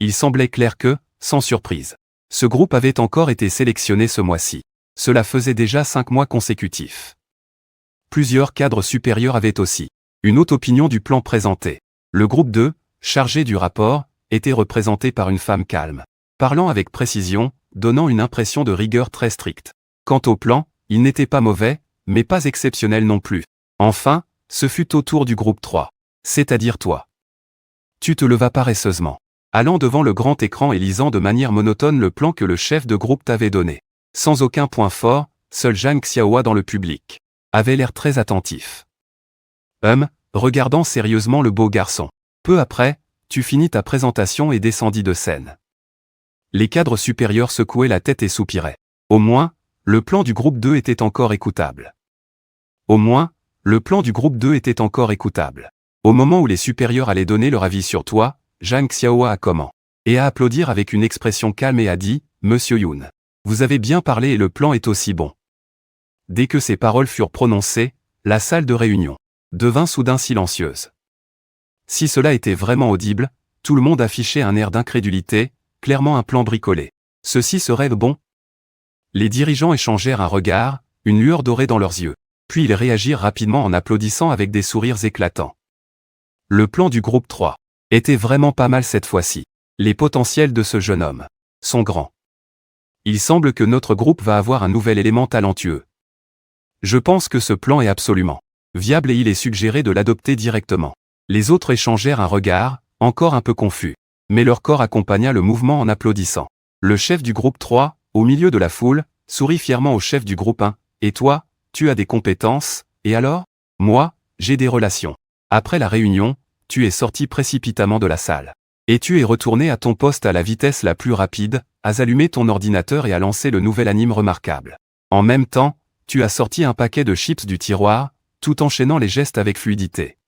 Il semblait clair que, sans surprise, ce groupe avait encore été sélectionné ce mois-ci. Cela faisait déjà 5 mois consécutifs. Plusieurs cadres supérieurs avaient aussi une haute opinion du plan présenté. Le groupe 2, chargé du rapport, était représenté par une femme calme, parlant avec précision, donnant une impression de rigueur très stricte. Quant au plan, il n'était pas mauvais, mais pas exceptionnel non plus. Enfin, ce fut au tour du groupe 3, c'est-à-dire toi. Tu te levas paresseusement, allant devant le grand écran et lisant de manière monotone le plan que le chef de groupe t'avait donné. Sans aucun point fort, seul Zhang Xiaohua dans le public avait l'air très attentif. Regardant sérieusement le beau garçon. Peu après, tu finis ta présentation et descendis de scène. Les cadres supérieurs secouaient la tête et soupiraient. Au moins, le plan du groupe 2 était encore écoutable. Au moins, le plan du groupe 2 était encore écoutable. Au moment où les supérieurs allaient donner leur avis sur toi, Zhang Xiaohua a comment et a applaudir avec une expression calme et a dit, « Monsieur Yoon, vous avez bien parlé et le plan est aussi bon. » Dès que ces paroles furent prononcées, la salle de réunion devint soudain silencieuse. Si cela était vraiment audible, tout le monde affichait un air d'incrédulité, clairement un plan bricolé. Ceci serait bon? Les dirigeants échangèrent un regard, une lueur dorée dans leurs yeux. Puis ils réagirent rapidement en applaudissant avec des sourires éclatants. Le plan du groupe 3 était vraiment pas mal cette fois-ci. Les potentiels de ce jeune homme sont grands. Il semble que notre groupe va avoir un nouvel élément talentueux. Je pense que ce plan est absolument viable et il est suggéré de l'adopter directement. Les autres échangèrent un regard, encore un peu confus, mais leur corps accompagna le mouvement en applaudissant. Le chef du groupe 3, au milieu de la foule, sourit fièrement au chef du groupe 1. Et toi, tu as des compétences, et alors? Moi, j'ai des relations. Après la réunion, tu es sorti précipitamment de la salle. Et tu es retourné à ton poste à la vitesse la plus rapide, as allumé ton ordinateur et as lancé le nouvel anime remarquable. En même temps, tu as sorti un paquet de chips du tiroir, tout enchaînant les gestes avec fluidité.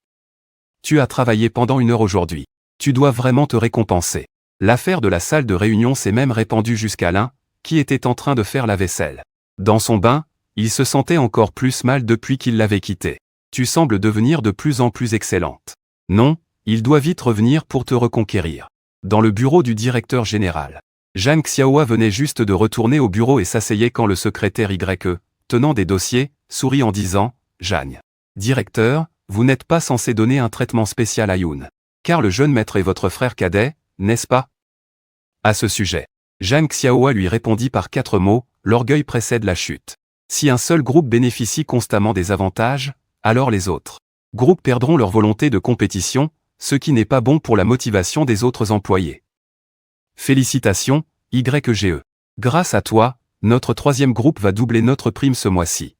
Tu as travaillé pendant 1 heure aujourd'hui. Tu dois vraiment te récompenser. L'affaire de la salle de réunion s'est même répandue jusqu'à l'un, qui était en train de faire la vaisselle. Dans son bain, il se sentait encore plus mal depuis qu'il l'avait quitté. Tu sembles devenir de plus en plus excellente. Non, il doit vite revenir pour te reconquérir. Dans le bureau du directeur général. Zhang Xiaohua venait juste de retourner au bureau et s'asseyait quand le secrétaire YE, tenant des dossiers, sourit en disant, « Zhang, directeur, vous n'êtes pas censé donner un traitement spécial à Yoon. car le jeune maître est votre frère cadet, n'est-ce pas? À ce sujet, Zhang Xiaohua lui répondit par 4 mots, l'orgueil précède la chute. Si un seul groupe bénéficie constamment des avantages, alors les autres groupes perdront leur volonté de compétition, ce qui n'est pas bon pour la motivation des autres employés. Félicitations, YGE. Grâce à toi, notre 3e groupe va doubler notre prime ce mois-ci.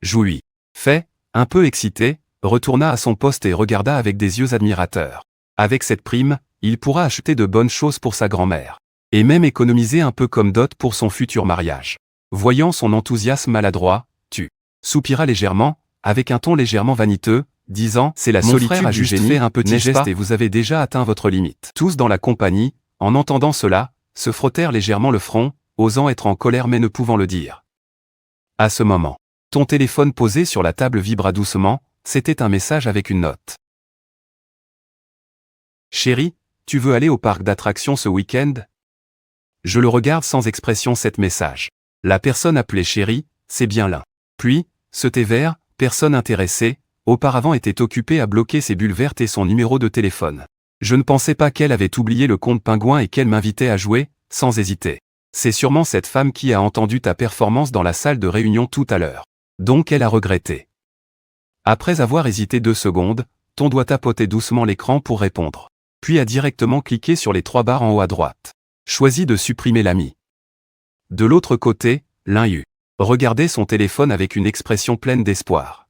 Jouy. Fait, un peu excité, retourna à son poste et regarda avec des yeux admirateurs. Avec cette prime, il pourra acheter de bonnes choses pour sa grand-mère. Et même économiser un peu comme dot pour son futur mariage. Voyant son enthousiasme maladroit, tu soupiras légèrement, avec un ton légèrement vaniteux, disant « C'est la solitude frère a juste fait un petit geste et vous avez déjà atteint votre limite. » Tous dans la compagnie, en entendant cela, se frottèrent légèrement le front, osant être en colère mais ne pouvant le dire. À ce moment, ton téléphone posé sur la table vibra doucement, c'était un message avec une note. « Chérie, tu veux aller au parc d'attractions ce week-end ? » Je le regarde sans expression cet message. La personne appelée chérie, c'est bien l'un. Puis, ce thé vert, personne intéressée, auparavant était occupée à bloquer ses bulles vertes et son numéro de téléphone. Je ne pensais pas qu'elle avait oublié le compte pingouin et qu'elle m'invitait à jouer, sans hésiter. C'est sûrement cette femme qui a entendu ta performance dans la salle de réunion tout à l'heure. Donc elle a regretté. Après avoir hésité 2 secondes, ton doigt tapotait doucement l'écran pour répondre. Puis a directement cliqué sur les 3 barres en haut à droite. Choisis de supprimer l'ami. De l'autre côté, l'un eut regardé son téléphone avec une expression pleine d'espoir.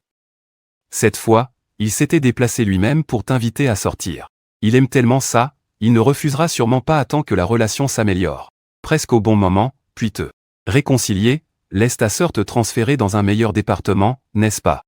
Cette fois, il s'était déplacé lui-même pour t'inviter à sortir. Il aime tellement ça, il ne refusera sûrement pas à tant que la relation s'améliore. Presque au bon moment, puis te réconcilier, laisse ta sœur te transférer dans un meilleur département, n'est-ce pas?